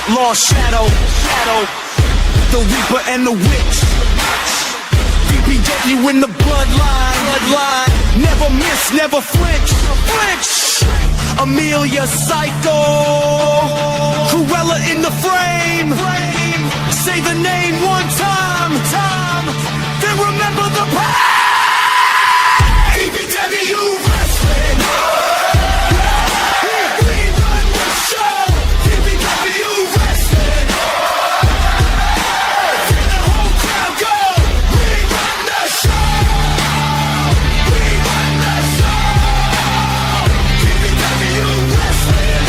outlaw shadow, the reaper and the witch. BBW in the bloodline, never miss, never flinch. Amelia Psycho, Cruella in the frame. Say the name one time, then remember the pain. BBW wrestling. We run the show. BBW wrestling. Feel the whole crowd go. We run the show. We run the show. BBW wrestling.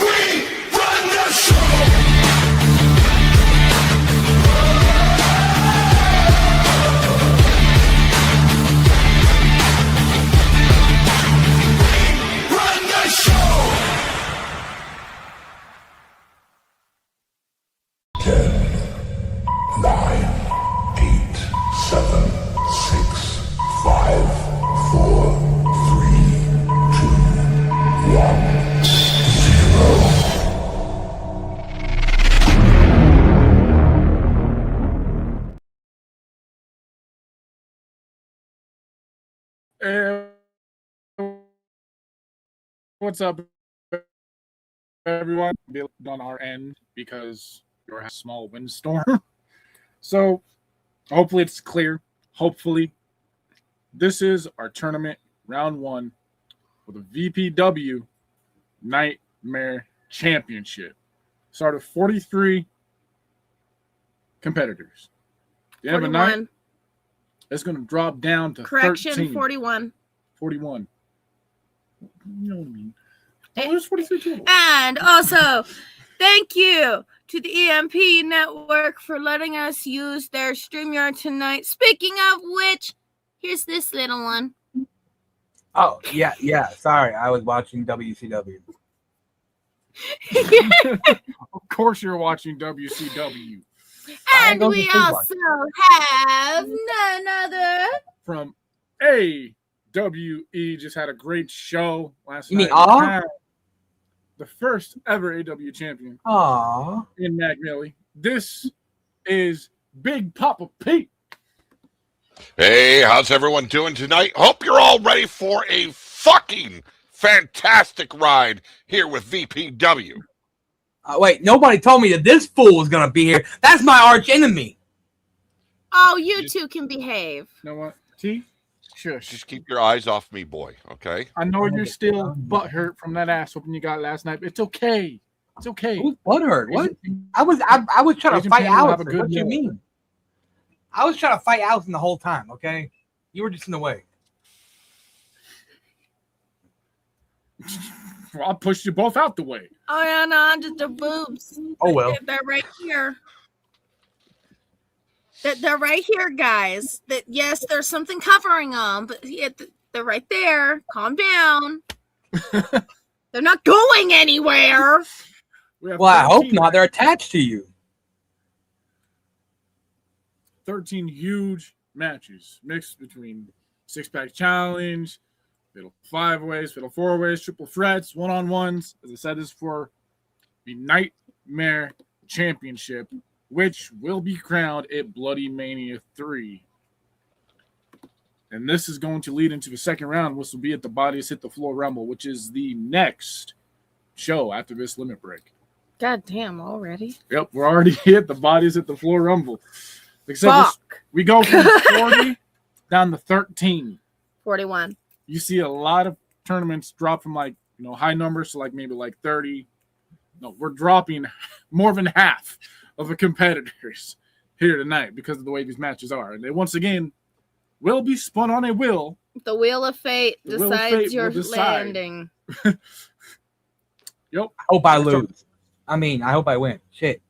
We run the show. Run the show. 10, 9, 8, 7, 6, 5, 4, 3, 2, 1, 0. And what's up, everyone? On our end because you're a small windstorm. So hopefully it's clear. Hopefully. This is our tournament, round 1 for the VPW Nightmare Championship. Started 43 competitors. The end of the night, 41. it's going to drop down to Correction, 13. 41. 41. You know what I mean. Oh, there's 43 total. And also, thank you to the EMP Network for letting us use their StreamYard tonight. Speaking of which, here's this little one. Oh, yeah. Sorry, I was watching WCW. Of course you're watching WCW. And we also have none other. From AWE, just had a great show last You night. mean Aw? The first ever AW champion Aw. in McMillie. This is Big Papa Pete. Hey, how's everyone doing tonight? Hope you're all ready for a fucking fantastic ride here with VPW. Wait, nobody told me that this fool was going to be here. That's my arch enemy. Oh, you two can behave. You know what? T? Shush. Just keep your eyes off me, boy, okay? I know you're still butthurt from that ass whooping you got last night. It's okay. It's okay. Who's butthurt? What? I was trying to Asian fight people have a Allison. good What do you meal. mean? I was trying to fight Allison the whole time, okay? You were just in the way. Well, I'll push you both out the way. Oh, yeah, no, just the boobs. Oh, well. They're right here. They're right here, guys. That yes, there's something covering them, but yeah, they're right there. Calm down. They're not going anywhere. We have Well, I hope 13 not. They're attached to you. 13 huge matches mixed between six-pack challenge, fatal 5-ways, fatal 4-ways, triple threats, one-on-ones. As I said, this is for the Nightmare Championship, which will be crowned at Bloody Mania 3. And this is going to lead into the second round, which will be at the Bodies Hit the Floor Rumble, which is the next show after this limit break. God damn, already. Yep, we're already hit the Bodies Hit the Floor Rumble. Except Fuck. we go from 40 down to 13. 41. You see a lot of tournaments drop from high numbers to maybe 30. No, we're dropping more than half of the competitors here tonight because of the way these matches are. And they once again will be spun on a wheel. The Wheel of Fate The Wheel of decides Fate your will decide. landing. Yep. I hope I lose. I hope I win. Shit.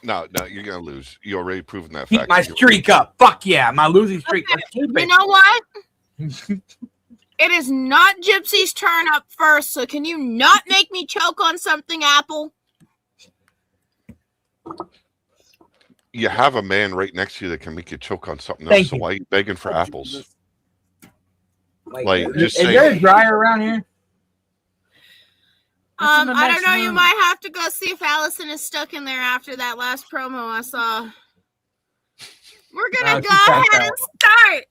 No, you're going to lose. You already proven that Keep fact. my streak up. Fuck yeah. My losing streak. Okay. Let's keep You it. know what? It is not Gypsy's turn up first, so can you not make me choke on something, Apple? You have a man right next to you that can make you choke on something Thank else, so you. why are you begging for apples? Like, Like, is just there say- a dryer around here? in the I don't next know. You room. might have to go see if Allison is stuck in there after that last promo I saw. We're gonna No, go she's ahead tapped and start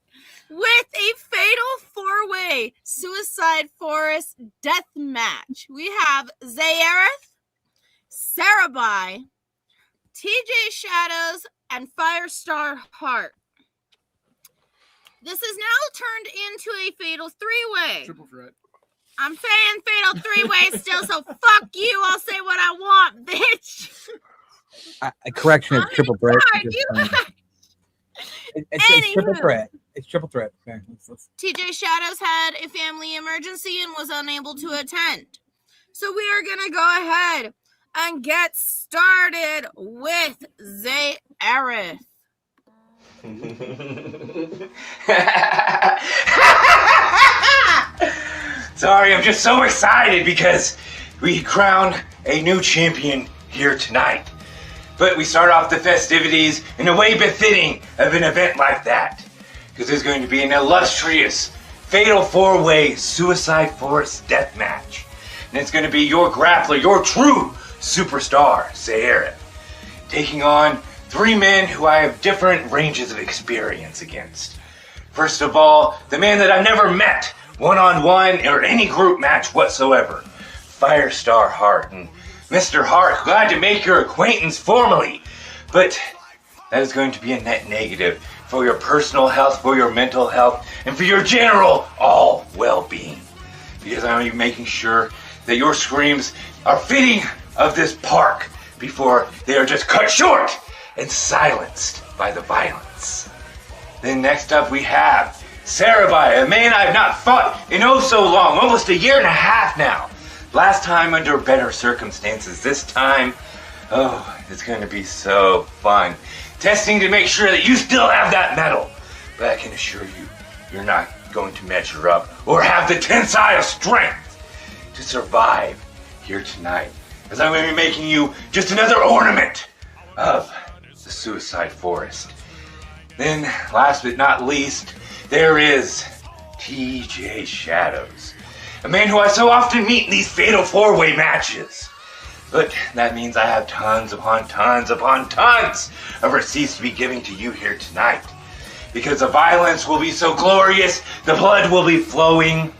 with a fatal four-way Suicide Forest death match. We have Zaereth, Sarabai, TJ Shadows, and Firestar Hart. This is now turned into a fatal three-way. Triple threat. I'm saying fatal three-way still, so fuck you. I'll say what I want, bitch. Correction, it's triple threat. Sorry, It's triple Anywho. threat. It's triple threat. Okay. TJ Shadows had a family emergency and was unable to attend. So we are going to go ahead and get started with Zaereth. Sorry, I'm just so excited because we crowned a new champion here tonight. But we start off the festivities in a way befitting of an event like that. Because there's going to be an illustrious fatal four-way Suicide Forest death match. And it's going to be your grappler, your true superstar, Zaereth, taking on three men who I have different ranges of experience against. First of all, the man that I've never met one-on-one or any group match whatsoever, Firestar Hart. And Mr. Hart, glad to make your acquaintance formally, but that is going to be a net negative for your personal health, for your mental health, and for your general all well-being. Because I'm going to be making sure that your screams are fitting of this park before they are just cut short and silenced by the violence. Then next up we have Sarabai, a man I've not fought in oh so long, almost a year and a half now. Last time under better circumstances. This time, oh, it's going to be so fun. Testing to make sure that you still have that medal. But I can assure you, you're not going to measure up or have the tensile strength to survive here tonight. As I'm going to be making you just another ornament of the Suicide Forest. Then, last but not least, there is TJ Shadows. A man who I so often meet in these fatal four-way matches. But that means I have tons upon tons upon tons of receipts to be giving to you here tonight. Because the violence will be so glorious, the blood will be flowing,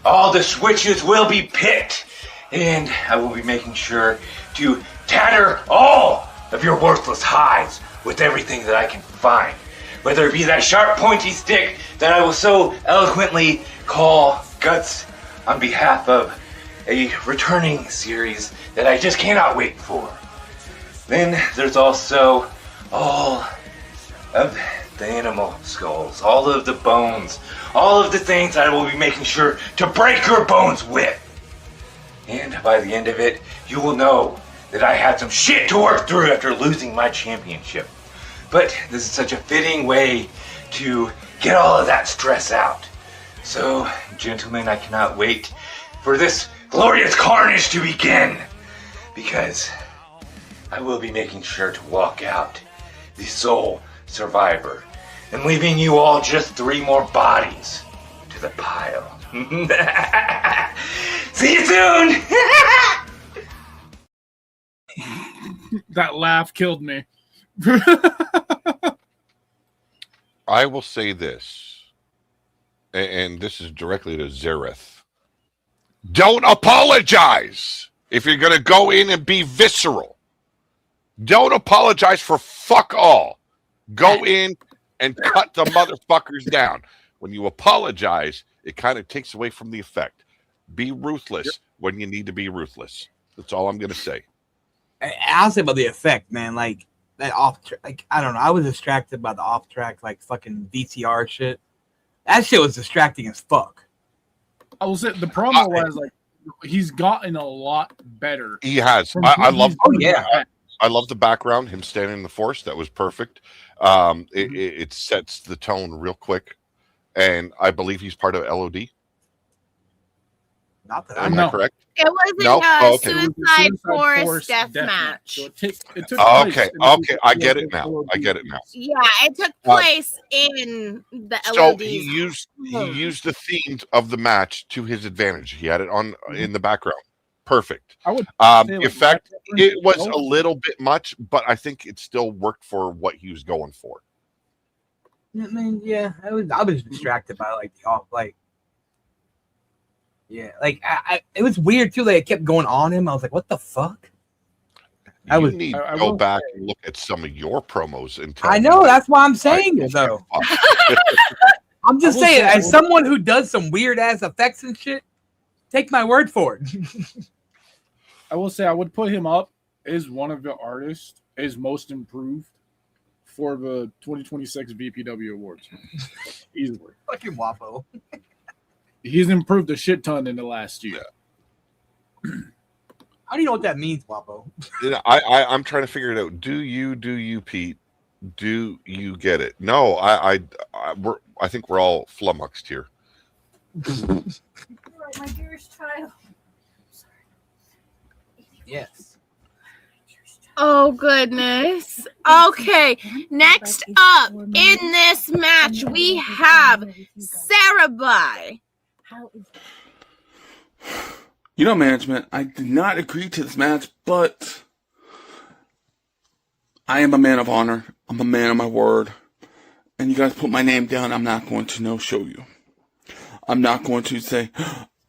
all the switches will be picked, and I will be making sure to tatter all of your worthless hides with everything that I can find. Whether it be that sharp pointy stick that I will so eloquently call Guts on behalf of a returning series that I just cannot wait for. Then there's also all of the animal skulls, all of the bones, all of the things that I will be making sure to break your bones with. And by the end of it, you will know that I had some shit to work through after losing my championship. But this is such a fitting way to get all of that stress out. So, gentlemen, I cannot wait for this glorious carnage to begin. Because I will be making sure to walk out the sole survivor and leaving you all just 3 more bodies to the pile. See you soon! That laugh killed me. I will say this, and this is directly to Zaereth. Don't apologize if you're going to go in and be visceral. Don't apologize for fuck all. Go in and cut the motherfuckers down. When you apologize, it kind of takes away from the effect. Be ruthless when you need to be ruthless. That's all I'm going to say. I'll say about the effect, man. Like that I don't know. I was distracted by the off track, like fucking VCR shit. That shit was distracting as fuck. I will say the problem was like he's gotten a lot better. He has. I love. Oh yeah. I love the background. Him standing in the force. That was perfect. It sets the tone real quick, and I believe he's part of LOD. Not that Am I correct? It wasn't No? a Oh, okay. Suicide Forest death match. So it took Okay, place in okay, I the get it now. I get it now. Yeah, it took place in the So LODs. he used the themes of the match to his advantage. He had it on in the background. Perfect. I would say, The like, effect, Matt it was Riddle. a little bit much, but I think it still worked for what he was going for. I mean, yeah, I was distracted by like the off, like, yeah, like it was weird too. Like it kept going on him. I was like, what the fuck? You was- need I to go will back and look at some of your promos and tell I me know that that's why I'm I saying don't it though. give a fuck. I'm just I will saying, say- as someone who does some weird ass effects and shit, take my word for it. I will say I would put him up as one of the artists is most improved for the 2026 VPW awards. Easily. Fucking Wapo. He's improved a shit ton in the last year. How do you know what that means, Wapo? You know, I'm trying to figure it out. Do you, Pete? Do you get it? No, I think we're all flummoxed here. My dearest child. Yes. Oh goodness. Okay, next up in this match we have Sarah Bai. You know, management, I did not agree to this match, but I am a man of honor. I'm a man of my word. And you guys put my name down, I'm not going to no-show you. I'm not going to say,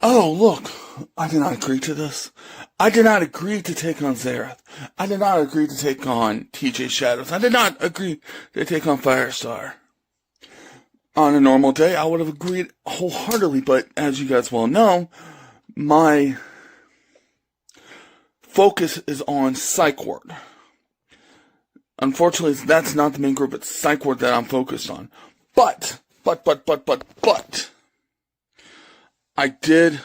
oh, look, I did not agree to this. I did not agree to take on Zareth. I did not agree to take on TJ Shadows. I did not agree to take on Firestar. On a normal day, I would have agreed wholeheartedly, but as you guys well know, my focus is on Psych Ward. Unfortunately, that's not the main group. It's Psych Ward that I'm focused on. But, I did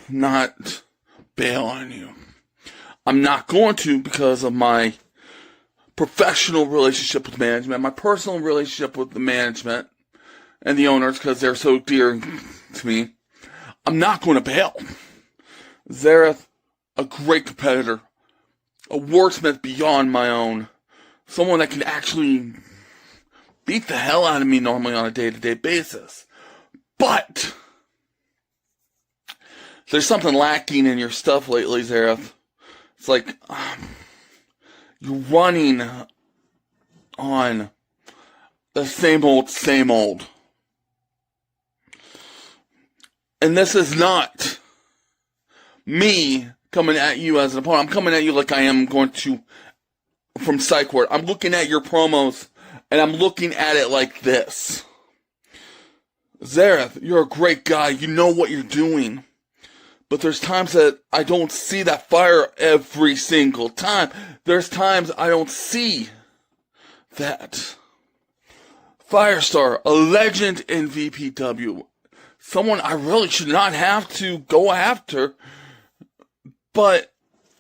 not bail on you. I'm not going to because of my professional relationship with management, my personal relationship with the management and the owners because they're so dear to me. I'm not going to bail. Zareth, a great competitor, a wordsmith beyond my own, someone that can actually beat the hell out of me normally on a day-to-day basis. But there's something lacking in your stuff lately, Zareth. It's like you're running on the same old. And this is not me coming at you as an opponent. I'm coming at you like I am going to from Psych Ward. I'm looking at your promos, and I'm looking at it like this. Zareth, you're a great guy. You know what you're doing. But there's times that I don't see that fire every single time. There's times I don't see that. Firestar, a legend in VPW. Someone I really should not have to go after. But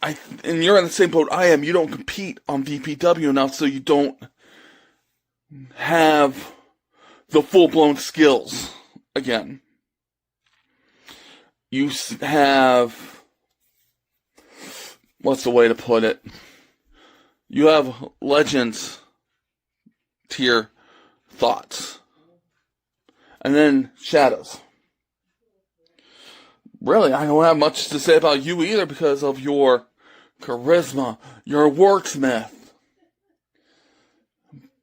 and you're in the same boat I am. You don't compete on VPW enough, so you don't have the full-blown skills again. You have, what's the way to put it? You have legends tier thoughts. And then Shadows. Really, I don't have much to say about you either because of your charisma, your wordsmith.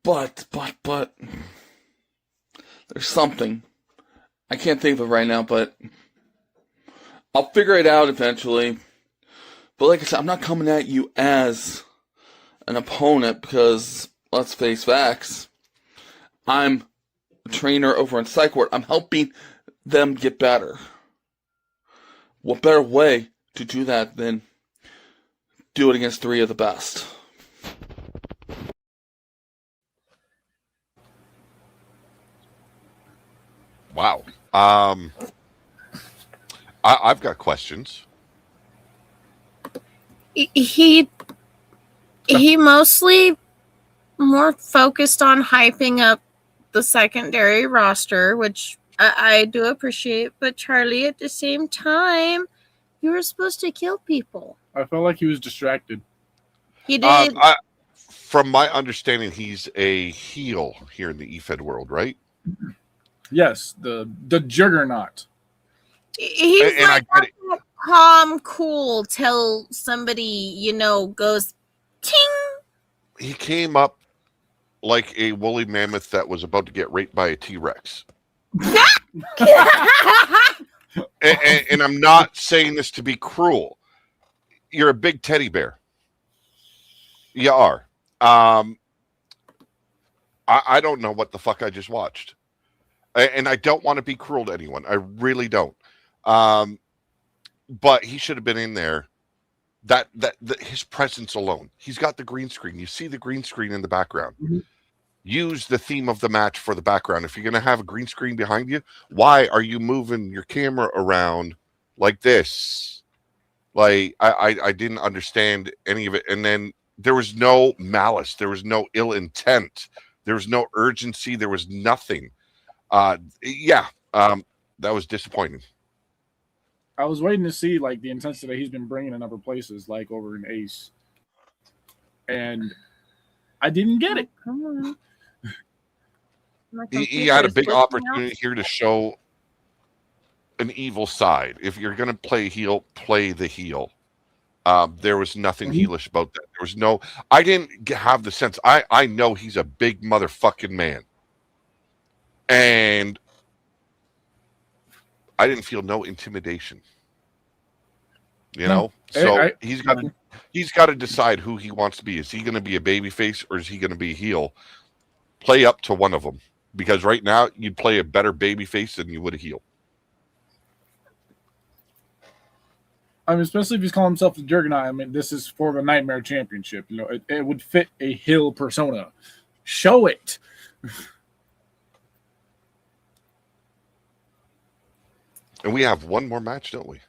But, there's something. I can't think of it right now, but I'll figure it out eventually. But like I said, I'm not coming at you as an opponent because, let's face facts, I'm a trainer over in Psych Ward. I'm helping them get better. What better way to do that than do it against 3 of the best? Wow. I've got questions. He mostly more focused on hyping up the secondary roster, which I do appreciate. But Charlie, at the same time, you were supposed to kill people. I felt like he was distracted. He did. From my understanding, he's a heel here in the EFED world, right? Yes, the juggernaut. He's and I like get it. calm, cool till somebody, you know, goes ting. He came up like a woolly mammoth that was about to get raped by a T-Rex. And I'm not saying this to be cruel. You're a big teddy bear. You are. I don't know what the fuck I just watched. And I don't want to be cruel to anyone. I really don't. But he should have been in there. That his presence alone. He's got the green screen. You see the green screen in the background. Mm-hmm. Use the theme of the match for the background. If you're going to have a green screen behind you, why are you moving your camera around like this? Like, I didn't understand any of it. And then there was no malice. There was no ill intent. There was no urgency. There was nothing. That was disappointing. I was waiting to see like the intensity he's been bringing in other places, like over in Ace, and I didn't get it. Come on. He had a big opportunity here to show an evil side. If you're going to play heel, play the heel. There was nothing heelish about that. There was no. I didn't have the sense. I know he's a big motherfucking man, and I didn't feel no intimidation. You know, so he's got to decide who he wants to be. Is he going to be a babyface or is he going to be a heel? Play up to one of them, because right now you'd play a better babyface than you would a heel. I mean, especially if he's calling himself the Juggernaut. I mean, this is for the Nightmare Championship. You know, it would fit a heel persona. Show it. And we have one more match, don't we?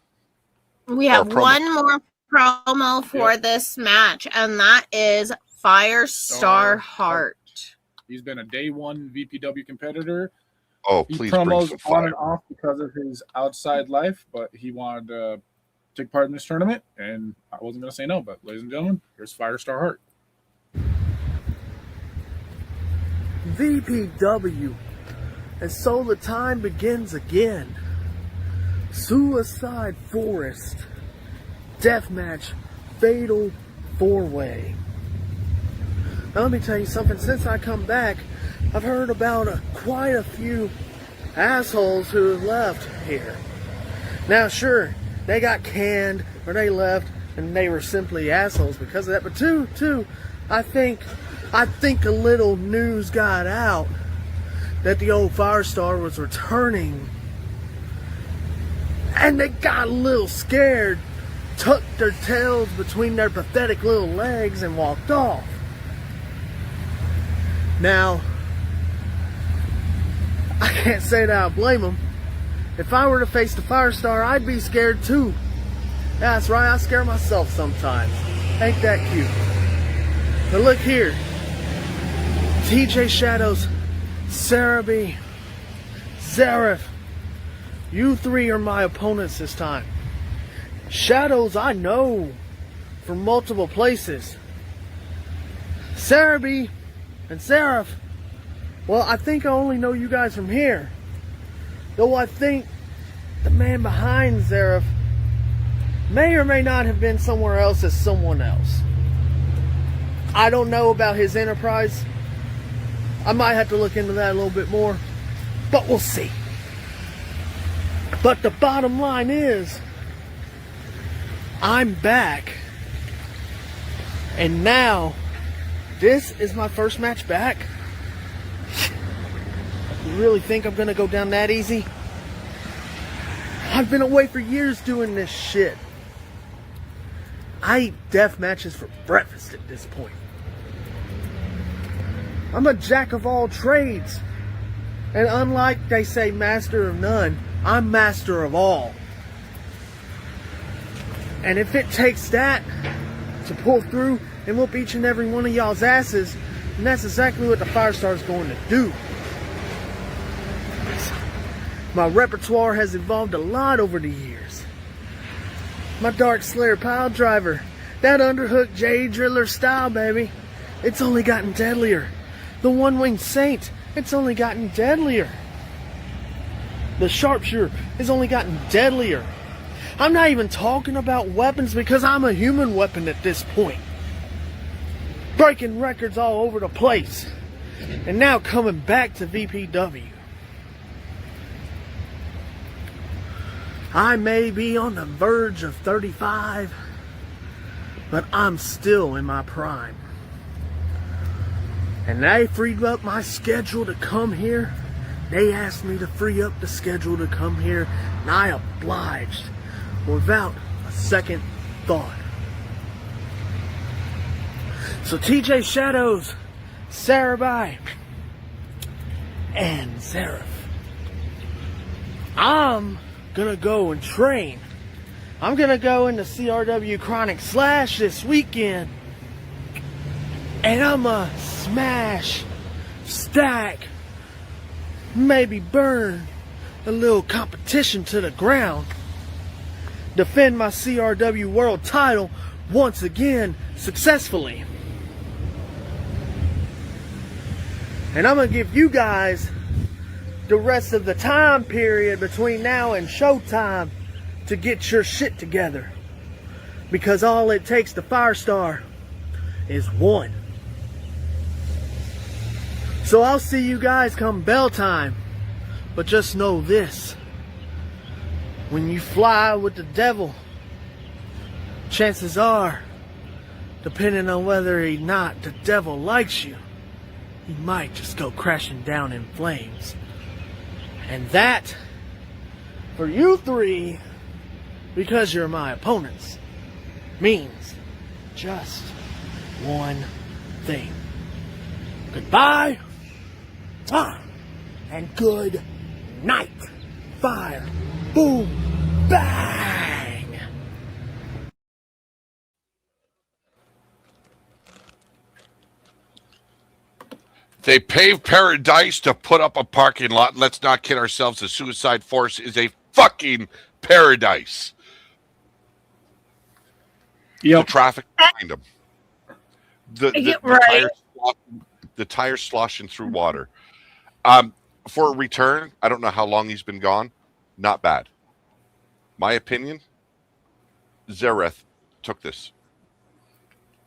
We have one more promo for this match, and that is Firestar Hart. He's been a day one VPW competitor. Oh, he please promos bring some fire. on and off because of his outside life, but he wanted to take part in this tournament, and I wasn't going to say no. But, ladies and gentlemen, here's Firestar Hart. VPW, and so the time begins again. Suicide Forest Deathmatch Fatal 4-Way. Now let me tell you something. Since I come back, I've heard about quite a few assholes who have left here. Now sure, they got canned or they left and they were simply assholes because of that. But two, I think a little news got out that the old Firestar was returning. And they got a little scared, tucked their tails between their pathetic little legs and walked off. Now, I can't say that I blame them. If I were to face the Firestar, I'd be scared too. That's right, I scare myself sometimes. Ain't that cute? But look here. TJ Shadows, Sarah B, Zareth, you three are my opponents this time. Shadows I know from multiple places. Sarah B and Zareth, well, I think I only know you guys from here. Though I think the man behind Zareth may or may not have been somewhere else as someone else. I don't know about his enterprise. I might have to look into that a little bit more, but we'll see. But the bottom line is, I'm back. And now, this is my first match back. You really think I'm gonna go down that easy? I've been away for years doing this shit. I eat death matches for breakfast at this point. I'm a jack of all trades. And unlike they say master of none, I'm master of all. And if it takes that to pull through and whoop each and every one of y'all's asses, then that's exactly what the Firestar is going to do. My repertoire has evolved a lot over the years. My Dark Slayer pile driver, that underhook J Driller style, baby, it's only gotten deadlier. The One-Winged Saint, it's only gotten deadlier. The Sharpshooter has only gotten deadlier. I'm not even talking about weapons because I'm a human weapon at this point. Breaking records all over the place. And now coming back to VPW. I may be on the verge of 35, but I'm still in my prime. And they freed up my schedule to come here. They asked me to free up the schedule to come here, and I obliged without a second thought. So TJ Shadows, Sarabai, and Zareth, I'm gonna go and train. I'm gonna go into CRW Chronic Slash this weekend, and I'm gonna smash, stack, maybe burn a little competition to the ground, defend my CRW World title once again successfully. And I'm gonna give you guys the rest of the time period between now and showtime to get your shit together, because all it takes to Firestar is one. So I'll see you guys come bell time, but just know this: when you fly with the devil, chances are, depending on whether or not the devil likes you, you might just go crashing down in flames. And that, for you three, because you're my opponents, means just one thing. Goodbye, and good night. Fire, boom, bang. They paved paradise to put up a parking lot. Let's not kid ourselves. The Suicide Force is a fucking paradise. Yep. The traffic behind them. The tires sloshing through water. For a return, I don't know how long he's been gone. Not bad. My opinion, Zareth took this.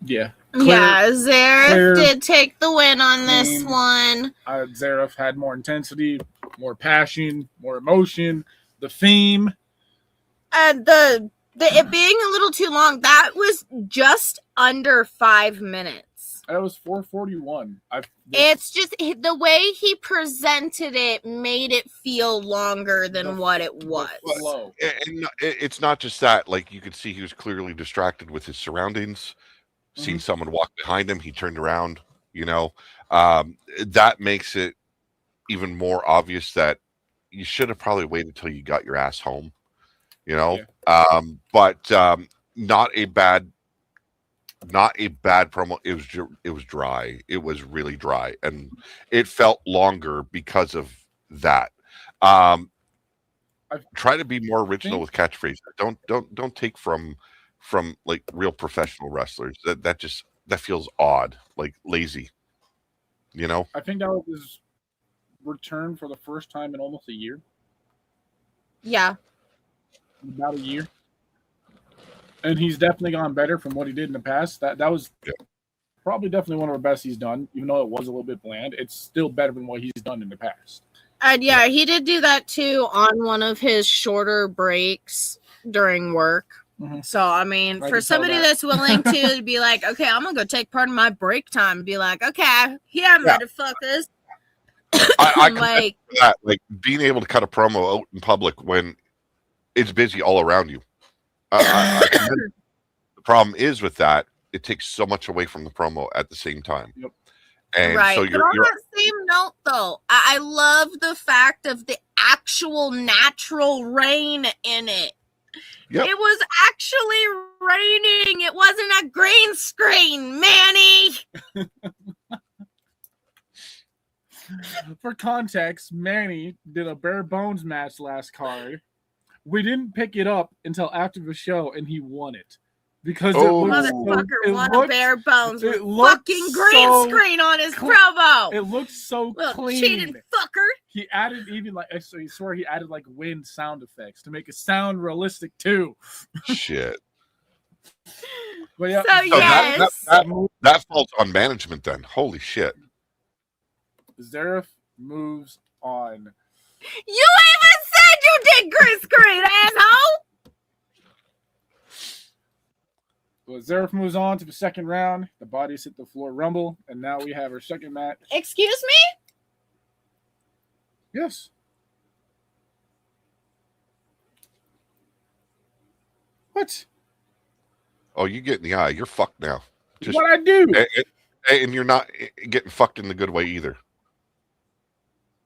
Yeah. Zareth did take the win on this one. Zareth had more intensity, more passion, more emotion. The theme. And it being a little too long, that was just under 5 minutes. That was 4:41. It's just the way he presented it made it feel longer than what it was. And it's not just that. Like, you could see he was clearly distracted with his surroundings. Seen someone walk behind him, he turned around. That makes it even more obvious that you should have probably waited till you got your ass home. But not a bad promo. It was dry. It was really dry, and it felt longer because of that. Try to be more original with catchphrases. Don't take from like real professional wrestlers. That feels odd, like lazy. I think that was his return for the first time in almost a year. Yeah. About a year. And he's definitely gone better from what he did in the past. That was probably definitely one of the best he's done, even though it was a little bit bland. It's still better than what he's done in the past. And yeah, he did do that too on one of his shorter breaks during work. So, I mean, for somebody that's willing to be like, okay, I'm going to go take part of my break time and be like, okay, motherfuckers. I like that, like being able to cut a promo out in public when it's busy all around you. The problem is with that, it takes so much away from the promo at the same time. Yep. And so but on that same note, though, I love the fact of the actual natural rain in it. Yep. It was actually raining. It wasn't a green screen, Manny. For context, Manny did a bare bones match last card. We didn't pick it up until after the show, and he won it. because Oh. Motherfucker want a bare bones with it looked fucking green so screen on his cl- promo. It looks so Little clean. cheated fucker. He added even like so you swear he added like wind sound effects to make it sound realistic too. Shit. But yeah, So yes. That falls on management then. Holy shit. Zareth moves on. You even said you did green screen, asshole. Well, Zareth moves on to the second round. The bodies hit the floor rumble, and now we have our second match. Excuse me? Yes. What? Oh, you get in the eye. You're fucked now. Just, What I do? and you're not getting fucked in the good way either.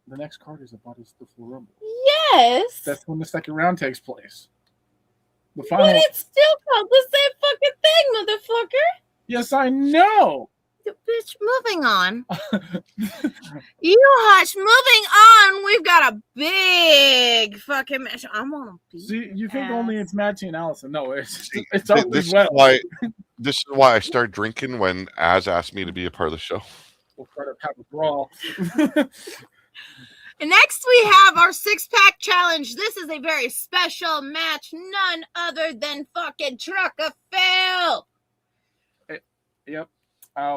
The next card is the bodies hit the floor rumble. Yes. That's when the second round takes place. The But final. it's still called the same fucking thing, motherfucker. Yes, I know. Bitch, moving on. You hush. Moving on. We've got a big fucking match. I'm on a beat. See, you think ass. only it's Matty and Allison. No, it's This always is well. why. This is why I started drinking when Az asked me to be a part of the show. We'll try to have a brawl. And next we have our 6-pack challenge. This is a very special match. None other than fucking Trucker Phil. Yep.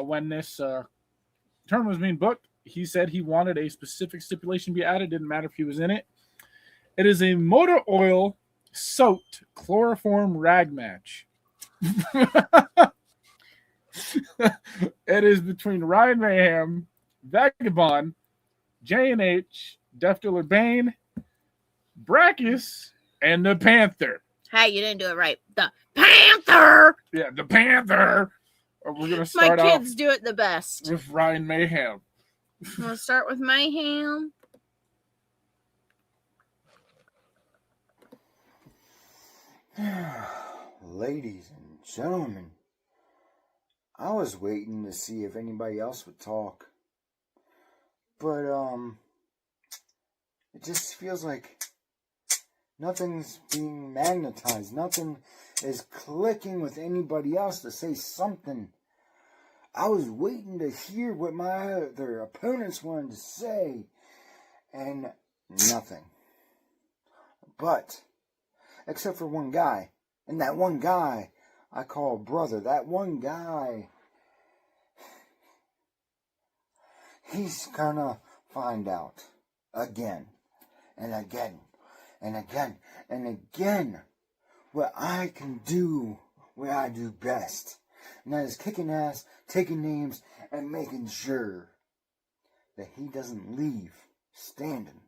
When this tournament was being booked, he said he wanted a specific stipulation be added. Didn't matter if he was in it. It is a motor oil soaked chloroform rag match. It is between Ryan Mayhem, Vagabond, J&H, Death Dealer Bane, Brachus, and the Panther. Hey, you didn't do it right. The Panther. Yeah, the Panther. We're going to My start off kids do it the best. with Ryan Mayhem. I'm going to start with Mayhem. Ladies and gentlemen, I was waiting to see if anybody else would talk. But, it just feels like nothing's being magnetized. Nothing is clicking with anybody else to say something. I was waiting to hear what my other opponents wanted to say, and nothing. But, except for one guy, and that one guy I call brother, that one guy, he's gonna find out again and again and again and again what I can do, what I do best. And that is kicking ass, taking names, and making sure that he doesn't leave standing.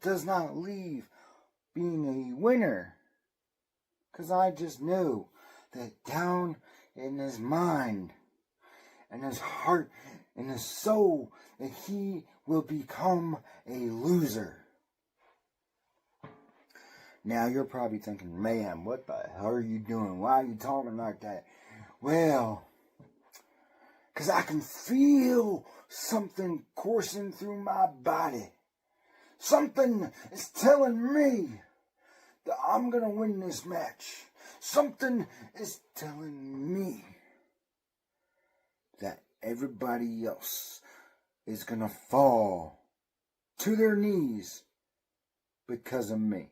Does not leave being a winner. Because I just know that down in his mind and his heart and his soul that he will become a loser. Now you're probably thinking, man, what the hell are you doing? Why are you talking like that? Well, because I can feel something coursing through my body. Something is telling me that I'm going to win this match. Something is telling me that everybody else is going to fall to their knees because of me.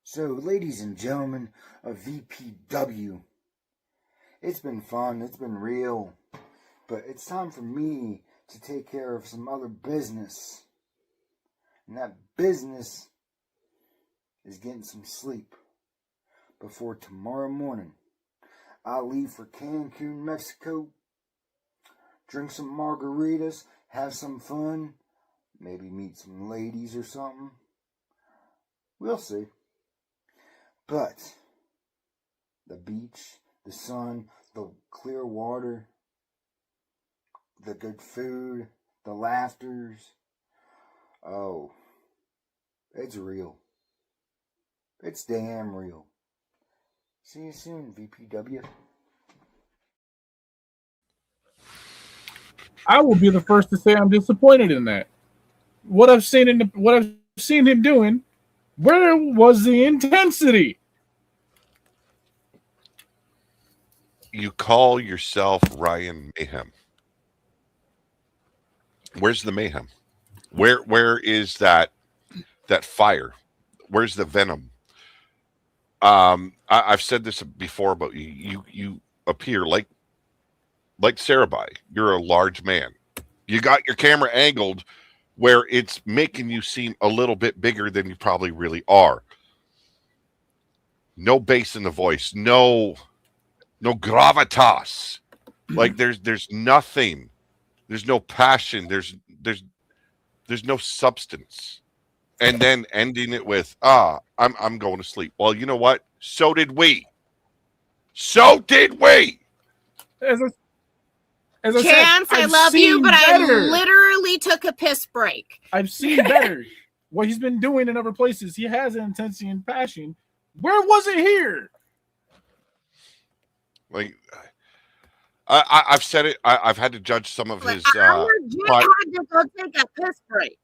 So, ladies and gentlemen of VPW, it's been fun, it's been real, but it's time for me to take care of some other business. And that business is getting some sleep before tomorrow morning. I'll leave for Cancun, Mexico, drink some margaritas, have some fun, maybe meet some ladies or something. We'll see. But the beach, the sun, the clear water, the good food, the laughters, oh, it's real. It's damn real. See you soon, VPW. I will be the first to say I'm disappointed in that. What I've seen him doing, where was the intensity? you call yourself Ryan Mayhem. Where's the mayhem? Where is that fire? Where's the venom? I've said this before, but you appear like Sarabai. You're a large man. You got your camera angled where it's making you seem a little bit bigger than you probably really are. No bass in the voice, no gravitas. Like there's nothing. There's no passion. There's no substance. And then ending it with, I'm going to sleep. Well, you know what? So did we. As I Chance, said, I I've love you, seen but better. I literally took a piss break. I've seen better. What he's been doing in other places, he has an intensity and passion. Where was it here? Like, I've said it. I've had to judge some of his. I legit had to go take a piss break.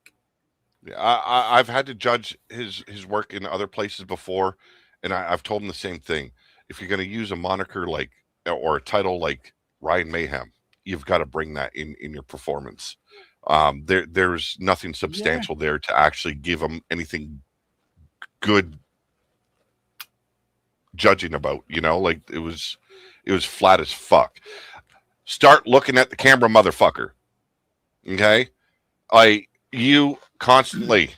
I've had to judge his work in other places before, and I've told him the same thing. If you're going to use a moniker like or a title like Ryan Mayhem, you've got to bring that in your performance. There's nothing substantial there to actually give him anything good judging about. You know, like it was flat as fuck. Start looking at the camera, motherfucker. Okay, you constantly,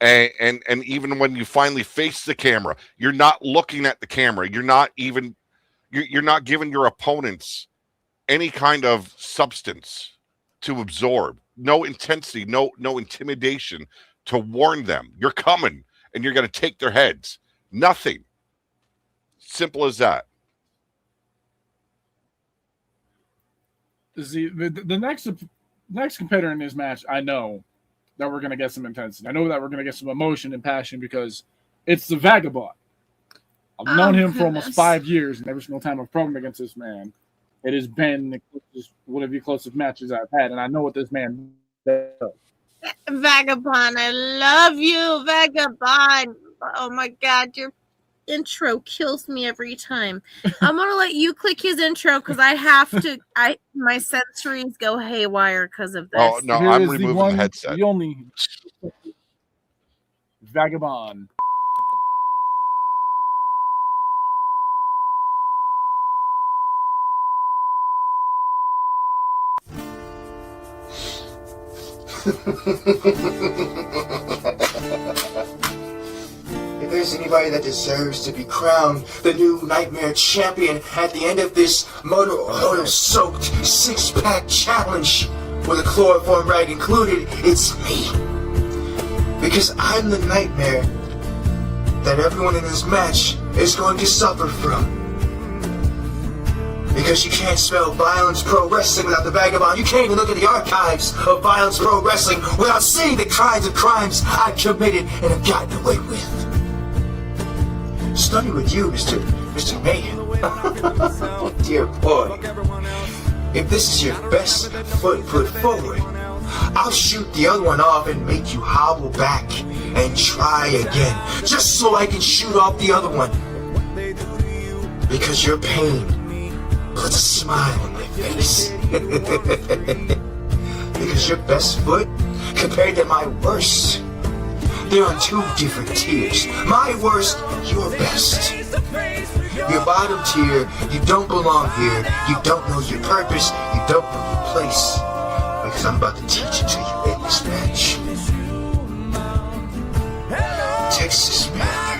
and even when you finally face the camera, you're not looking at the camera. You're not giving your opponents any kind of substance to absorb. No intensity, no intimidation to warn them. You're coming, and you're going to take their heads. Nothing. Simple as that. The next competitor in this match, I know that we're going to get some intensity. I know that we're going to get some emotion and passion because it's the Vagabond. I've known him for almost 5 years, and every single time I've programmed against this man, it has been one of the closest matches I've had, and I know what this man does. Vagabond, I love you, Vagabond. Oh my God, your intro kills me every time. I'm gonna let you click his intro because I have to. My sensories go haywire because of this. Oh no, I'm removing the headset. The only Vagabond. If there's anybody that deserves to be crowned the new Nightmare Champion at the end of this motor oil-soaked six-pack challenge with a chloroform rag included, it's me. Because I'm the nightmare that everyone in this match is going to suffer from. Because you can't spell Violence Pro Wrestling without the Vagabond. You can't even look at the archives of Violence Pro Wrestling without seeing the kinds of crimes I've committed and have gotten away with. Starting with you, Mr. Mayhem. Oh, dear boy. If this is your best foot forward, I'll shoot the other one off and make you hobble back and try again, just so I can shoot off the other one. Because your pain puts a smile on my face. Because your best foot compared to my worst, they're on two different tiers. My worst, your best. Your bottom tier, you don't belong here. You don't know your purpose. You don't know your place. Because I'm about to teach it to you in this match. Texas man.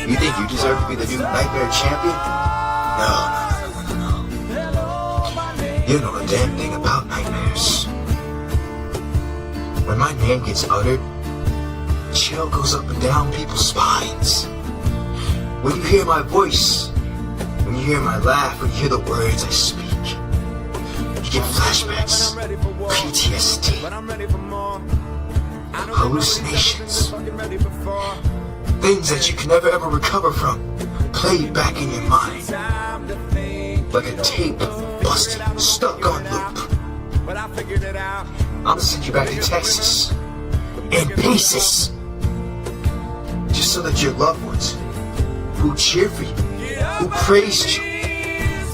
You think you deserve to be the new Nightmare Champion? No. You know a damn thing about nightmares. When my name gets uttered, chill goes up and down people's spines. When you hear my voice, when you hear my laugh, when you hear the words I speak, you get flashbacks, PTSD, hallucinations, things that you can never ever recover from, played back in your mind, like a tape busted, stuck on loop. I'm gonna send you back to Texas in pieces, just so that your loved ones who cheer for you, who praised you,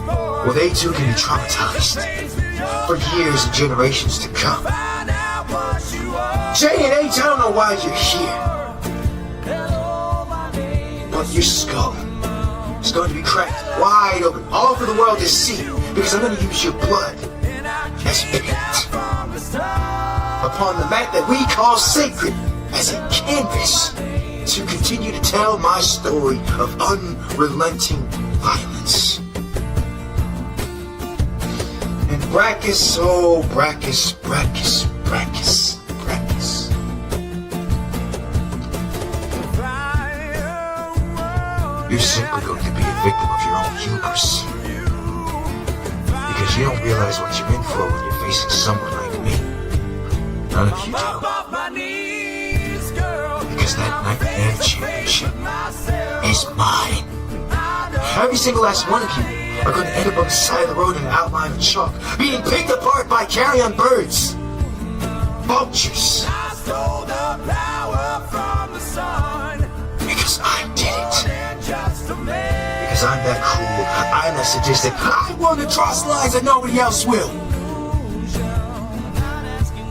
well, they too can be traumatized for years and generations to come. Jay and H, I don't know why you're here, but your skull is going to be cracked wide open, all for the world to see, because I'm going to use your blood as paint upon the mat that we call sacred as a canvas to continue to tell my story of unrelenting violence. And Brachus, oh Brachus, Brachus, Brachus, Brachus. You're simply going to be a victim of your own hubris. Because you don't realize what you're in for when you're facing someone like me. None of you do. Because that Nightmare Championship is mine. Every single last one of you are going to end up on the side of the road in an outline of chalk, being picked apart by carrion birds, vultures. Because I did it. Because I'm that cruel, I'm that sadistic, I want to cross lines that nobody else will.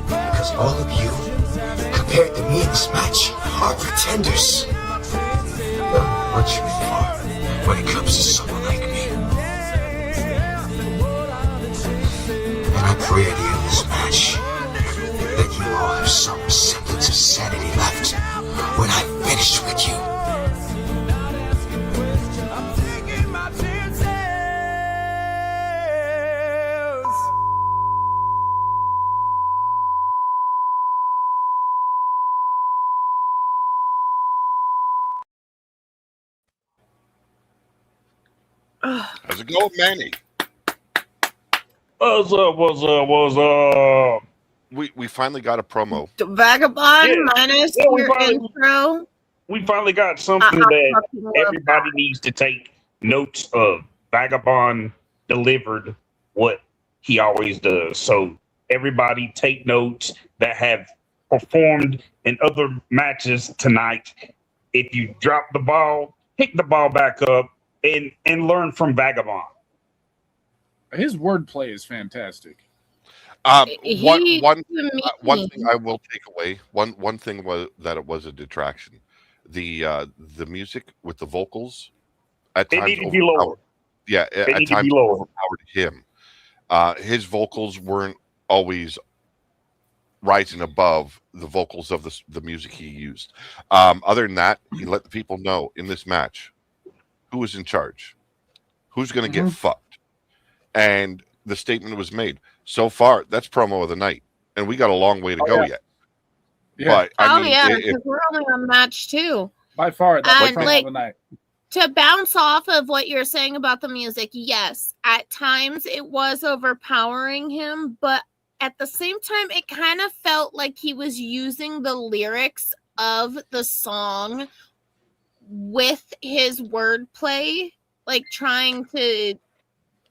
Because all of you, compared to me in this match, are pretenders. Don't know what you're in for when it comes to someone like me. And I pray at the end of this match that you all have some semblance of sanity left when I'm finished with you. How's it going, Manny? What's up? We finally got a promo. Vagabond minus your intro. We finally got something that everybody needs to take notes of. Vagabond delivered what he always does. So everybody take notes that have performed in other matches tonight. If you drop the ball, pick the ball back up and learn from Vagabond. His wordplay is fantastic. One thing I will take away. One thing was that it was a detraction. The music with the vocals at times needed to be lower. Yeah, at times overpowered him. His vocals weren't always rising above the vocals of the music he used. Other than that, he let the people know in this match who was in charge, who's going to get fucked, and the statement was made. So far, that's promo of the night, and we got a long way to go yet. Yeah. But I mean, because we're only on match 2. By far, that's And, promo of the night. To bounce off of what you're saying about the music, yes, at times it was overpowering him, but at the same time, it kind of felt like he was using the lyrics of the song with his wordplay, like trying to,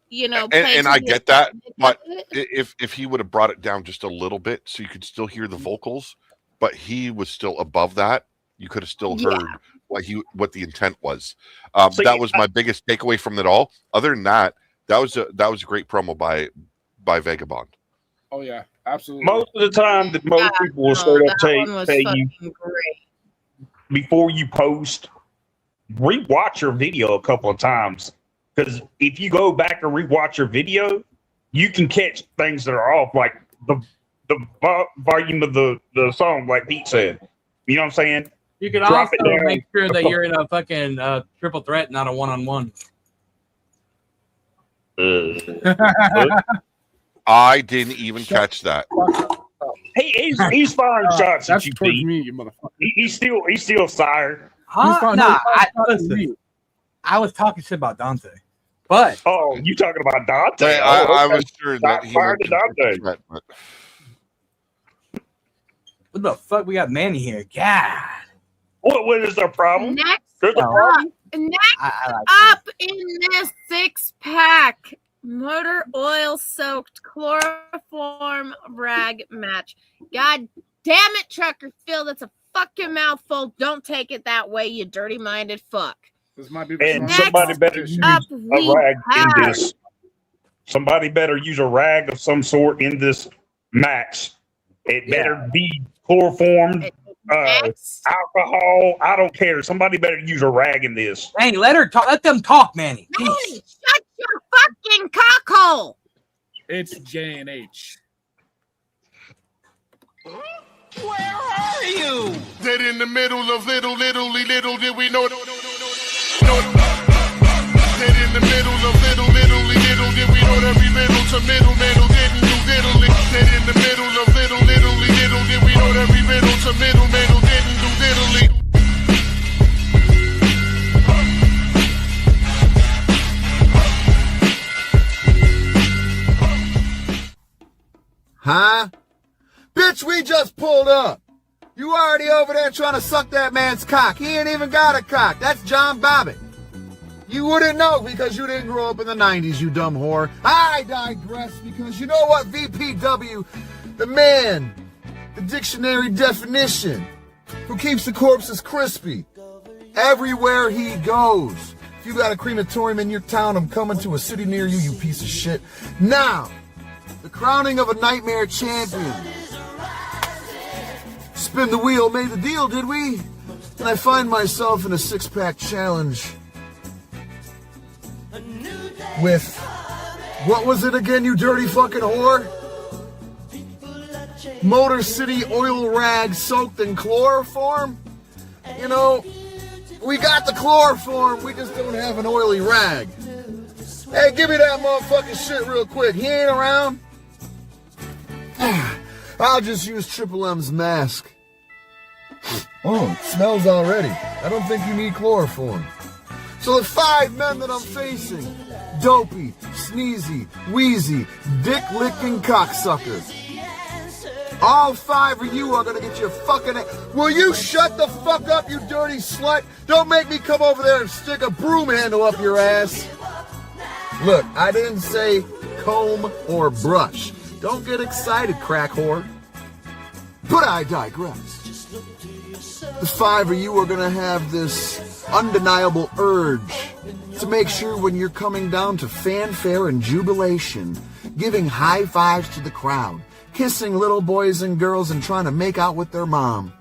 play and I get that, but if he would have brought it down just a little bit so you could still hear the vocals, but he was still above that, you could have still heard what the intent was. That was my biggest takeaway from it all. Other than that, that was a great promo by Vagabond. Oh yeah, absolutely. Most of the time, that most people will straight up tell you before you post, rewatch your video a couple of times, because if you go back and rewatch your video, you can catch things that are off, like the volume of the song, like Pete said. You know what I'm saying? You can also make sure that you're in a fucking triple threat, not a one-on-one. I didn't even catch that. Hey, he's firing shots at you, Pete. Me, you motherfucker. He's still fired. Huh? Nah, I was talking shit about Dante. But you talking about Dante? I was sure that he fired Dante. Threat, but... What the fuck? We got Manny here. God. What is the problem? Next up in this 6-pack motor oil soaked chloroform rag match. God damn it, Trucker Phil. That's a fucking mouthful. Don't take it that way, you dirty minded fuck. This might be the And strongest somebody better use competition. a rag in have- this. Somebody better use a rag of some sort in this match. It better be chloroformed, Next. alcohol. I don't care. Somebody better use a rag in this. Manny, let her talk. Let them talk, Manny. Hey, shut your fucking cockhole. It's J&H. Where are you? Dead in the middle of little did we know. Dead in the middle of little did we know every middle to middle didn't do diddly. Dead in the middle of little did we know every middle to middle didn't do diddly. Huh? Bitch, we just pulled up. You already over there trying to suck that man's cock. He ain't even got a cock. That's John Bobbitt. You wouldn't know because you didn't grow up in the 90s, you dumb whore. I digress because you know what, VPW, the man, the dictionary definition, who keeps the corpses crispy everywhere he goes. If you got a crematorium in your town, I'm coming to a city near you, you piece of shit. Now, the crowning of a nightmare champion. Spin the wheel, made the deal, did we? And I find myself in a six-pack challenge with, what was it again, you dirty fucking whore? Motor City oil rag soaked in chloroform? You know, we got the chloroform, we just don't have an oily rag. Hey, give me that motherfucking shit real quick. He ain't around? I'll just use Triple M's mask. Oh, it smells already. I don't think you need chloroform. So the 5 men that I'm facing, Dopey, Sneezy, Wheezy, Dick-licking cocksuckers. All 5 of you are gonna get your fucking... Will you shut the fuck up, you dirty slut? Don't make me come over there and stick a broom handle up your ass. Look, I didn't say comb or brush. Don't get excited, crack whore. But I digress. The 5 of you are gonna have this undeniable urge to make sure when you're coming down to fanfare and jubilation, giving high fives to the crowd, kissing little boys and girls and trying to make out with their mom.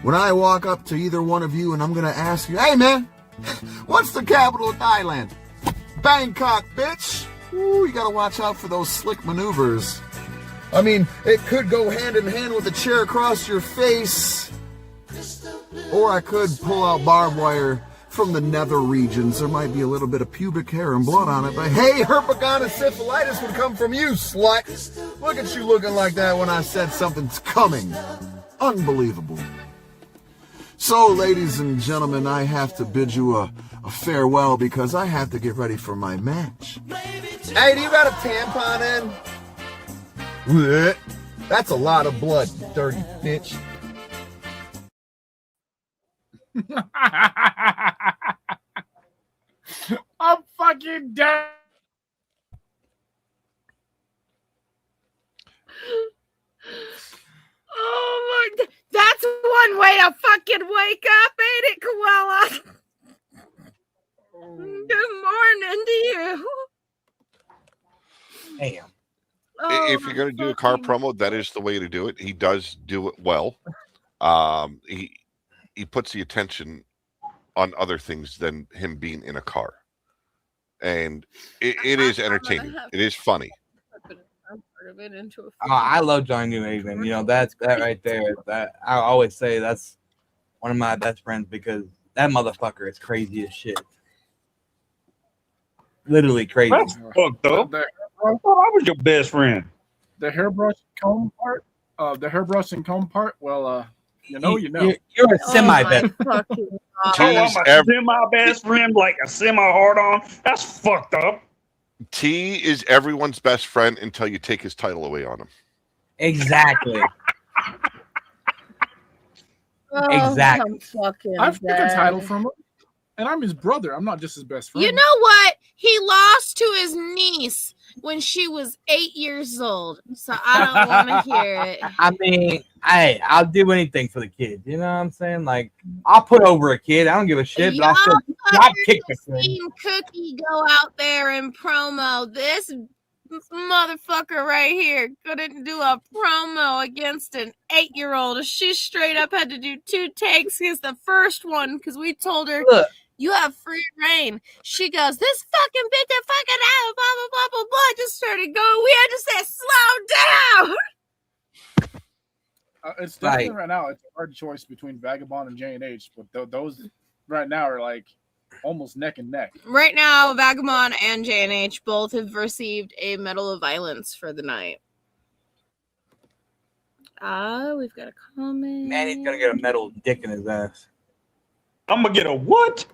When I walk up to either one of you and I'm gonna ask you, hey man, what's the capital of Thailand? Bangkok, bitch. Ooh, you gotta watch out for those slick maneuvers. I mean, it could go hand in hand with a chair across your face. Or I could pull out barbed wire from the nether regions. There might be a little bit of pubic hair and blood on it, but hey, herpetogonosyphilitis would come from you, slut. Look at you looking like that when I said something's coming. Unbelievable. So, ladies and gentlemen, I have to bid you a farewell because I have to get ready for my match. Hey, do you got a tampon in? Blech. That's a lot of blood, you dirty bitch. I'm fucking dead. Oh my, that's one way to fucking wake up, ain't it, Koala? Good morning to you. Damn. If you're going to do a car promo, that is the way to do it. He does do it well. He puts the attention on other things than him being in a car, and it is entertaining. It is funny. I love Johnny Newhaven. You know, that right there. That I always say that's one of my best friends because that motherfucker is crazy as shit. Literally crazy. That's fucked up. I thought I was your best friend. The hairbrush comb part. The hairbrush and comb part. Well, you know. You're a semi best. Oh, I'm a semi-best friend, like a semi-hard-on? That's fucked up. T is everyone's best friend until you take his title away on him. Exactly. Exactly. I'm fucking I've took a dead. title from him, and I'm his brother. I'm not just his best friend. You know what? He lost to his niece when she was 8 years old. So I don't want to hear it. I mean, hey, I'll do anything for the kid. You know what I'm saying? Like, I'll put over a kid. I don't give a shit, but I'll still drop kick the thing. Seen Cookie go out there and promo. This motherfucker right here couldn't do a promo against an 8-year-old. She straight up had to do 2 takes because the first one, because we told her, Look, you have free reign. She goes, this fucking bitch that fucking out, blah, blah, blah, blah, blah. Just started going. We had to say, slow down. It's definitely right now. It's a hard choice between Vagabond and J&H, but those right now are like almost neck and neck. Right now, Vagabond and J&H both have received a Medal of Violence for the night. We've got a comment. Manny's gonna get a metal dick in his ass. I'm gonna get a what?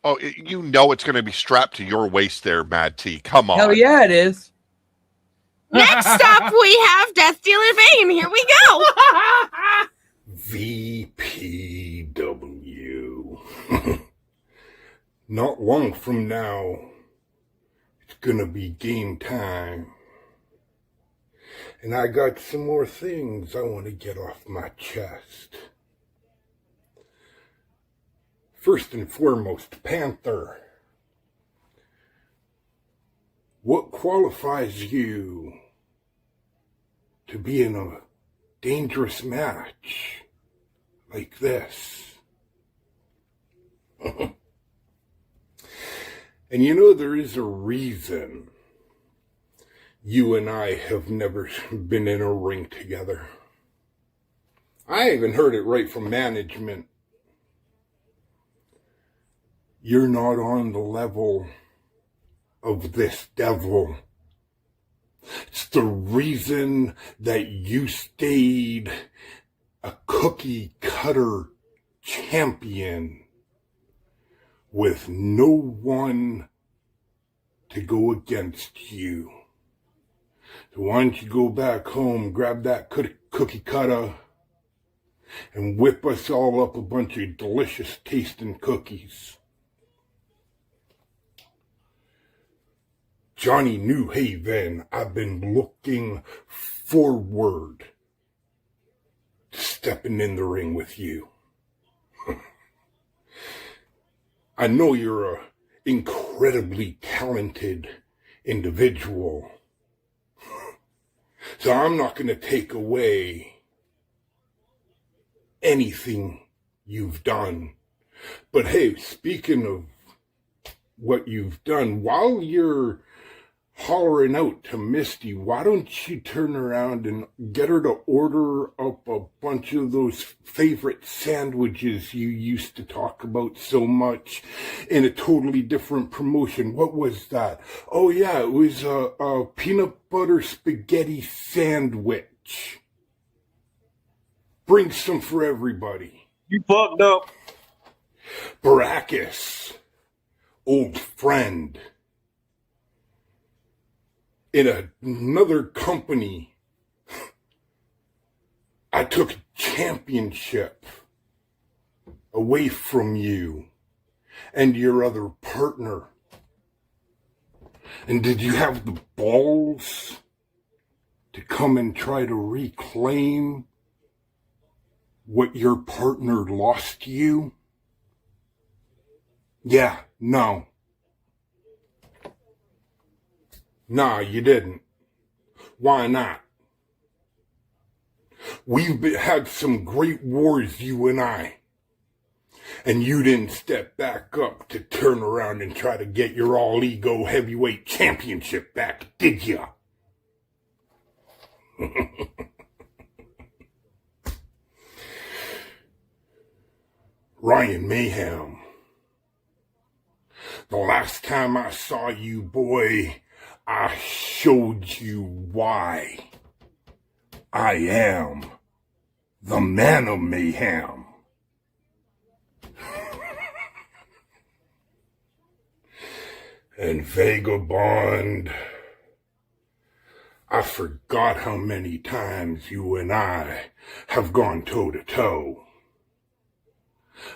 Oh, you know it's going to be strapped to your waist there, Mad T. Come on. Hell yeah, it is. Next up, we have Death Dealer Vane. Here we go. VPW. Not long from now, it's gonna be game time. And I got some more things I want to get off my chest. First and foremost, Panther. What qualifies you to be in a dangerous match like this? And you know, there is a reason you and I have never been in a ring together. I even heard it right from management. You're not on the level of this devil. It's the reason that you stayed a cookie cutter champion with no one to go against you. So why don't you go back home, grab that cookie cutter, and whip us all up a bunch of delicious tasting cookies. Johnny New Haven, I've been looking forward to stepping in the ring with you. I know you're an incredibly talented individual, so I'm not going to take away anything you've done. But hey, speaking of what you've done, while you're hollering out to Misty, why don't you turn around and get her to order up a bunch of those favorite sandwiches you used to talk about so much in a totally different promotion? What was that? Oh yeah, it was a peanut butter spaghetti sandwich. Bring some for everybody. You fucked up. Baracus, old friend. In another company, I took a championship away from you and your other partner. And did you have the balls to come and try to reclaim what your partner lost you? Yeah, no. Nah, you didn't. Why not? We've had some great wars, you and I. And you didn't step back up to turn around and try to get your all-ego heavyweight championship back, did ya? Ryan Mayhem. The last time I saw you, boy, I showed you why I am the man of mayhem. And Vagabond, I forgot how many times you and I have gone toe to toe.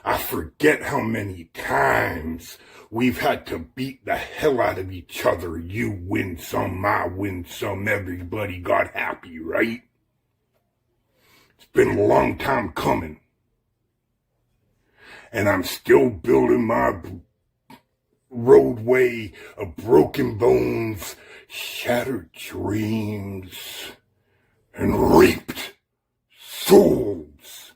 I forget how many times we've had to beat the hell out of each other. You win some, I win some, everybody got happy, right? It's been a long time coming. And I'm still building my roadway of broken bones, shattered dreams, and reaped souls.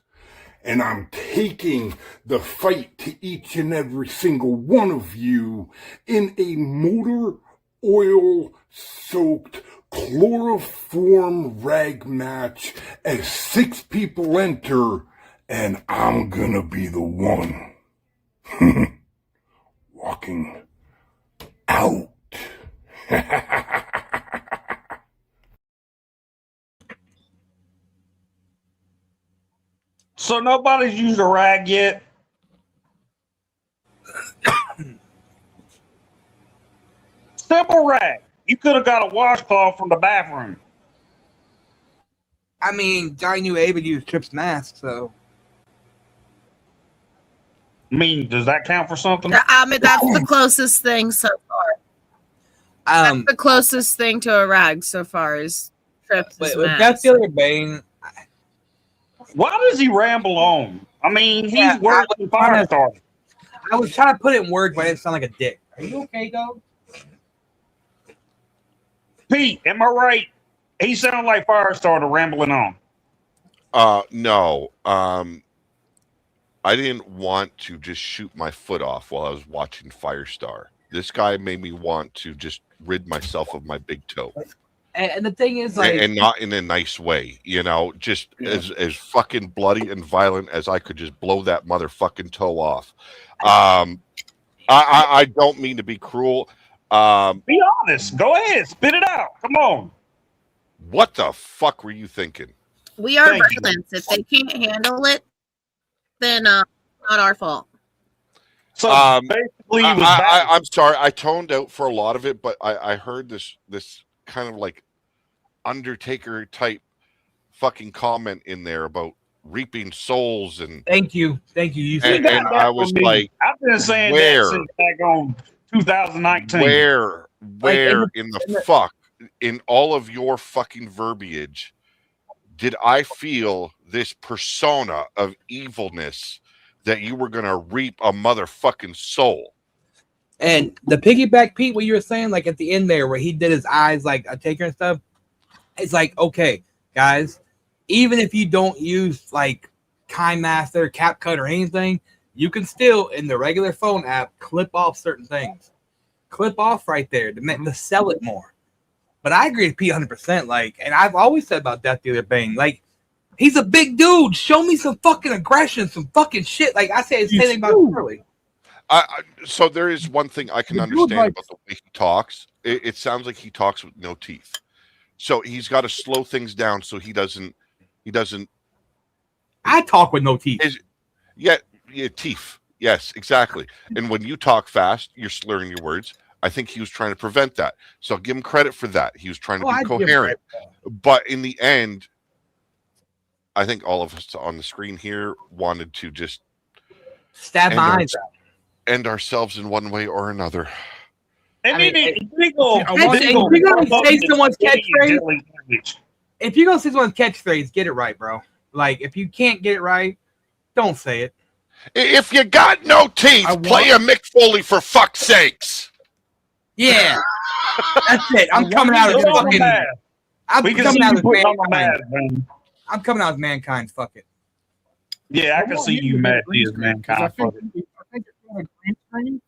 And I'm taking the fight to each and every single one of you in a motor oil soaked chloroform rag match as 6 people enter, and I'm gonna be the one walking out. So nobody's used a rag yet? Simple rag. You could have got a washcloth from the bathroom. I mean, Johnny knew Abe would use Trip's mask, so. I mean, does that count for something? I mean, that's the closest thing so far. That's the closest thing to a rag so far is Trip's With mask. Death Dealer Bane. Why does he ramble on? I mean, he's worse than Firestarter. I was trying to put it in words, but I didn't sound like a dick. Are you okay, dog? Pete, am I right? He sounded like Firestarter rambling on. No. I didn't want to just shoot my foot off while I was watching Firestar. This guy made me want to just rid myself of my big toe. And the thing is, like, and not in a nice way, you know, just as fucking bloody and violent as I could just blow that motherfucking toe off. I don't mean to be cruel. Be honest. Go ahead. Spit it out. Come on. What the fuck were you thinking? We are violence. If they can't handle it, then not our fault. So basically, I'm sorry. I toned out for a lot of it, but I heard this kind of like Undertaker type fucking comment in there about reaping souls and thank you. You said and I was like, I've been saying where? that since back on 2019. Where in the fuck in all of your fucking verbiage did I feel this persona of evilness that you were gonna reap a motherfucking soul? And the piggyback, Pete, what you were saying, like at the end there, where he did his eyes like a taker and stuff, it's like, okay, guys, even if you don't use like KineMaster, CapCut, or anything, you can still, in the regular phone app, clip off certain things. Clip off right there to sell it more. But I agree with Pete 100%. Like, and I've always said about Death Dealer Bane, like, he's a big dude. Show me some fucking aggression, some fucking shit. Like I said, it's anything about Curly. So there is one thing I can understand about the way he talks. It sounds like he talks with no teeth. So he's got to slow things down so he doesn't. I talk with no teeth. Yeah, teeth. Yes, exactly. And when you talk fast, you're slurring your words. I think he was trying to prevent that. So I'll give him credit for that. He was trying to be coherent. But in the end, I think all of us on the screen here wanted to just stab my eyes out. End ourselves in one way or another. I mean, if you're gonna say someone's catchphrase, get it right, bro. Like, if you can't get it right, don't say it. If you got no teeth, play a Mick Foley for fuck's sakes. Yeah, that's it. I'm coming out of fucking. I'm coming out as mankind. Fuck it. Yeah, I can see you mad as mankind. I think it's on a green screen.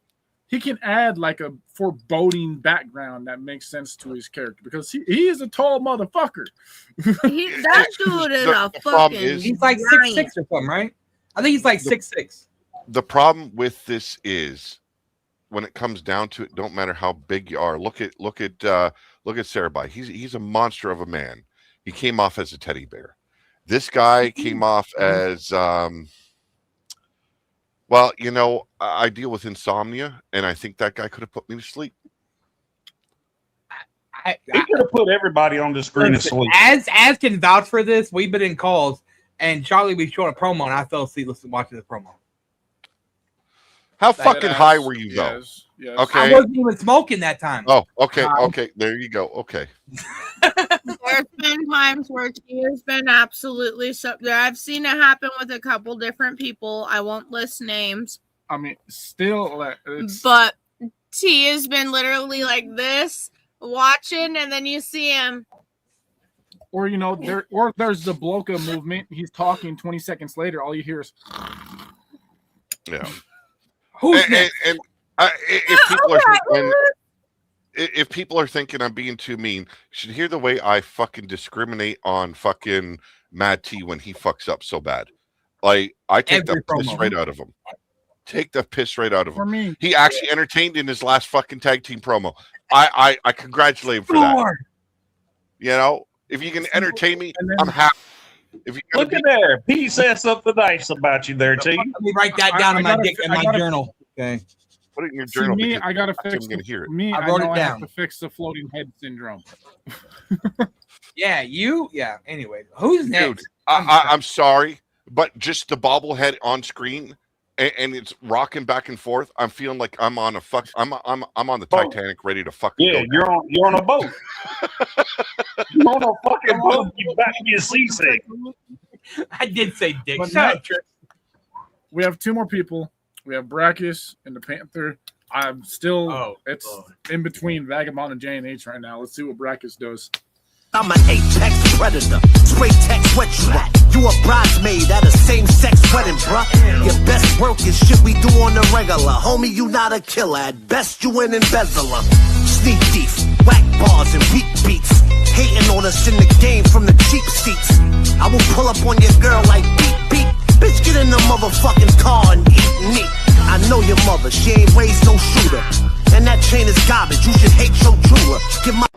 He can add like a foreboding background that makes sense to his character because he is a tall motherfucker. That dude is a fucking. He's like 6'6" or something, right? I think he's like 6'6". The problem with this is, when it comes down to it, don't matter how big you are. Look at Sarabai. He's a monster of a man. He came off as a teddy bear. This guy came off as well, you know, I deal with insomnia, and I think that guy could have put me to sleep. He could have put everybody on the screen to sleep. As can vouch for this, we've been in calls, and Charlie was showing a promo, and I fell asleep watching the promo. How Like, fucking high were you though? Yes. I Okay. wasn't even smoking that time. Oh, okay. Wow. Okay. There you go. Okay. There's been times where tea has been absolutely I've seen it happen with a couple different people. I won't list names. I mean, still, but T has been literally like this, watching, and then you see him. Or there's the Bloka movement. He's talking 20 seconds later. All you hear is, yeah. Who's if people are thinking I'm being too mean, you should hear the way I fucking discriminate on fucking Mad T when he fucks up so bad. Like, I take the piss right out of him. Take the piss right out of him. me, he actually entertained in his last fucking tag team promo. I congratulate him for that. You know, if you can entertain me, I'm happy. If you Look at there, P said something nice about you there, T. Let me write that down in my journal. Okay. Put it in your journal. Me, I gotta fix. I'm gonna hear it. Me, I wrote know it I have down. to fix the floating head syndrome. Yeah, you. Yeah. Anyway, who's next? Dude, I'm sorry, but just the bobblehead on screen and it's rocking back and forth. I'm feeling like I'm on a fuck. I'm on the Titanic, ready to fucking go. Yeah, you're on a boat. You're on a fucking boat. You back to be seasick. I did say dick. But Shut now- up, Trish. We have two more people. We have Brachus and the Panther. I'm still in between Vagabond and J&H right now. Let's see what Brachus does. I'm an apex predator, straight tech sweat you at. You a bridesmaid at a same-sex wedding, bruh. Your best work is shit we do on the regular. Homie, you not a killer. At best, you an embezzler. Sneak thief, whack bars and weak beats. Hating on us in the game from the cheap seats. I will pull up on your girl like beep, beep. Bitch, get in the motherfucking car and eat meat. I know your mother, she ain't raised no shooter. And that chain is garbage, you should hate your jeweler. Get my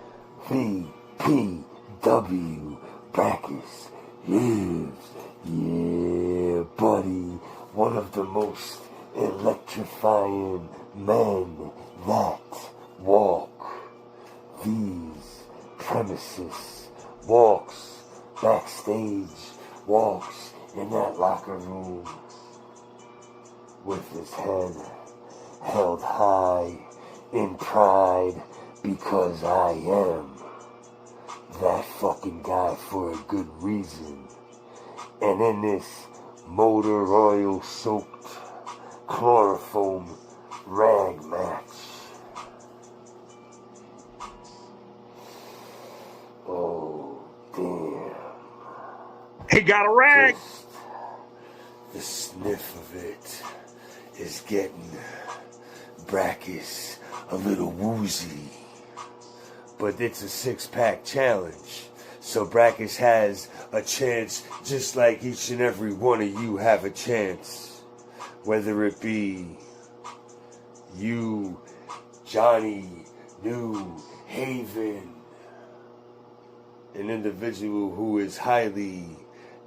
VPW Brachus lives. Yeah, buddy. One of the most electrifying men that walk these premises. Walks backstage, walks in that locker room with his head held high in pride because I am that fucking guy for a good reason. And in this motor oil soaked chloroform rag match, oh damn, he got a rag. The sniff of it is getting Brachus a little woozy. But it's a 6-pack challenge. So Brachus has a chance just like each and every one of you have a chance. Whether it be you, Johnny New Haven, an individual who is highly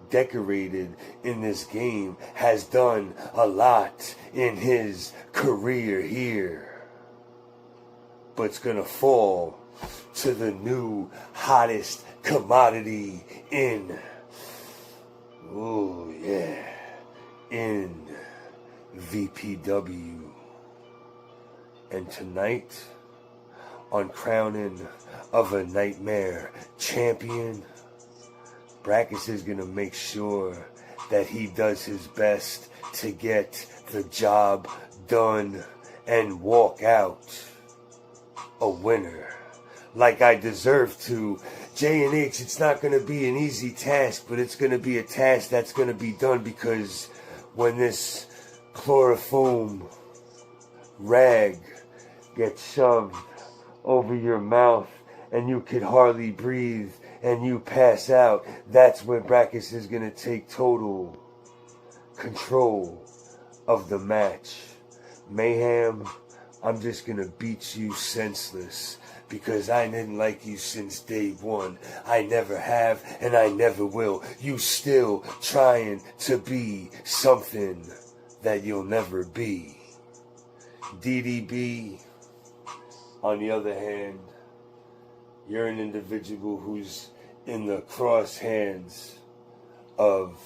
decorated in this game, has done a lot in his career here, but's gonna fall to the new hottest commodity in, oh yeah, in VPW. And tonight, on Crowning of a Nightmare Champion, Brachus is gonna make sure that he does his best to get the job done and walk out a winner like I deserve to. J&H, it's not going to be an easy task, but it's going to be a task that's going to be done, because when this chloroform rag gets shoved over your mouth and you could hardly breathe and you pass out, that's when Brachus is going to take total control of the match. Mayhem, I'm just going to beat you senseless, because I didn't like you since day one. I never have, and I never will. You still trying to be something that you'll never be. DDB, on the other hand, you're an individual who's in the cross hands of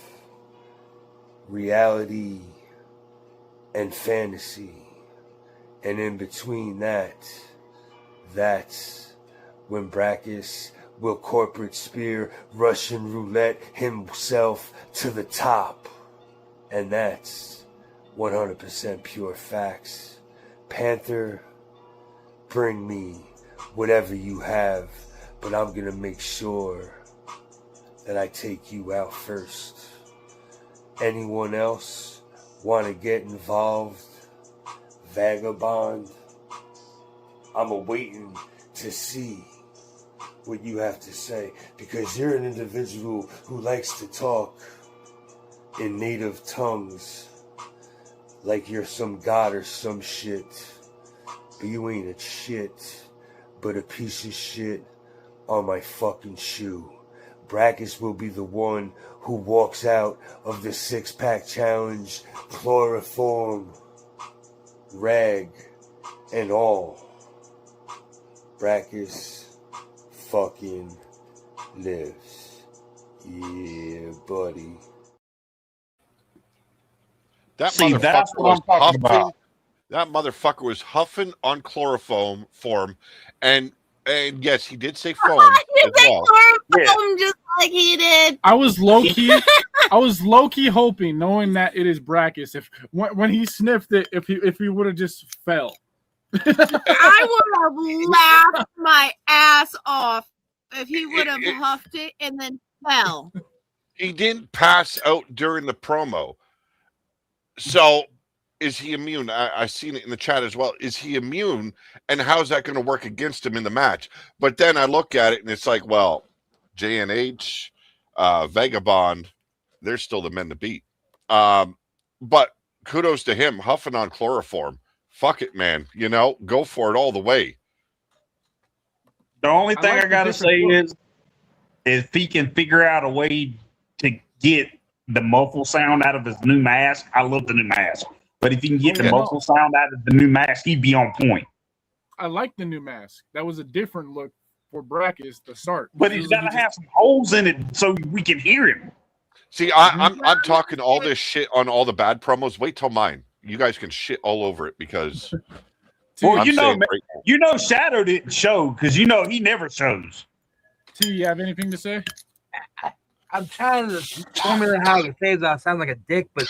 reality and fantasy. And in between that's when Brackus will corporate spear Russian roulette himself to the top. And that's 100% pure facts. Panther, bring me whatever you have, but I'm gonna make sure that I take you out first. Anyone else want to get involved? Vagabond, I'm awaiting to see what you have to say, because you're an individual who likes to talk in native tongues like you're some god or some shit, but you ain't a shit but a piece of shit on my fucking shoe. Brackus will be the one who walks out of the 6-pack challenge, chloroform, rag, and all. Brackus fucking lives. Yeah, buddy. That See, motherfucker that's what was I'm talking huffing. about. That motherfucker was huffing on chloroform form, and yes, he did say foam as well. Chloroform just like he did. I was low key hoping, knowing that it is Brackus, if when he sniffed it, if he would have just fell. I would have laughed my ass off if he would have huffed it and then fell. He didn't pass out during the promo. So is he immune? I seen it in the chat as well. Is he immune? And how's that going to work against him in the match? But then I look at it and it's like, well, JNH, Vagabond, they're still the men to beat. But kudos to him, huffing on chloroform. Fuck it, man. You know, go for it all the way. The only thing like I gotta the say different is if he can figure out a way to get the muffle sound out of his new mask, I love the new mask. But if he can get the muffle sound out of the new mask, he'd be on point. I like the new mask. That was a different look for Brackus to start. But he's got to have some holes in it so we can hear him. See, I'm talking all this shit on all the bad promos. Wait till mine. You guys can shit all over it because. Well, I'm you know, saying man, right now. you know, Shadow didn't show because you know he never shows. T, you have anything to say? I'm trying to formulate how to say that I sound like a dick, but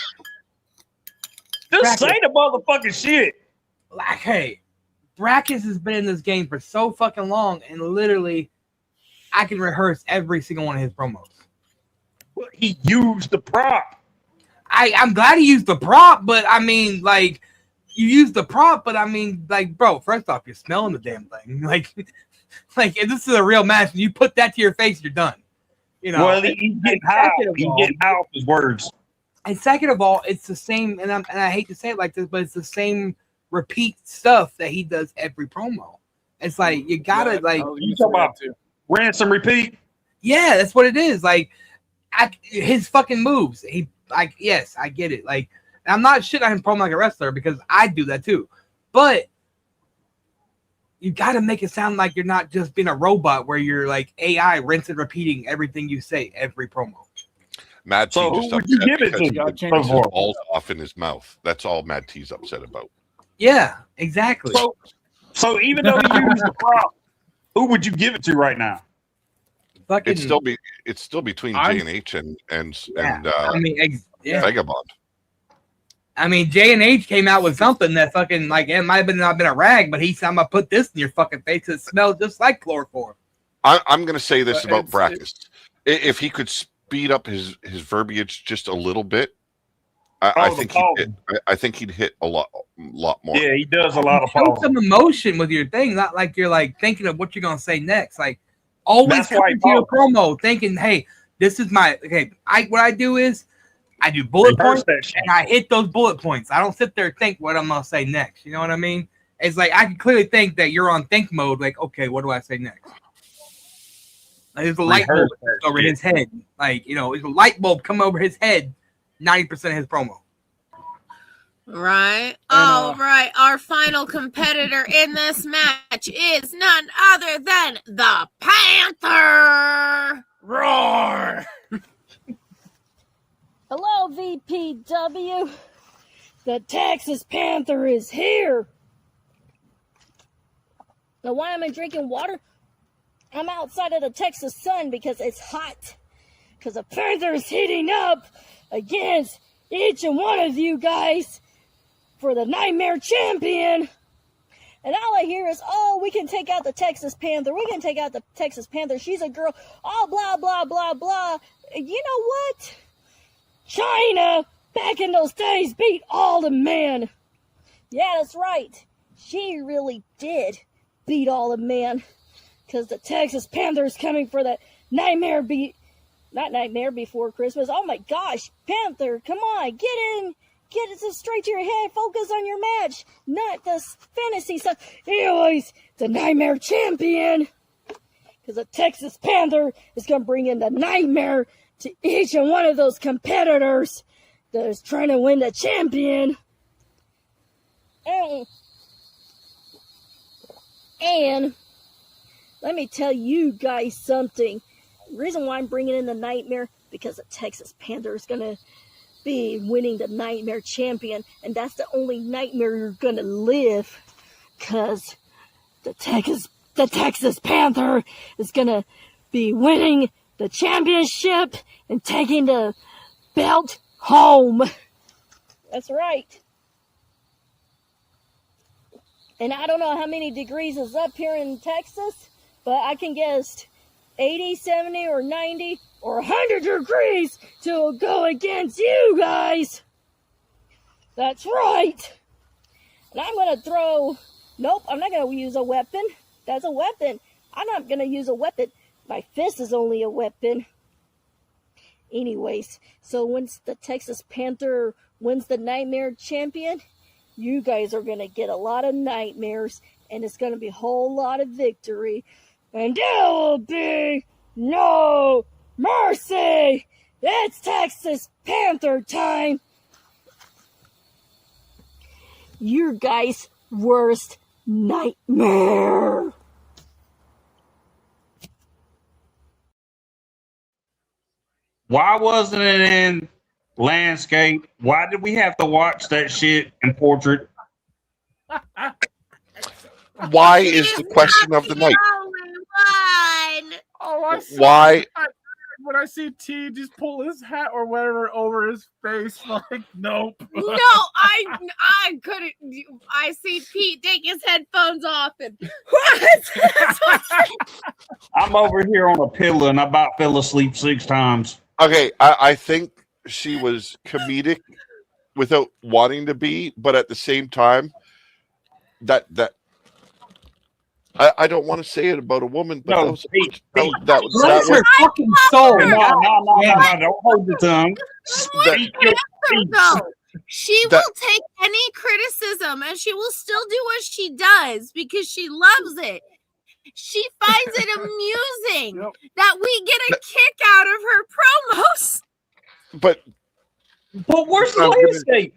just say the motherfucking shit. Like, hey, Brackus has been in this game for so fucking long, and literally, I can rehearse every single one of his promos. Well, he used the prop. I'm glad he used the prop, but I mean, like, you used the prop, but I mean, like, bro, first off, you're smelling the damn thing. Like if this is a real match, and you put that to your face, you're done. You know. Well, he's getting high. He's getting high off his words. And second of all, it's the same, and I hate to say it like this, but it's the same repeat stuff that he does every promo. It's like you gotta you talk about rinse and repeat. Yeah, that's what it is. Like his fucking moves. Yes, I get it. Like, I'm not shitting on him promo like a wrestler because I do that too. But you gotta make it sound like you're not just being a robot where you're like AI rinse and repeating everything you say every promo. Mad T So just who would you upset give it because to? he took his balls off in his mouth. That's all Mad T's upset about. Yeah, exactly. So even though he used the prop, who would you give it to right now? Fucking, It's still between J&H and Vagabond. I mean, J&H came out with something that fucking like it might have not been a rag, but I'm gonna put this in your fucking face. It smells just like chloroform. I'm gonna say this about Brackus. If he could speed up his verbiage just a little bit, I think he'd hit a lot more. Yeah, he does a lot of Show some emotion with your thing, not like you're like thinking of what you're gonna say next. Like always come to your promo thinking, hey, this is my what I do is I do bullet points and I hit those bullet points. I don't sit there and think what I'm gonna say next. You know what I mean? It's like I can clearly think that you're on think mode. Like, okay, what do I say next? Like, there's a light bulb over his head. Like, you know, there's a light bulb come over his head. 90% of his promo. Right. All right. Our final competitor in this match is none other than the Panther. Roar. Hello, VPW. The Texas Panther is here. Now, why am I drinking water? I'm outside of the Texas sun because it's hot. Because the Panther is heating up against each and one of you guys for the Nightmare Champion. And all I hear is, oh, we can take out the Texas Panther. We can take out the Texas Panther. She's a girl. Oh, blah, blah, blah, blah. You know what? China, back in those days, beat all the men. Yeah, that's right. She really did beat all the men. Because the Texas Panther is coming for that Nightmare Before Christmas. Oh my gosh, Panther, come on, get in. Get it straight to your head. Focus on your match, not this fantasy stuff. Anyways, the Nightmare Champion. Because the Texas Panther is going to bring in the nightmare to each and one of those competitors that is trying to win the champion. And let me tell you guys something. The reason why I'm bringing in the nightmare, because the Texas Panther is going to be winning the Nightmare Champion, and that's the only nightmare you're gonna live, because the Texas Panther is gonna be winning the championship and taking the belt home. That's right. And I don't know how many degrees is up here in Texas, but I can guess 80, 70, or 90, or 100 degrees to go against you guys. That's right. And I'm going to throw... Nope, I'm not going to use a weapon. That's a weapon. I'm not going to use a weapon. My fist is only a weapon. Anyways, so once the Texas Panther wins the Nightmare Champion, you guys are going to get a lot of nightmares, and it's going to be a whole lot of victory. And there will be no mercy! It's Texas Panther time! Your guys' worst nightmare! Why wasn't it in landscape? Why did we have to watch that shit in portrait? Why is the question of the night? Oh, Why? When I see T just pull his hat or whatever over his face, like, nope. No, I couldn't. I see Pete take his headphones off and what? I'm over here on a pillow and I about fell asleep 6 times. Okay, I think she was comedic without wanting to be, but at the same time, that I don't want to say it about a woman, but No, that was Pete, that was Her fucking soul. No, don't hold your tongue. She will take any criticism and she will still do what she does because she loves it. She finds it amusing that we get a kick out of her promos. But where's the landscape?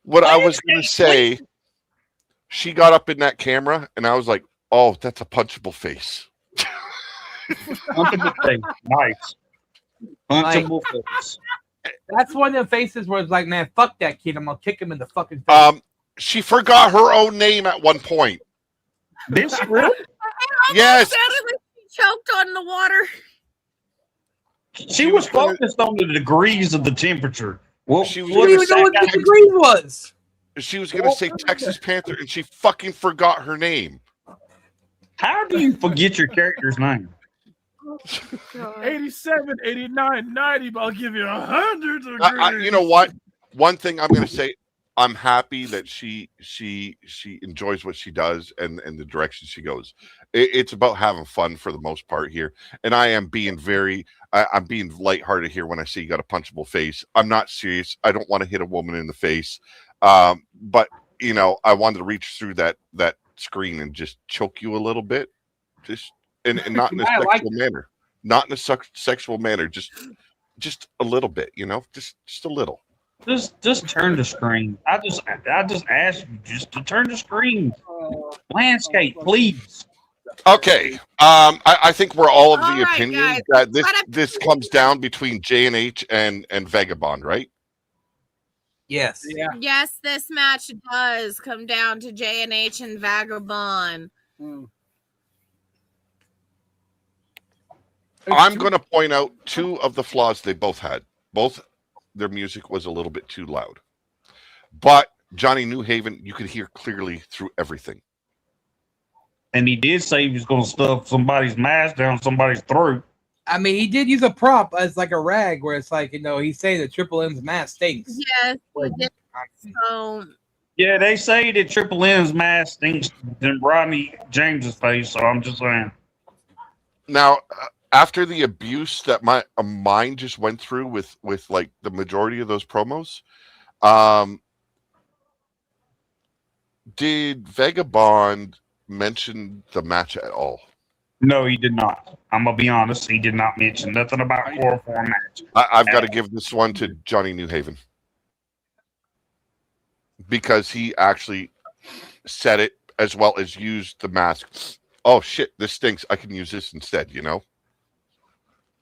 What I was going to say, she got up in that camera, and I was like, "Oh, that's a punchable face." Punchable face, nice. Punchable face. That's one of the faces where it's like, man, fuck that kid. I'm gonna kick him in the fucking face. She forgot her own name at one point. This really? Yes. Sounded like she choked on the water. She was focused on the degrees of the temperature. Well, she was What do you know what the degree was? She was going to say Texas Panther, and she fucking forgot her name. How do you forget your character's name? 87, 89, 90, but I'll give you 100 degrees. You know what? One thing I'm going to say, I'm happy that she enjoys what she does and the direction she goes. It's about having fun for the most part here, and I am being I'm being lighthearted here when I say you got a punchable face. I'm not serious. I don't want to hit a woman in the face, but you know, I wanted to reach through that screen and just choke you a little bit, just and not in a sexual manner, not in a sexual manner, just a little bit, you know, just a little. Just turn the screen. I just asked you just to turn the screen. Landscape, please. Okay. I think we're all of the All right, opinion guys. that this comes down between J&H and Vagabond, right? Yes. Yeah. Yes, this match does come down to J&H and Vagabond. I'm going to point out two of the flaws they both had. Both their music was a little bit too loud. But Johnny Newhaven, you could hear clearly through everything. And he did say he was going to stuff somebody's mask down somebody's throat. I mean, he did use a prop as like a rag where it's like, he's saying that Triple M's mask stinks. Yes, he did. So, Yeah, they say that Triple M's mask stinks than Rodney James's face, so I'm just saying. Now, after the abuse that my mind just went through with like the majority of those promos, did Vagabond mention the match at all? No, he did not. I'm going to be honest. He did not mention nothing about chloroform match. I've got to give this one to Johnny Newhaven. Because he actually said it as well as used the mask. Oh, shit, this stinks. I can use this instead,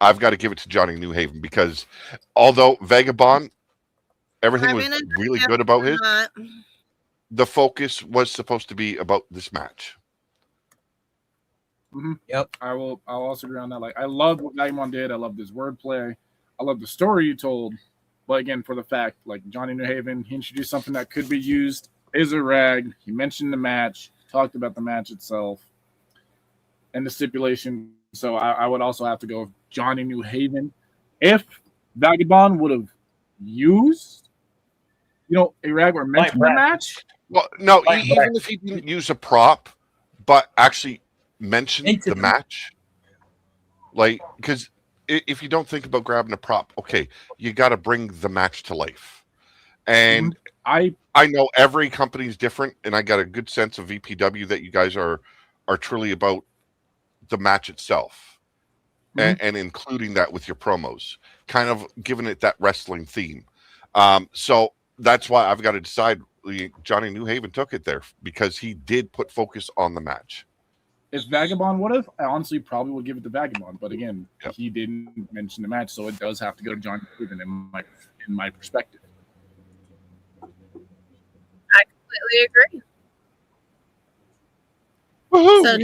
I've got to give it to Johnny Newhaven because although Vagabond, everything was really good about his, the focus was supposed to be about this match. Mm-hmm. Yep. I'll also agree on that. Like, I love what Vagabond did. I love his wordplay. I love the story you told. But again, for the fact, like Johnny Newhaven, he introduced something that could be used as a rag. He mentioned the match, talked about the match itself, and the stipulation. So I would also have to go with Johnny Newhaven. If Vagabond would have used, a rag or mentioned the match. Well, no, even if he didn't use a prop, but actually mentioned the match, like, because if you don't think about grabbing a prop, okay, you got to bring the match to life. And I know every company is different, and I got a good sense of VPW that you guys are truly about the match itself, and including that with your promos, kind of giving it that wrestling theme. So that's why I've got to decide. Johnny Newhaven took it there because he did put focus on the match. If Vagabond would have, I honestly probably would give it to Vagabond. But again, he didn't mention the match, so it does have to go to Johnny Newhaven in my perspective. I completely agree. Woo-hoo! So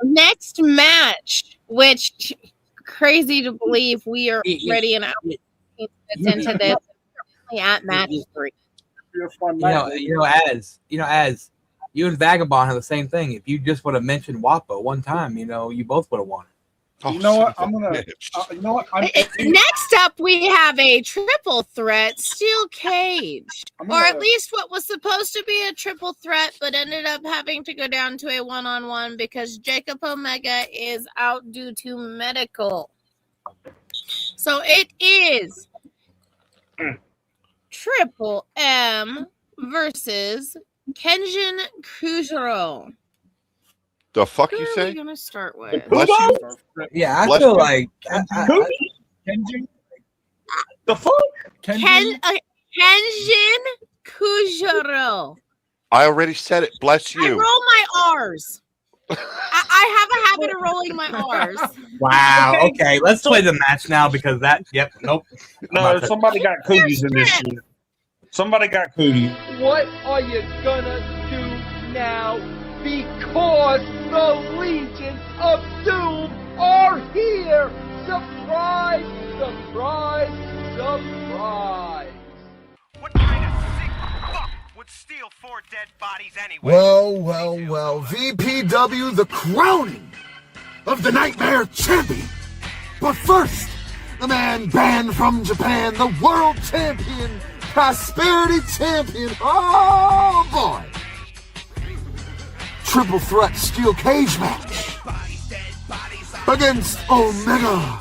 next match, which crazy to believe we are already an hour into this, at match 3. As you and Vagabond have the same thing. If you just would have mentioned WAPA one time, you both would have won. Oh, you know what? I'm gonna. Next up, we have a triple threat steel cage, or at least what was supposed to be a triple threat, but ended up having to go down to a one-on-one because Jacob Omega is out due to medical. So it is Triple M versus Kenjin Kujiro. The fuck Who you are say? we gonna start with? Bless you. Yeah, I Bless feel you. like Kenjin. The fuck? Kenjin Kujiro. I already said it. Bless I you. roll my R's. I have a habit of rolling my R's. wow. Okay, let's play the match now because nope. No, somebody got cooties in this shit. Somebody got cooties. What are you gonna do now? Because the Legions of Doom are here! Surprise! Surprise! Surprise! What kind of sick fuck would steal 4 dead bodies anyway? Well, VPW, the crowning of the Nightmare Champion. But first, the man banned from Japan, the World Champion, Prosperity Champion, oh boy! Triple threat steel cage match against Omega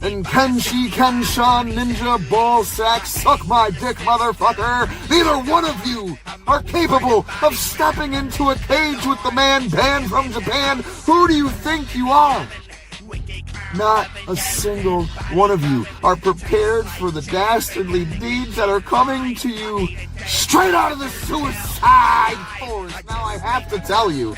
and Kenshi Kenshin Ninja Ballsack Suck My Dick Motherfucker. Neither one of you are capable of stepping into a cage with the man banned from Japan. Who do you think you are? Not a single one of you are prepared for the dastardly deeds that are coming to you straight out of the Suicide Force. Now I have to tell you,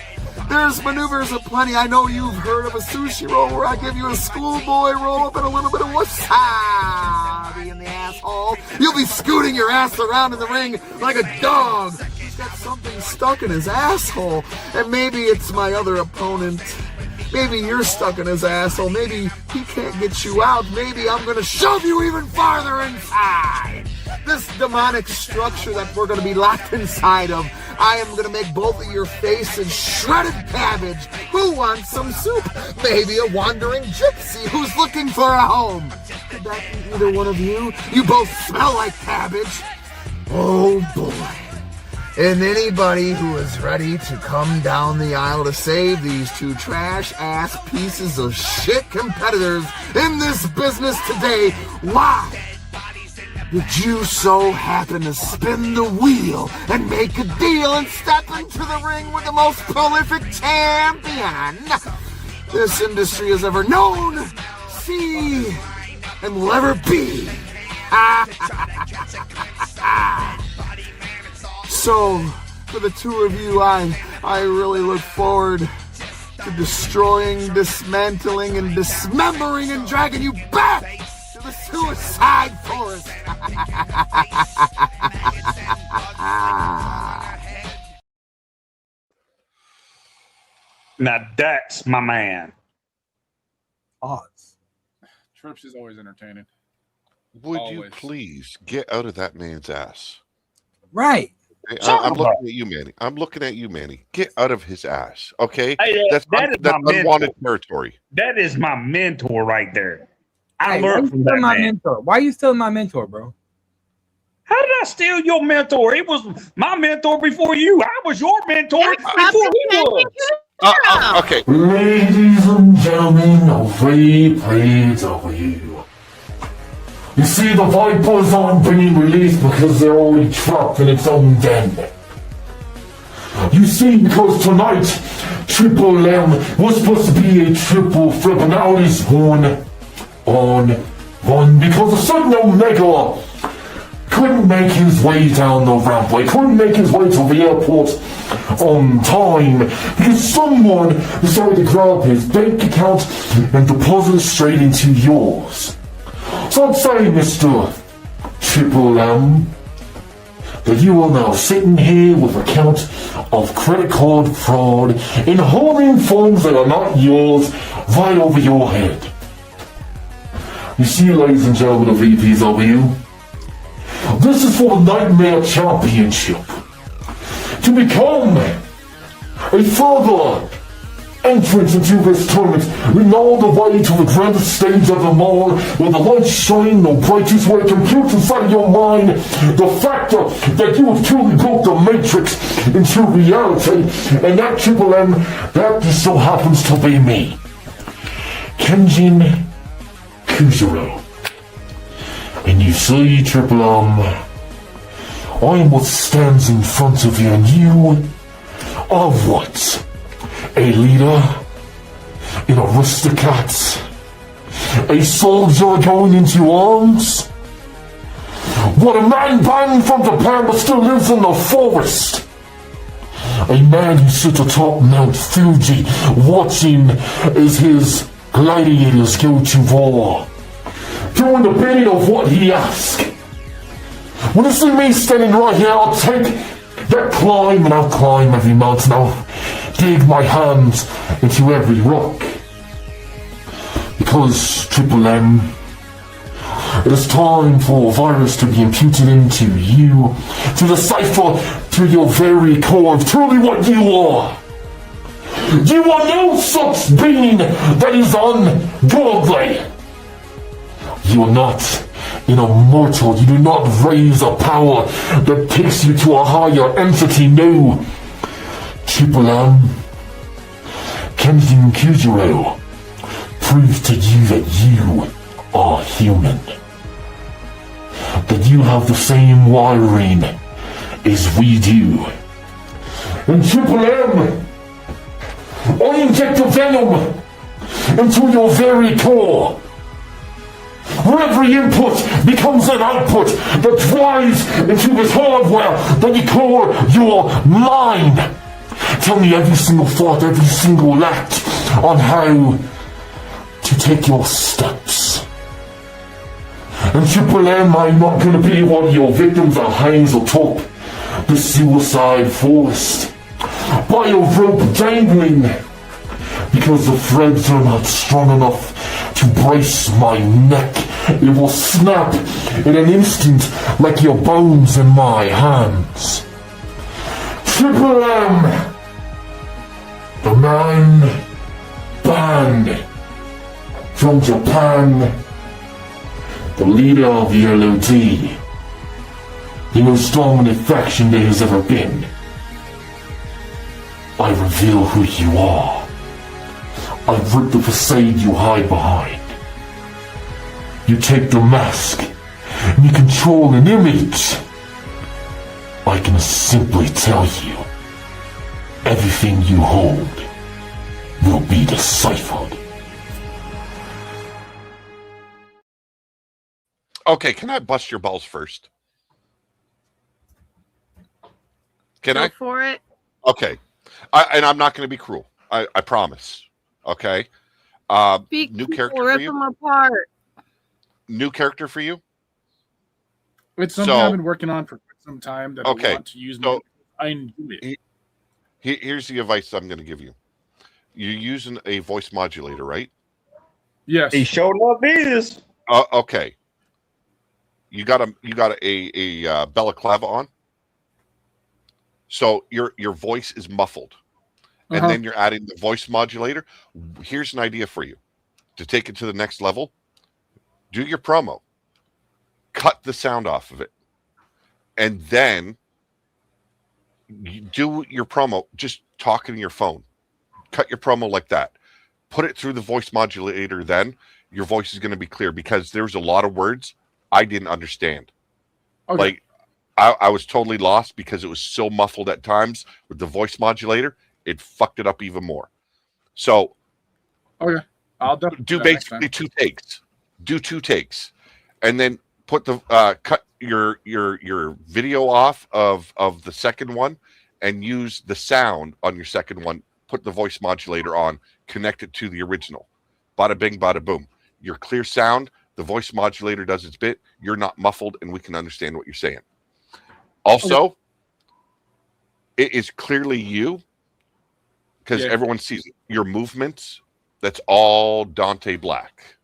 there's maneuvers aplenty. I know you've heard of a sushi roll where I give you a schoolboy roll up and a little bit of wasabi in the asshole. You'll be scooting your ass around in the ring like a dog. He's got something stuck in his asshole. And maybe it's my other opponent. Maybe you're stuck in his asshole. Maybe he can't get you out. Maybe I'm going to shove you even farther inside. This demonic structure that we're going to be locked inside of, I am going to make both of your faces shredded cabbage. Who wants some soup? Maybe a wandering gypsy who's looking for a home. Could that be either one of you? You both smell like cabbage. Oh boy. And anybody who is ready to come down the aisle to save these two trash-ass pieces of shit competitors in this business today, why did you so happen to spin the wheel and make a deal and step into the ring with the most prolific champion this industry has ever known, see, and will ever be? So, for the two of you, I really look forward to destroying, dismantling, and dismembering and dragging you back to the suicide forest. Now that's my man. Odds. Trips is always entertaining. Would you please get out of that man's ass? Right. Hey, I'm looking at you, Manny. I'm looking at you, Manny. Get out of his ass, okay? Hey, that's that is unwanted territory. That is my mentor right there. I Hey, learned from that man. mentor? Why are you stealing my mentor, bro? How did I steal your mentor? It was my mentor before you. I was your mentor before he was. Okay. Ladies and gentlemen of VPW. You see, the Vipers aren't being released because they're already trapped in its own den. You see, because tonight, Triple M was supposed to be a triple threat, but now it is one on one because a certain Omega couldn't make his way down the rampway, couldn't make his way to the airport on time because someone decided to grab his bank account and deposit it straight into yours. So I'd say, Mr. Triple M, that you are now sitting here with a count of credit card fraud in holding funds that are not yours right over your head. You see, ladies and gentlemen of VPW, this is for the Nightmare Championship. To become a further entrance into this tournament, leading all the way to the grandest stage of them all, where the lights shine the brightest, where it computes inside of your mind the factor that you have truly built the Matrix into reality, and that Triple M, that just so happens to be me, Kenjin Kujiro. And you see, Triple M, I am what stands in front of you, and you are what? A leader, an aristocrat, a soldier going into arms? What, a man banned from Japan but still lives in the forest? A man who sits atop Mount Fuji watching as his gladiators go to war, doing the bidding of what he asks. When you see me standing right here, I'll take that climb and I'll climb every mountain. I'll dig my hands into every rock. Because, Triple M, it is time for a virus to be imputed into you, to decipher to your very core of truly what you are. You are no such being that is ungodly. You are not an immortal. You do not raise a power that takes you to a higher entity. No. Triple M, Kenjin Kujiro proves to you that you are human. That you have the same wiring as we do. And Triple M, I inject the venom into your very core, where every input becomes an output that drives into this hardware that you call your mind. Tell me every single thought, every single act on how to take your steps. And Triple M, I'm not gonna be one of your victims that hangs atop the suicide forest by a rope dangling, because the threads are not strong enough to brace my neck. It will snap in an instant like your bones in my hands. Triple M, the man banned from Japan, the leader of the LOD, the most dominant faction there has ever been. I reveal who you are. I rip the facade you hide behind. You take the mask, and you control an image. I can simply tell you, everything you hold will be deciphered. Okay, can I bust your balls first? Can I? Go for it. Okay. And I'm not going to be cruel. I promise. Okay. New character rip for you? them apart. New character for you? It's something I've been working on for some time that I want to use. So I enjoy it. Here's the advice I'm going to give you. You're using a voice modulator, right? Yes. He showed up is. Okay. You got a balaclava on, so your voice is muffled, and then you're adding the voice modulator. Here's an idea for you to take it to the next level. Do your promo, cut the sound off of it, and then you do your promo just talking to your phone. Cut your promo like that. Put it through the voice modulator. Then your voice is going to be clear, because there's a lot of words I didn't understand. Okay. Like I was totally lost because it was so muffled at times with the voice modulator. It fucked it up even more. So okay, I'll do basically 2 takes. Do 2 takes, and then put the cut your video off of the second one, and use the sound on your second one. Put the voice modulator on. Connect it to the original. Bada bing, bada boom. Your clear sound. The voice modulator does its bit. You're not muffled, and we can understand what you're saying. Also, it is clearly you, because everyone sees your movements. That's all Dante Black.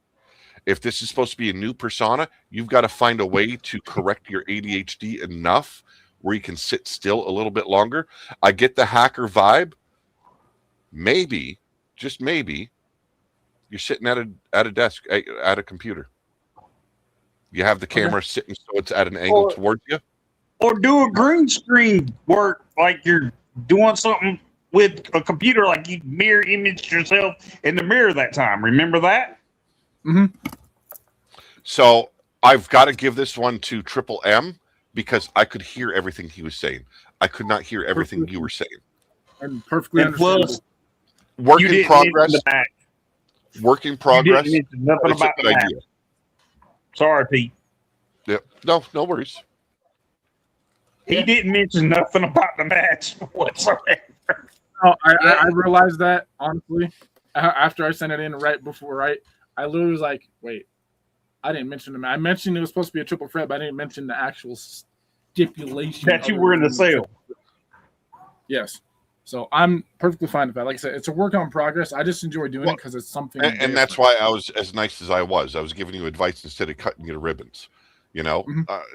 If this is supposed to be a new persona, you've got to find a way to correct your ADHD enough where you can sit still a little bit longer. I get the hacker vibe. Maybe, just maybe, you're sitting at a desk, at a computer. You have the camera sitting so it's at an angle towards you. Or do a green screen work, like you're doing something with a computer, like you mirror image yourself in the mirror that time. Remember that? Mm-hmm. So I've got to give this one to Triple M, because I could hear everything he was saying. I could not hear everything you were saying. I'm perfectly understandable. Work in progress. Work in progress. You didn't mention nothing about the match. Sorry, Pete. Yep. No worries. He didn't mention nothing about the match whatsoever. No, I realized that, honestly, after I sent it in right before, I literally was like, wait, I didn't mention the match. I mentioned it was supposed to be a triple threat, but I didn't mention the actual stipulation. That you were in the sale. Yes. So I'm perfectly fine with that. Like I said, it's a work on progress. I just enjoy doing it because it's something. And that's why I was as nice as I was. I was giving you advice instead of cutting you to ribbons. You know,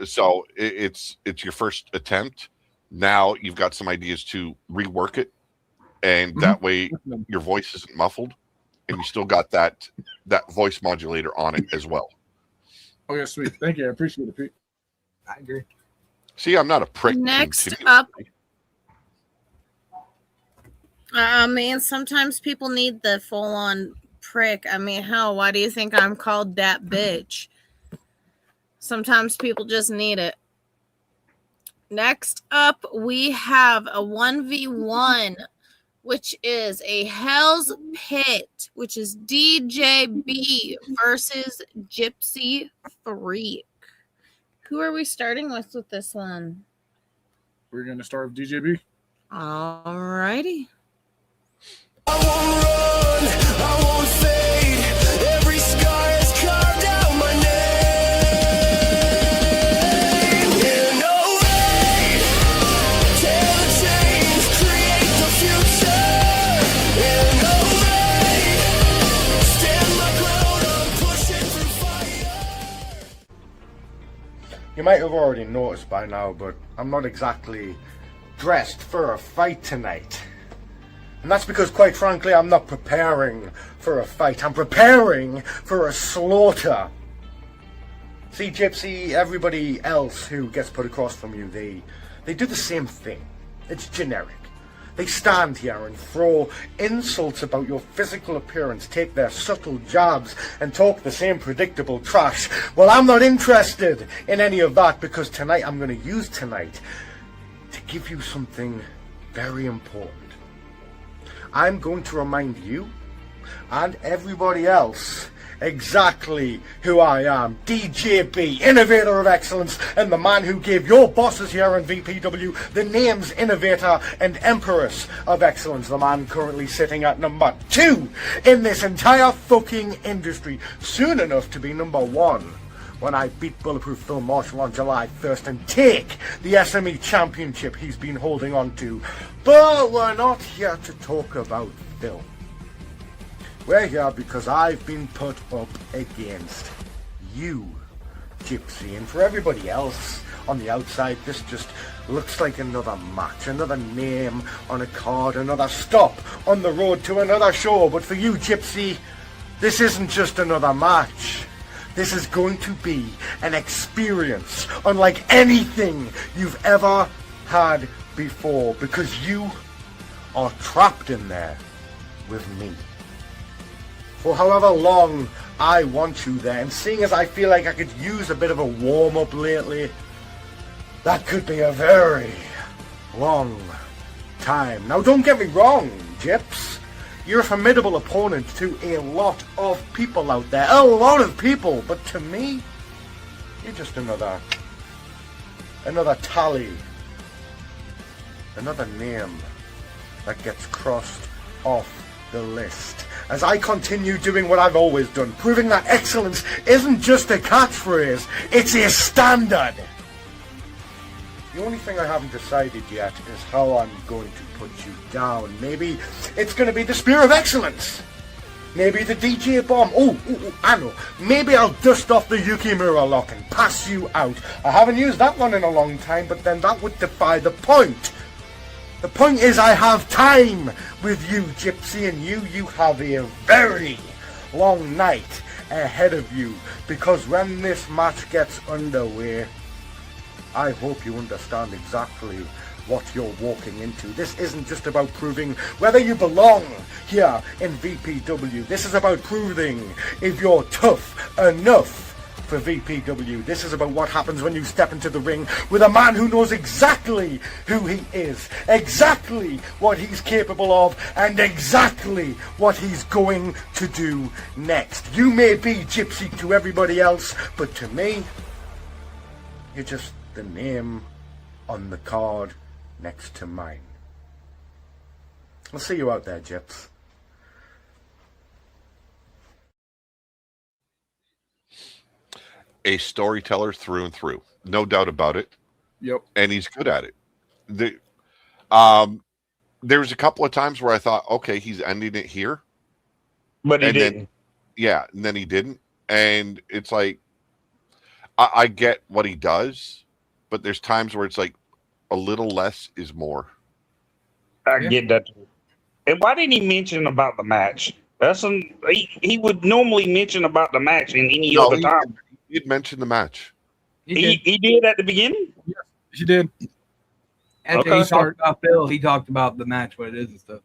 so it's your first attempt. Now you've got some ideas to rework it, and that way your voice isn't muffled, and you still got that voice modulator on it as well. Oh yeah, sweet. Thank you. I appreciate it, Pete. I agree. See, I'm not a prick. Next up. Man, sometimes people need the full-on prick. I mean, hell, why do you think I'm called that bitch? Sometimes people just need it. Next up, we have a 1v1, which is a Hell's Pit, which is DJB versus Gypsy Freak. Who are we starting with this one? We're going to start with DJB. All righty. I won't run, I won't fade. Every scar has carved out my name. You might have already noticed by now, but I'm not exactly dressed for a fight tonight. And that's because, quite frankly, I'm not preparing for a fight. I'm preparing for a slaughter. See, Gypsy, everybody else who gets put across from you, they do the same thing. It's generic. They stand here and throw insults about your physical appearance, take their subtle jabs, and talk the same predictable trash. Well, I'm not interested in any of that, because tonight I'm going to use tonight to give you something very important. I'm going to remind you and everybody else exactly who I am. DJB, Innovator of Excellence, and the man who gave your bosses here in VPW the names Innovator and Empress of Excellence. The man currently sitting at number 2 in this entire fucking industry. Soon enough to be number 1 when I beat Bulletproof Phil Marshall on July 1st and take the SME Championship he's been holding on to. But we're not here to talk about Phil. We're here because I've been put up against you, Gypsy. And for everybody else on the outside, this just looks like another match, another name on a card, another stop on the road to another show. But for you, Gypsy, this isn't just another match. This is going to be an experience unlike anything you've ever had before, because you are trapped in there with me. For however long I want you there, and seeing as I feel like I could use a bit of a warm-up lately, that could be a very long time. Now don't get me wrong, Gyps. You're a formidable opponent to a lot of people out there. A lot of people. But to me, you're just another tally. Another name that gets crossed off the list. As I continue doing what I've always done, proving that excellence isn't just a catchphrase, it's a standard. The only thing I haven't decided yet is how I'm going to put you down. Maybe it's going to be the Spear of Excellence. Maybe the DJ Bomb. Oh, I know. Maybe I'll dust off the Yukimura Lock and pass you out. I haven't used that one in a long time, but then that would defy the point. The point is I have time with you, Gypsy, and you have a very long night ahead of you. Because when this match gets underway, I hope you understand exactly what you're walking into. This isn't just about proving whether you belong here in VPW. This is about proving if you're tough enough for VPW. This is about what happens when you step into the ring with a man who knows exactly who he is, exactly what he's capable of, and exactly what he's going to do next. You may be Gypsy to everybody else, but to me, you're just the name on the card next to mine. I'll see you out there, Gyps. A storyteller through and through, no doubt about it. Yep. And he's good at it. There's a couple of times where I thought, okay, he's ending it here, but he didn't. And then he didn't. And it's like, I get what he does, but there's times where it's like a little less is more. I get that. And why didn't he mention about the match? He would normally mention about the match in any other time. He did mention the match. He did at the beginning? Yes, he did. After he talked about Phil, he talked about the match, what it is and stuff.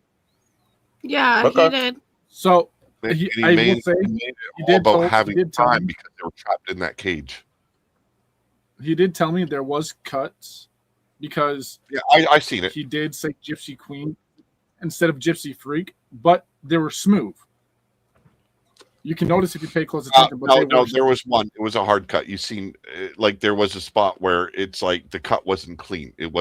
Yeah, he did. So He I made will say it he all did about tell- he having did tell time me- because they were trapped in that cage. He did tell me there was cuts because I seen it. He did say Gypsy Queen instead of Gypsy Freak, but they were smooth. You can notice if you pay close attention. But No, there was one. It was a hard cut. You seen like there was a spot where it's like the cut wasn't clean. It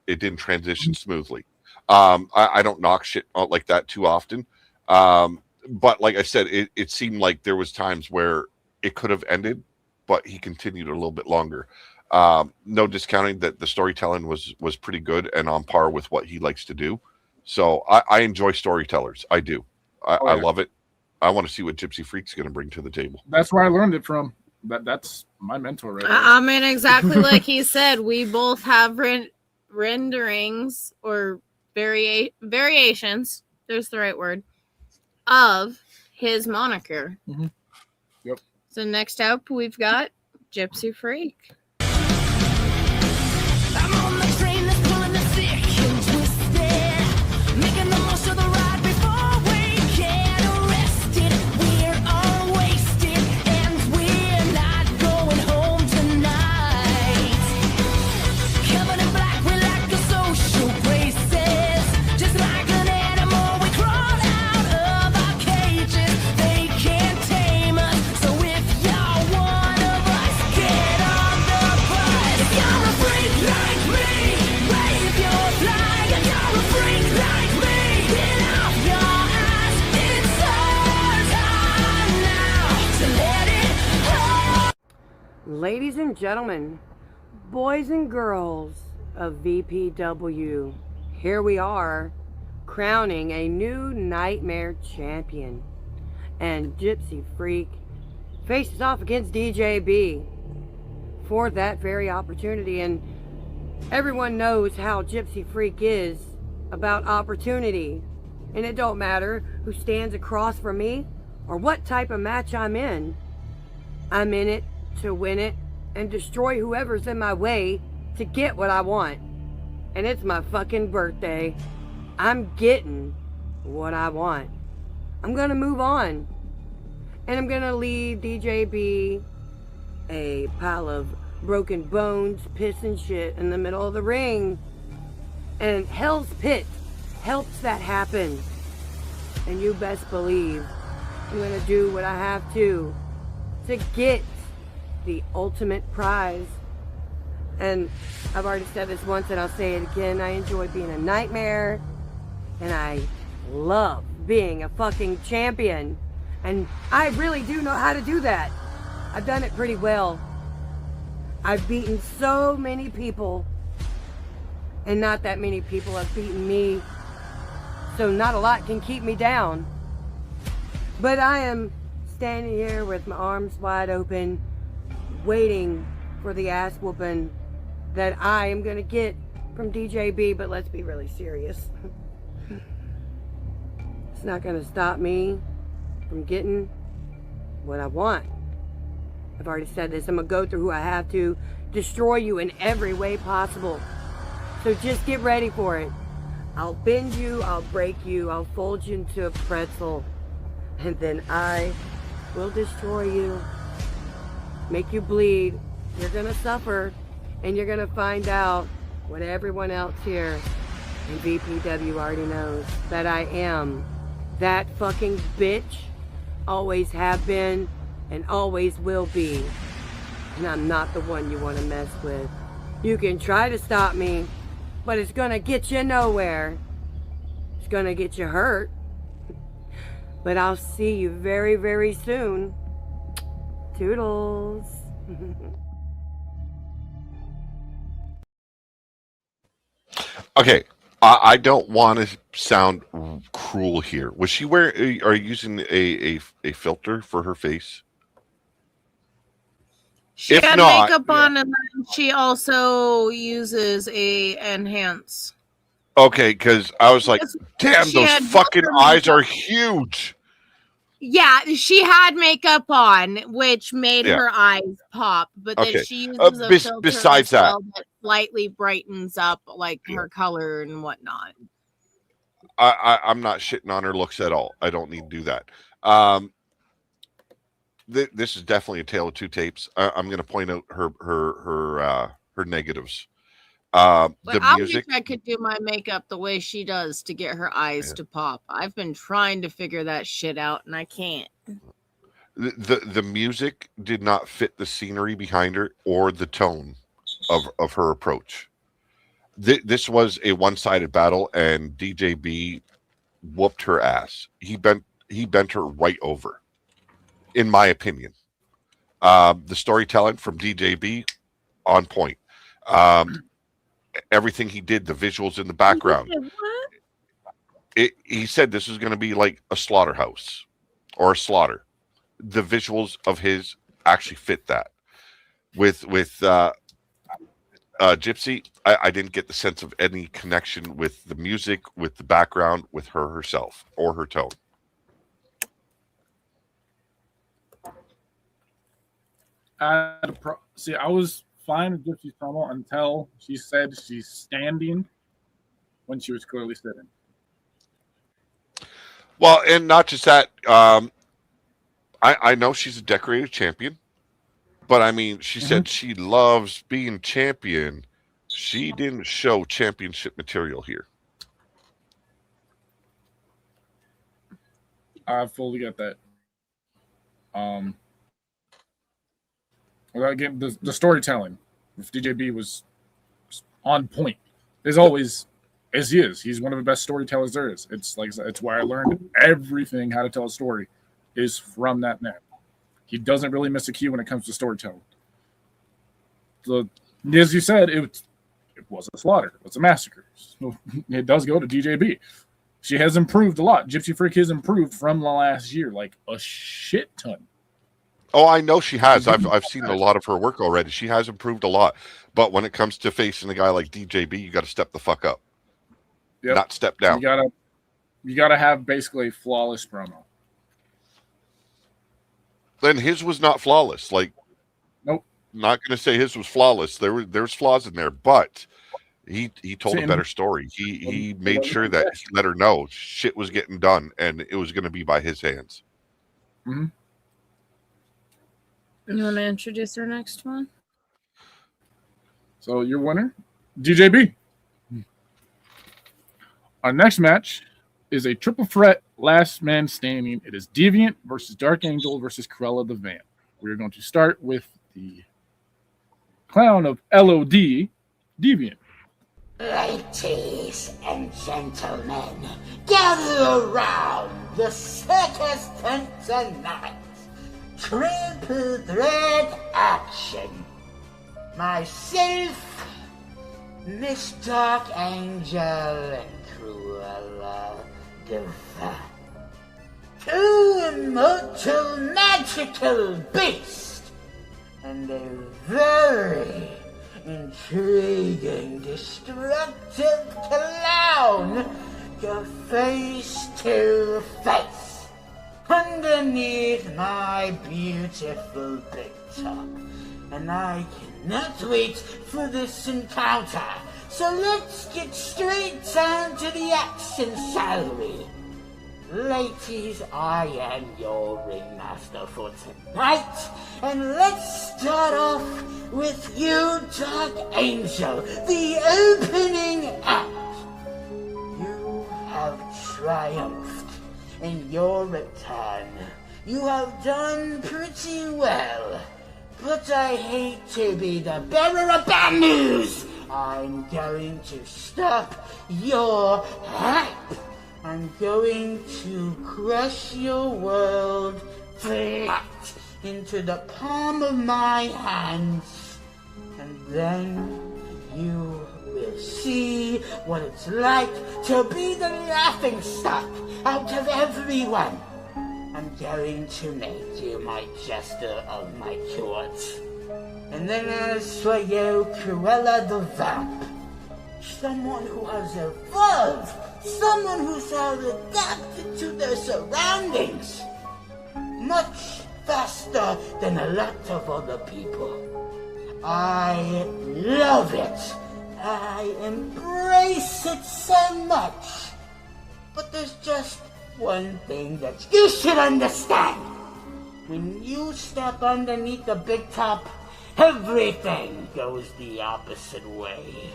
didn't transition smoothly. I don't knock shit out like that too often. But like I said, it seemed like there was times where it could have ended, but he continued a little bit longer. No discounting that the storytelling was pretty good and on par with what he likes to do. So I enjoy storytellers. I do. I love it. I want to see what Gypsy Freak's going to bring to the table. That's where I learned it from. That's my mentor right there. I mean, exactly like he said, we both have renderings or variations. There's the right word of his moniker. Mm-hmm. Yep. So next up, we've got Gypsy Freak. I'm on the train that's pulling the thick and twisted, making the most of the ride before we get arrested. We're all wasted and we're not going home tonight. Covered in black, we're like the social graces. Just like an animal, we crawl out of our cages. They can't tame us, so if you're one of us, get on the bus. If you're a freak like me, wave your flag. If you're a freak like me, get off your ass. It's our time now to let it out. Ladies and gentlemen, boys and girls of VPW, here we are crowning a new Nightmare champion. And Gypsy Freak faces off against DJB for that very opportunity. And everyone knows how Gypsy Freak is about opportunity. And it don't matter who stands across from me or what type of match I'm in. I'm in it to win it and destroy whoever's in my way to get what I want. And it's my fucking birthday. I'm getting what I want. I'm gonna move on. And I'm gonna leave DJB a pile of broken bones, piss and shit in the middle of the ring. And Hell's Pit helps that happen. And you best believe I'm gonna do what I have to get the ultimate prize. And I've already said this once and I'll say it again. I enjoy being a nightmare. And I love being a fucking champion. And I really do know how to do that. I've done it pretty well. I've beaten so many people. And not that many people have beaten me. So not a lot can keep me down. But I am standing here with my arms wide open, waiting for the ass whooping that I am going to get from DJB. But let's be really serious. It's not going to stop me from getting what I want. I've already said this. I'm going to go through who I have to, destroy you in every way possible. So just get ready for it. I'll bend you, I'll break you, I'll fold you into a pretzel, and then I will destroy you, make you bleed. You're going to suffer, and you're going to find out what everyone else here in VPW already knows, that I am that fucking bitch, always have been, and always will be. And I'm not the one you want to mess with. You can try to stop me, but it's gonna get you nowhere. It's gonna get you hurt. But I'll see you very, very soon. Toodles. Okay, I don't want to sound cruel here. Was she wearing? Are you using a filter for her face? She If had not, makeup on, and then she also uses a enhance. okay, because I was like, damn, She those had fucking darker eyes makeup. are huge. Yeah, she had makeup on, which made Yeah. her eyes pop. But then Okay. she uses a filter besides as well that slightly brightens up like her color and whatnot. I'm not shitting on her looks at all. I don't need to do that. This is definitely a tale of two tapes. I'm going to point out her negatives. But The I music. wish I could do my makeup the way she does to get her eyes to pop. I've been trying to figure that shit out, and I can't. The music did not fit the scenery behind her or the tone of her approach. This was a one-sided battle, and DJB whooped her ass. He bent her right over, in my opinion. The storytelling from DJB on point. Everything he did, the visuals in the background. He said this was going to be like a slaughterhouse or a slaughter. The visuals of his actually fit that. With Gypsy, I didn't get the sense of any connection with the music, with the background, with her herself, or her tone. See, I was fine with Gypsy's promo until she said she's standing when she was clearly sitting. Well, and not just that. I know she's a decorated champion, but I mean, she said she loves being champion. She didn't show championship material here. I fully get that. Well, again, the storytelling with DJB was on point. As always, as he is. He's one of the best storytellers there is. It's why I learned everything how to tell a story is from that man. He doesn't really miss a key when it comes to storytelling. So, as you said, it was a slaughter. It was a massacre. So it does go to DJB. She has improved a lot. Gypsy Freak has improved from the last year, like a shit ton. Oh, I know she has. I've seen a lot of her work already. She has improved a lot. But when it comes to facing a guy like DJB, you got to step the fuck up. Yep. Not step down. You gotta have basically a flawless promo. Then his was not flawless. Like, nope. Not going to say his was flawless. There's flaws in there, but he told a better story. He made sure that he let her know shit was getting done, and it was going to be by his hands. Mm-hmm. You want to introduce our next one? So your winner, DJB. Our next match is a triple threat last man standing. It is Deviant versus Dark Angel versus Cruella the Vamp. We're going to start with the clown of LOD, Deviant. Ladies and gentlemen, gather around the circus tent tonight. Triple threat action. Myself, Miss Dark Angel, and Cruella the Vamp. Two immortal magical beasts and a very intriguing, destructive clown go face to face underneath my beautiful big top. And I cannot wait for this encounter. So let's get straight down to the action, shall we? Ladies, I am your ringmaster for tonight, and let's start off with you, Dark Angel, the opening act. You have triumphed in your return. You have done pretty well, but I hate to be the bearer of bad news. I'm going to stop your hype. I'm going to crush your world flat into the palm of my hands. And then you will see what it's like to be the laughingstock out of everyone. I'm going to make you my jester of my court. And then as for you, Cruella the Vamp, someone who has evolved, someone who's adapted to their surroundings much faster than a lot of other people. I love it. I embrace it so much. But there's just one thing that you should understand. When you step underneath the big top, everything goes the opposite way.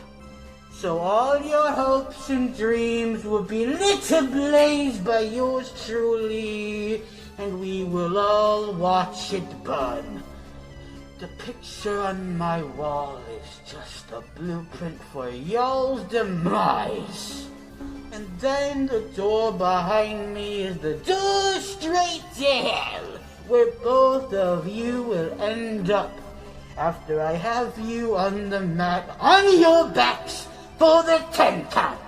So all your hopes and dreams will be lit ablaze by yours truly, and we will all watch it burn. The picture on my wall is just a blueprint for y'all's demise. And then the door behind me is the door straight to hell, where both of you will end up after I have you on the mat on your backs for the 10 count.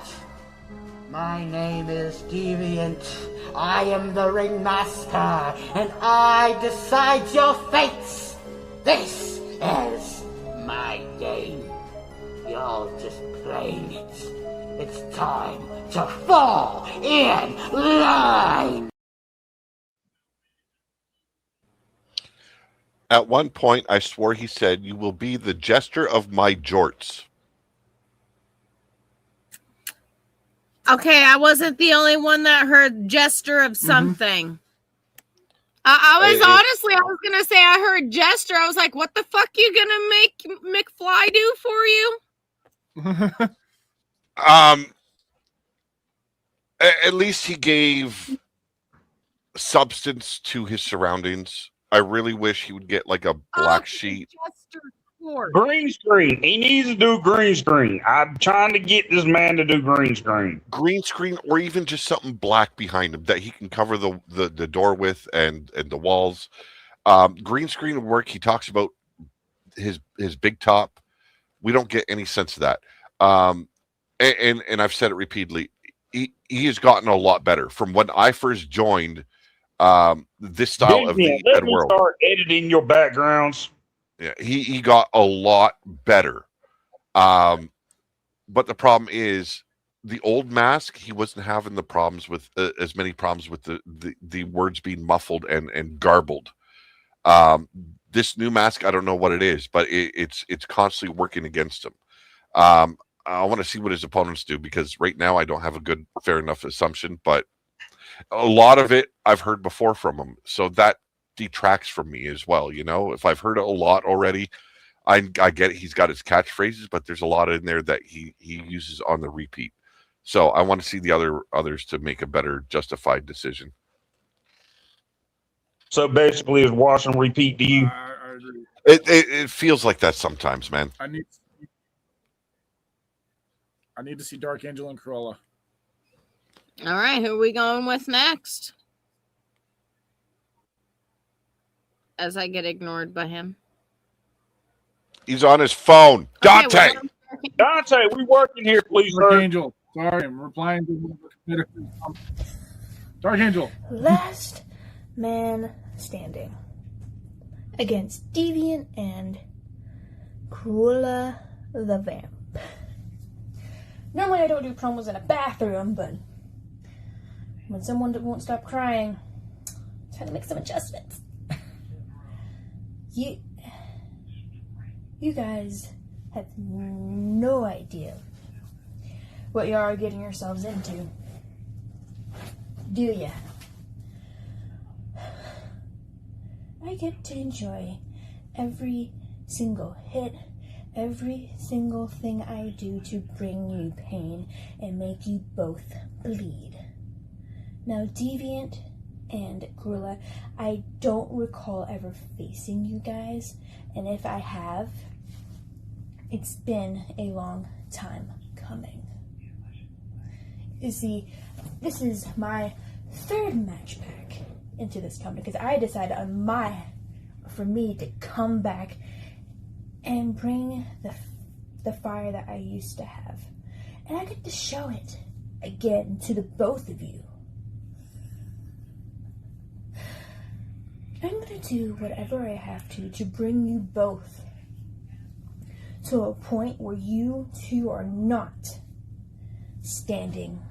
My name is Deviant. I am the ringmaster, and I decide your fates. This is my game. You're just playing it. It's time to fall in line. At one point, I swore he said, "You will be the jester of my jorts." Okay, I wasn't the only one that heard jester of something. I was gonna say I heard jester. I was like, what the fuck you gonna make McFly do for you? At least he gave substance to his surroundings. I really wish he would get like a black sheet. Green screen. He needs to do green screen. I'm trying to get this man to do green screen. Green screen, or even just something black behind him that he can cover the door with and the walls. Green screen would work. He talks about his big top. We don't get any sense of that. And I've said it repeatedly. He has gotten a lot better from when I first joined this style of the Let Ed me world. start editing your backgrounds. Yeah, he got a lot better. But the problem is the old mask, he wasn't having the problems with as many problems with the words being muffled and garbled. This new mask, I don't know what it is, but it's constantly working against him. I want to see what his opponents do, because right now I don't have a good, fair enough assumption, but a lot of it I've heard before from him. So that detracts from me as well. You know, if I've heard it a lot already, I get it. He's got his catchphrases, but there's a lot in there that he uses on the repeat. So I want to see the others to make a better justified decision. So basically, it's wash and repeat to you. I agree. It feels like that sometimes, man. I need to see Dark Angel and Cruella. All right, who are we going with next? As I get ignored by him. He's on his phone. Dante! Dante, we working here, please, Dark sir. Angel. Sorry, I'm replying to Dark Angel. Last man standing against Deviant and Cruella the Vamp. Normally I don't do promos in a bathroom, but when someone won't stop crying, I'm trying to make some adjustments. You guys have no idea what you are getting yourselves into, do ya? I get to enjoy every single hit, every single thing I do to bring you pain and make you both bleed. Now, Deviant and Cruella, I don't recall ever facing you guys, and if I have, it's been a long time coming. You see, this is my third match back into this company, because I decided for me to come back and bring the fire that I used to have. And I get to show it again to the both of you. I'm going to do whatever I have to bring you both to a point where you two are not standing.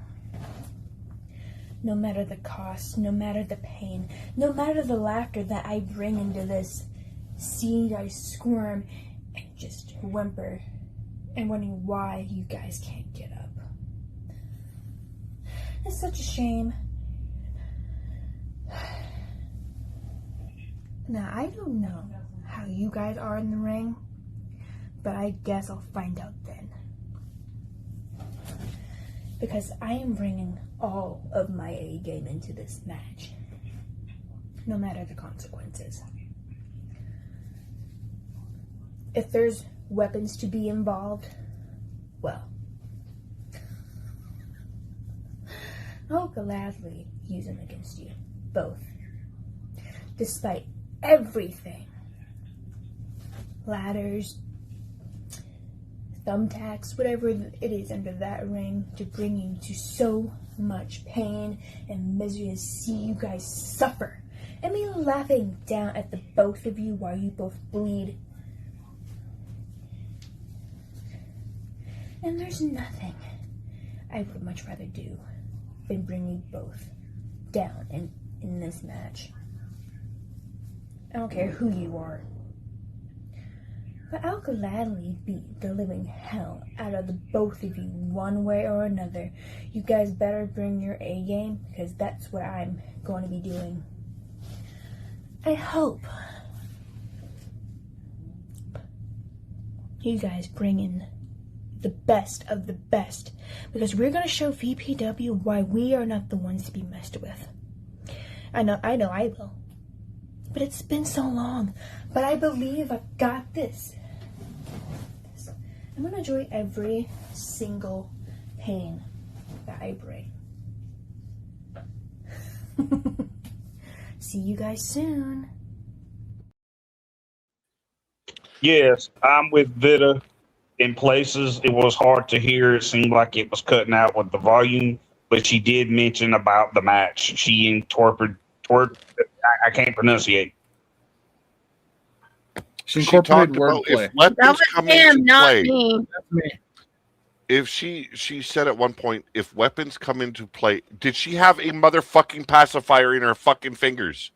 No matter the cost, no matter the pain, no matter the laughter that I bring into this, seeing you guys squirm and just whimper and wondering why you guys can't get up. It's such a shame. Now, I don't know how you guys are in the ring, but I guess I'll find out then. Because I am bringing all of my A game into this match, no matter the consequences. If there's weapons to be involved, well, I'll gladly use them against you both, despite everything. Ladders, thumbtacks, whatever it is under that ring, to bring you to so much pain and misery and see you guys suffer and me laughing down at the both of you while you both bleed. And there's nothing I would much rather do than bring you both down in this match. I don't care who you are. But I'll gladly beat the living hell out of the both of you one way or another. You guys better bring your A game, because that's what I'm going to be doing. I hope you guys bring in the best of the best, because we're going to show VPW why we are not the ones to be messed with. I know I will. But it's been so long. But I believe I've got this. I'm going to enjoy every single pain that I bring. See you guys soon. Yes, I'm with Vita. In places, it was hard to hear. It seemed like it was cutting out with the volume. But she did mention about the match. She incorporated. I can't pronunciate. She talked incorporated about wordplay. if weapons That was come him, into not play. me. That's me. If she said at one point, if weapons come into play, did she have a motherfucking pacifier in her fucking fingers?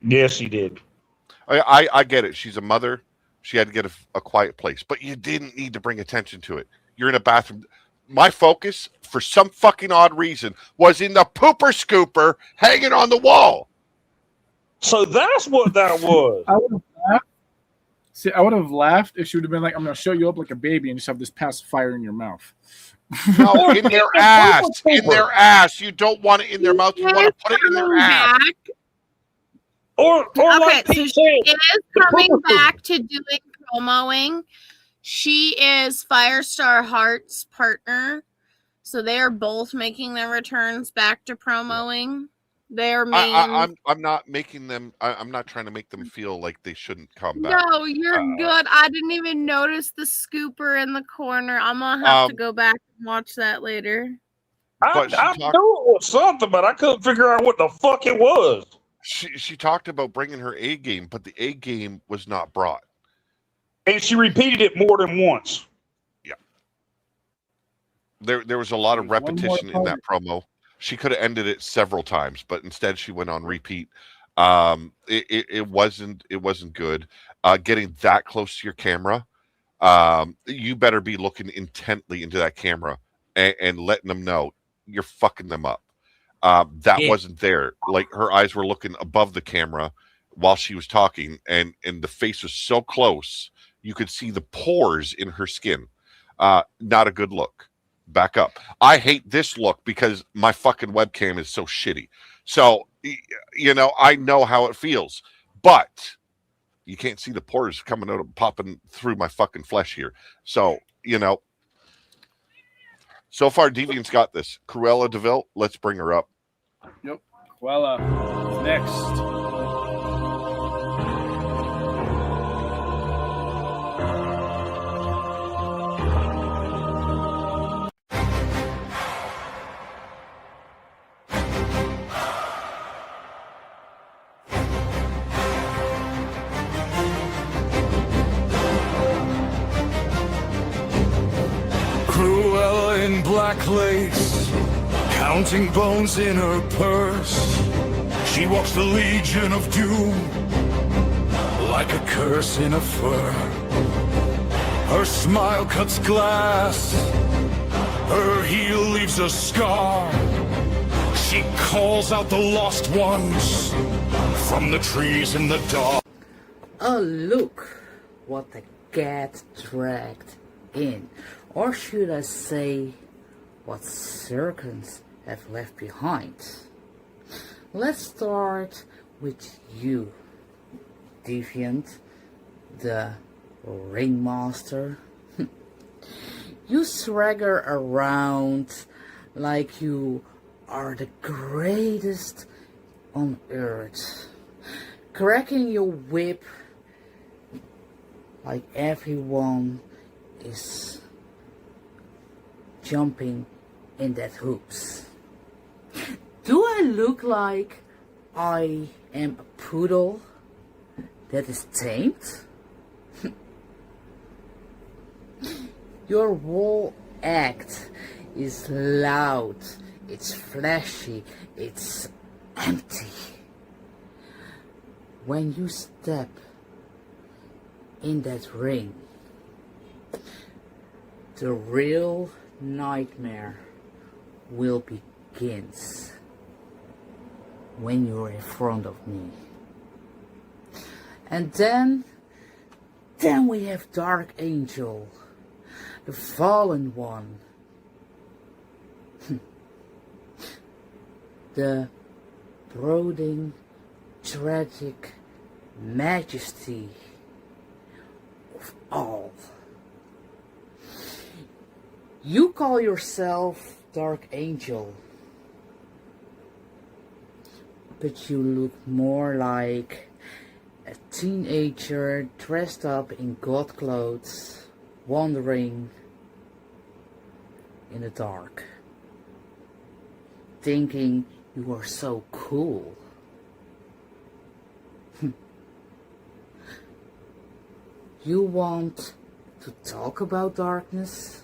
Yes, she did. I get it. She's a mother. She had to get a quiet place, but you didn't need to bring attention to it. You're in a bathroom. My focus, for some fucking odd reason, was in the pooper scooper hanging on the wall. So that's what that was. I would have laughed. See, I would have laughed if she would have been like, "I'm going to show you up like a baby and just have this pacifier in your mouth." No, in their ass. In their ass. You don't want it in their mouth. You want to put it in their ass. Or Okay, like so Pete she said, is coming back to doing promoing. She is Firestar Heart's partner. So they are both making their returns back to promoing. Their main. I'm not making them. I'm not trying to make them feel like they shouldn't come back. No, you're good. I didn't even notice the scooper in the corner. I'm gonna have to go back and watch that later. I knew it was something, but I couldn't figure out what the fuck it was. She talked about bringing her A game, but the A game was not brought. And she repeated it more than once. Yeah. There was a lot of repetition in that promo. She could have ended it several times, but instead she went on repeat. It wasn't good. Getting that close to your camera, you better be looking intently into that camera and letting them know you're fucking them up. That wasn't there. Like, her eyes were looking above the camera while she was talking, and the face was so close you could see the pores in her skin. Not a good look. Back up. I hate this look because my fucking webcam is so shitty. So, you know, I know how it feels, but you can't see the pores coming out and popping through my fucking flesh here. So, you know, so far Deviant's got this. Cruella DeVille, let's bring her up. Yep. Cruella next. Cruella in black lace, counting bones in her purse. She walks the Legion of Doom like a curse in a fur. Her smile cuts glass, her heel leaves a scar. She calls out the lost ones from the trees in the dark. Oh, look what the cat dragged in. Or should I say, what Serkins have left behind. Let's start with you, Deviant, the Ringmaster. You swagger around like you are the greatest on earth, cracking your whip like everyone is jumping in that hoops. Do I look like I am a poodle that is tamed? Your whole act is loud, it's flashy, it's empty. When you step in that ring, the real nightmare will begin when you're in front of me. And then we have Dark Angel, the fallen one, the brooding, tragic majesty of all. You call yourself Dark Angel, but you look more like a teenager dressed up in god clothes, wandering in the dark, thinking you are so cool. You want to talk about darkness?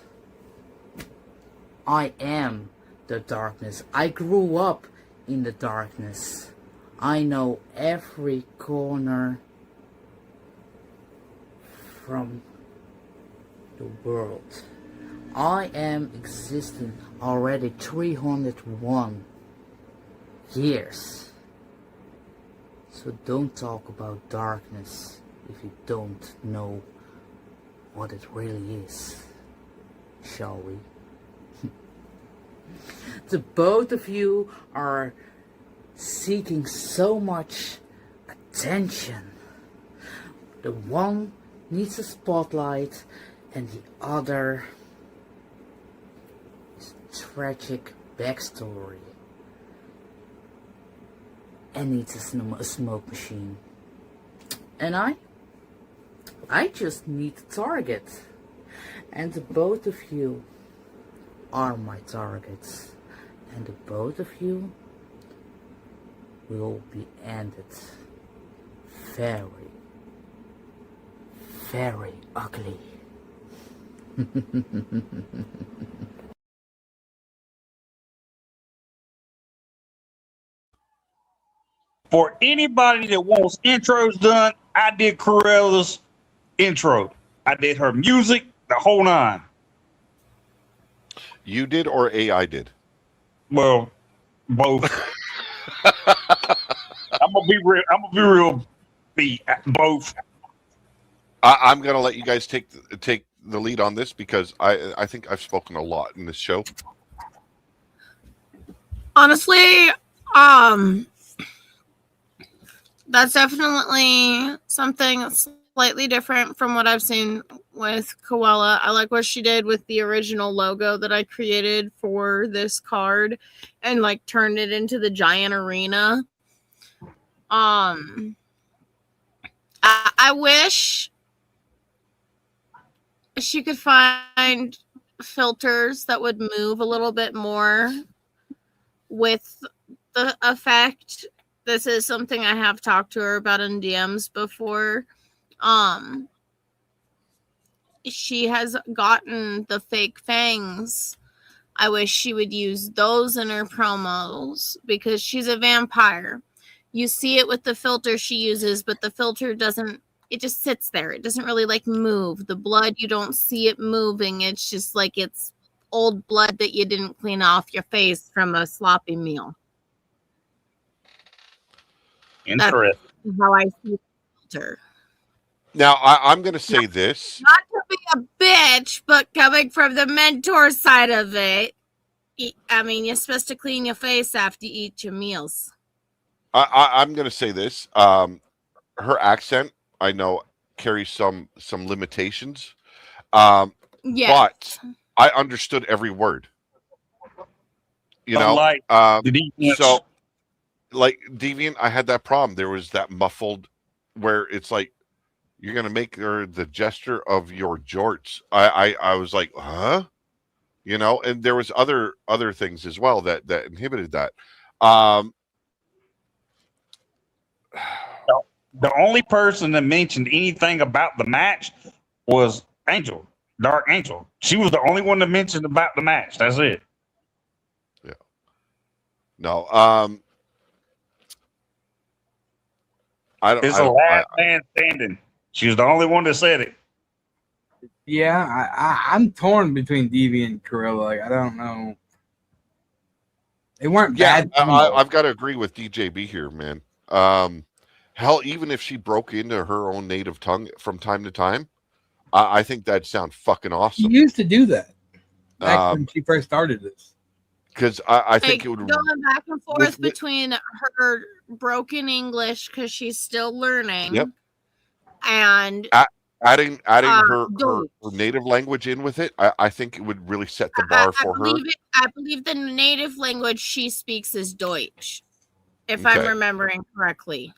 I am the darkness. I grew up in the darkness. I know every corner from the world. I am existing already 301 years. So don't talk about darkness if you don't know what it really is, shall we? The both of you are seeking so much attention. The one needs a spotlight and the other is a tragic backstory and needs a smoke machine. And I just need a target. And the both of you are my targets. And the both of you will be ended very, very ugly. For anybody that wants intros done, I did Corella's intro. I did her music, the whole nine. You did or AI did? Well, both. I'm gonna be real. Both. I'm gonna let you guys take the lead on this because I think I've spoken a lot in this show. Honestly, that's definitely something slightly different from what I've seen with Koala. I like what she did with the original logo that I created for this card and like turned it into the giant arena. I wish she could find filters that would move a little bit more with the effect. This is something I have talked to her about in DMs before. She has gotten the fake fangs. I wish she would use those in her promos because she's a vampire. You see it with the filter she uses, but the filter doesn't, it just sits there. It doesn't really like move. The blood, you don't see it moving. It's just like it's old blood that you didn't clean off your face from a sloppy meal. Interesting. That's how I see the filter. Now, I'm going to say this. Not to be a bitch, but coming from the mentor side of it, I mean, you're supposed to clean your face after you eat your meals. I'm going to say this. Her accent, I know, carries some limitations. But I understood every word. You know, so like Deviant, I had that problem. There was that muffled where it's like you're gonna make her the gesture of your jorts. I was like, huh? You know, and there was other things as well that inhibited that. The only person that mentioned anything about the match was Angel, Dark Angel. She was the only one that mentioned about the match. That's it. Yeah. No. It's the last man standing. She was the only one that said it. Yeah, I'm torn between Deviant and Corella. Like, I don't know. They weren't bad. I've got to agree with DJB here, man. Hell, even if she broke into her own native tongue from time to time, I think that'd sound fucking awesome. She used to do that back when she first started this. Because I think it would going back and forth between her broken English because she's still learning. Yep. And adding her native language in with it, I think it would really set the bar for her. I believe the native language she speaks is Deutsch, if I'm remembering correctly.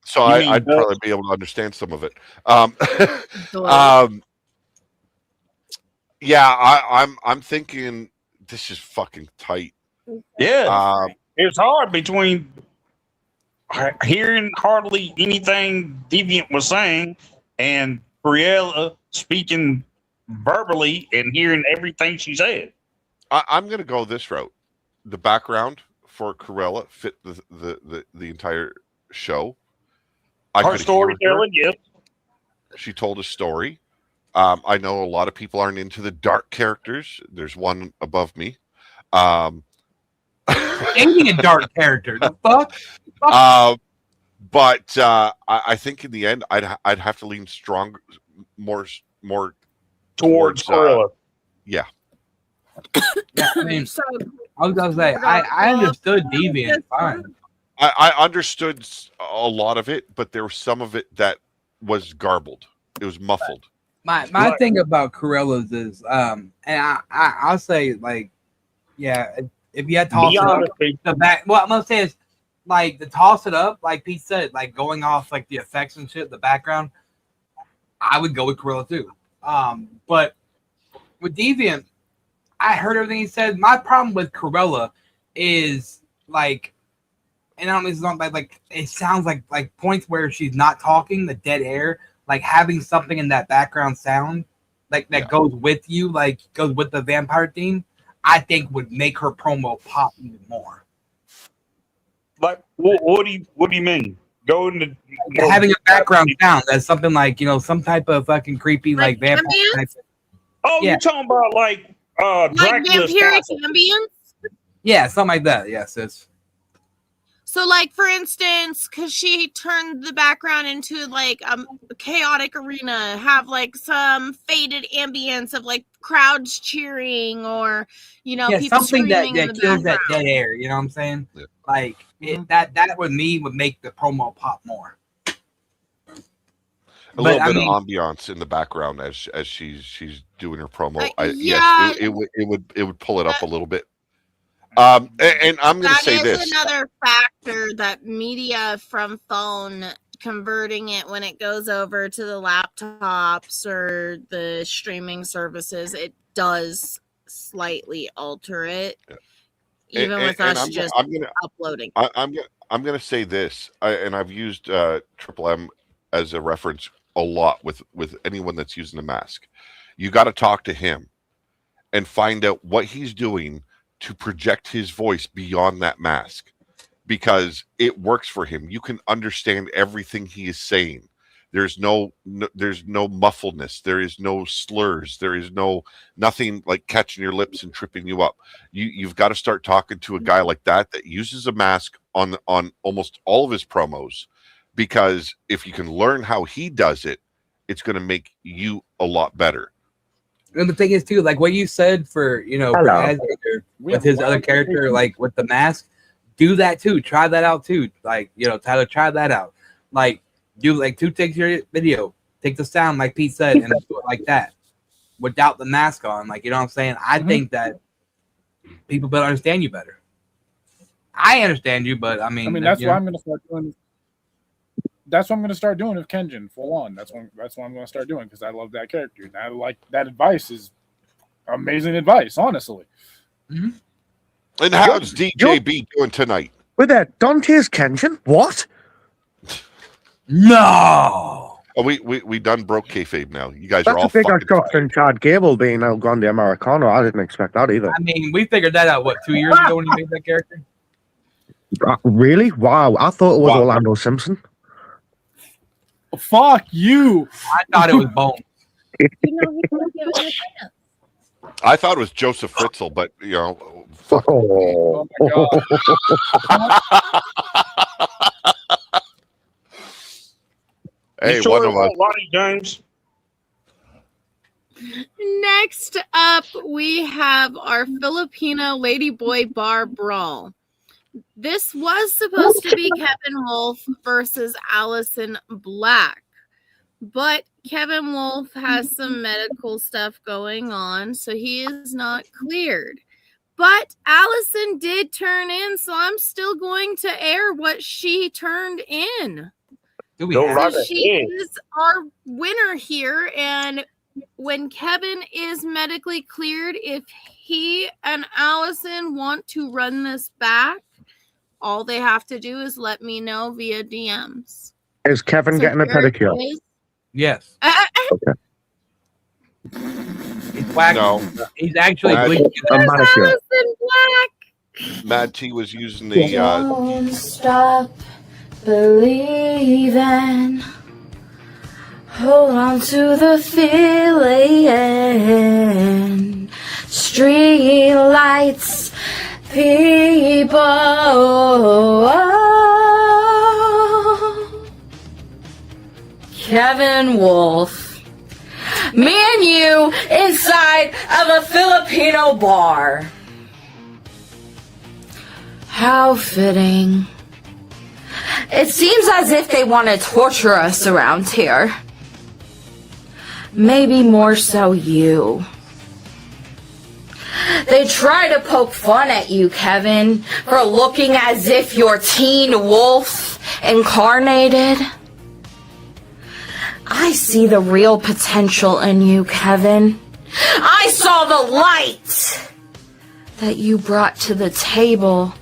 So I'd probably be able to understand some of it. Yeah, I'm thinking this is fucking tight. Yeah, it's hard between hearing hardly anything Deviant was saying and Briella speaking verbally and hearing everything she said. I'm going to go this route. The background for Corella fit the entire show. Her storytelling, yes. She told a story. I know a lot of people aren't into the dark characters. There's one above me. Any a dark character, the fuck? But I think in the end, I'd have to lean more towards Corella. Yeah. Yeah, I mean, I was gonna say I understood Deviant fine. I understood a lot of it, but there was some of it that was garbled. It was muffled. My thing about Corella's is, and I'll say, like, yeah, if you had to toss it up, the back, what I'm gonna say is, like, to toss it up, like Pete said, like going off like the effects and shit, the background, I would go with Corella too. But with Deviant, I heard everything he said. My problem with Corella is like, and I don't mean it's not like it sounds like points where she's not talking, the dead air, like having something in that background sound, like that goes with you, like goes with the vampire theme, I think would make her promo pop even more. Like, what do you mean? Go into having a background sound that's something like, you know, some type of fucking creepy like vampire type. Oh, Yeah. you're talking about like Dracula's vampiric castle. ambience? Yeah, something like that. Yes, it's So, like, for instance, because she turned the background into, like, a chaotic arena, have, like, some faded ambience of, like, crowds cheering or, you know, people something that screaming in the kills that background. dead air. You know what I'm saying? Like that with me would make the promo pop more. A little bit of ambiance in the background as she's doing her promo. Yes, it would pull it up a little bit. And I'm going to say That this. is another factor that media from phone converting it when it goes over to the laptops or the streaming services, it does slightly alter it. Even with us uploading. I'm going to say this, and I've used Triple M as a reference a lot with anyone that's using a mask. You got to talk to him and find out what he's doing to project his voice beyond that mask, because it works for him. You can understand everything he is saying. There's no muffledness. There is no slurs. There is nothing like catching your lips and tripping you up. You've got to start talking to a guy like that uses a mask on almost all of his promos, because if you can learn how he does it, it's going to make you a lot better. And the thing is too, like what you said for, you know, for Asgard, with his other character, like with the mask, do that too. Try that out too. Like, you know, Tyler, try that out. Like, do like take your video, take the sound like Pete said, and do it like that without the mask on. Like, you know what I'm saying? I think that people better understand you better. I understand you, but I mean that's what I'm going to start doing. That's what I'm going to start doing with Kenjin full on. That's what I'm going to start doing, because I love that character. And I like that advice is amazing advice, honestly. And how's DJB doing tonight? With that Dante's Kenshin? What? No. Oh, we done broke kayfabe now. You guys That's are all a bigger fucking shock than Chad Gable being El Grande Americano. I didn't expect that either. I mean, we figured that out, 2 years ago when you made that character? Really? Wow. I thought it was Wow. Orlando Simpson. Fuck you. I thought it was Bones. You know, he won't give it a chance. I thought it was Joseph Fritzl, but you know, fuck. Oh. Hey, You sure one it of us. wasn't Lonnie James? Next up, we have our Filipino Ladyboy Bar Brawl. This was supposed to be Kevin Wolf versus Allison Black, but Kevin Wolf has some medical stuff going on, so he is not cleared. But Allison did turn in, so I'm still going to air what she turned in. Go right So she ahead. is our winner here, and when Kevin is medically cleared, if he and Allison want to run this back, all they have to do is let me know via DMs. Is Kevin So getting a here it pedicure? is. Yes. Okay. He's waxing. No. He's actually Mad, bleaching. A manicure. Allison Black. Mad T was using the Don't stop believing. Hold on to the feeling. Street lights, people. Kevin Wolf. Me and you inside of a Filipino bar. How fitting. It seems as if they want to torture us around here. Maybe more so you. They try to poke fun at you, Kevin, for looking as if you're Teen Wolf incarnated. I see the real potential in you, Kevin. I saw the light that you brought to the table.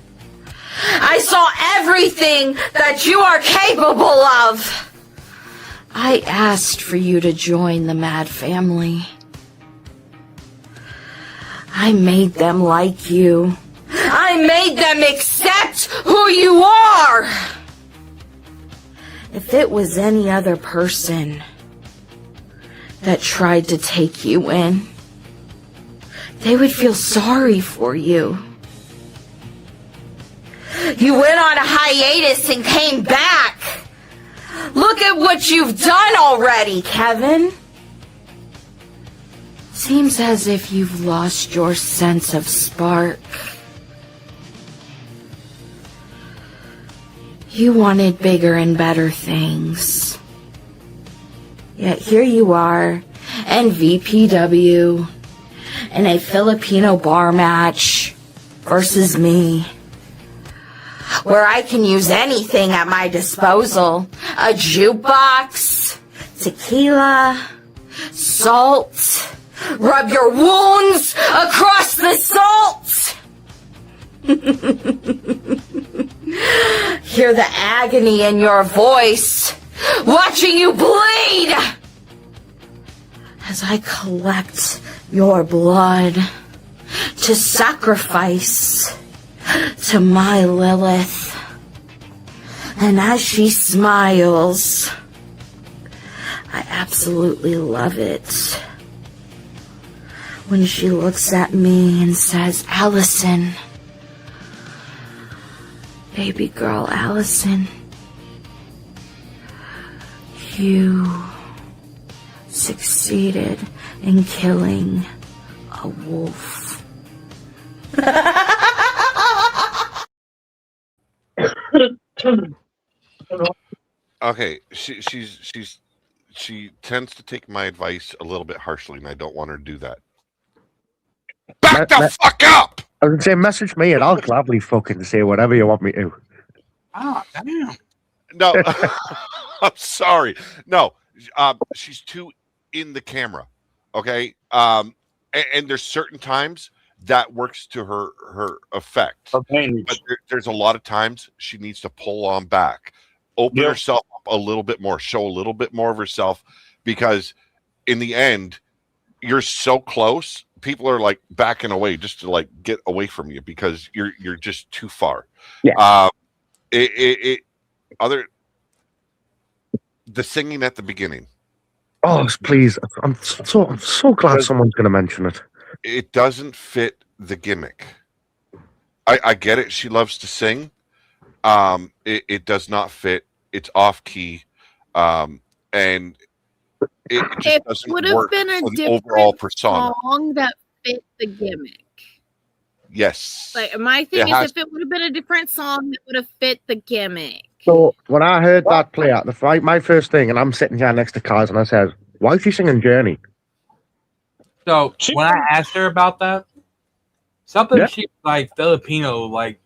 I saw everything that you are capable of. I asked for you to join the Mad Family. I made them like you. I made them accept who you are. If it was any other person that tried to take you in, they would feel sorry for you. You went on a hiatus and came back. Look at what you've done already, Kevin. Seems as if you've lost your sense of spark. You wanted bigger and better things. Yet here you are, and VPW, in a Filipino bar match versus me, where I can use anything at my disposal. A jukebox, tequila, salt, rub your wounds across the salt. Hear the agony in your voice, watching you bleed as I collect your blood to sacrifice to my Lilith. And as she smiles, I absolutely love it when she looks at me and says, Allison, baby girl Allison, you succeeded in killing a wolf. Okay, she tends to take my advice a little bit harshly, and I don't want her to do that. Back the fuck up! I was gonna say, message me and I'll gladly fucking say whatever you want me to. Ah, damn. No, I'm sorry. No, she's too in the camera. Okay, and there's certain times that works to her effect. But there's a lot of times she needs to pull on back. open herself up a little bit more, show a little bit more of herself, because in the end, you're so close. People are like backing away just to like get away from you because you're just too far. Yeah. The singing at the beginning. Oh, please! I'm so glad someone's going to mention it. It doesn't fit the gimmick. I get it. She loves to sing. It does not fit. It's off key, and it just doesn't would have work been a for the different overall persona. song that fit the gimmick. Yes. Like my thing is, if it would have been a different song, that would have fit the gimmick. So when I heard that play out, my first thing, and I'm sitting here next to Kaz, and I said, "Why is she singing Journey?" So when I asked her about that, something she like Filipino, like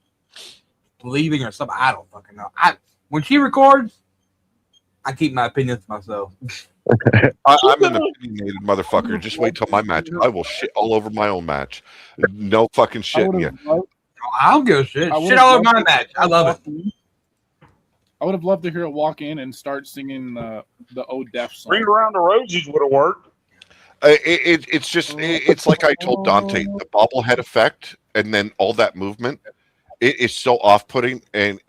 believing or something. I don't fucking know. When she records, I keep my opinions to myself. I'm an opinionated motherfucker. Just wait till my match. I will shit all over my own match. No fucking shit. Yeah. I don't give a shit. Shit all over my match. I love it. I would have loved to hear it walk in and start singing the old Def song. Ring Around the Roses would have worked. It's like I told Dante, the bobblehead effect, and then all that movement. It is so off-putting, and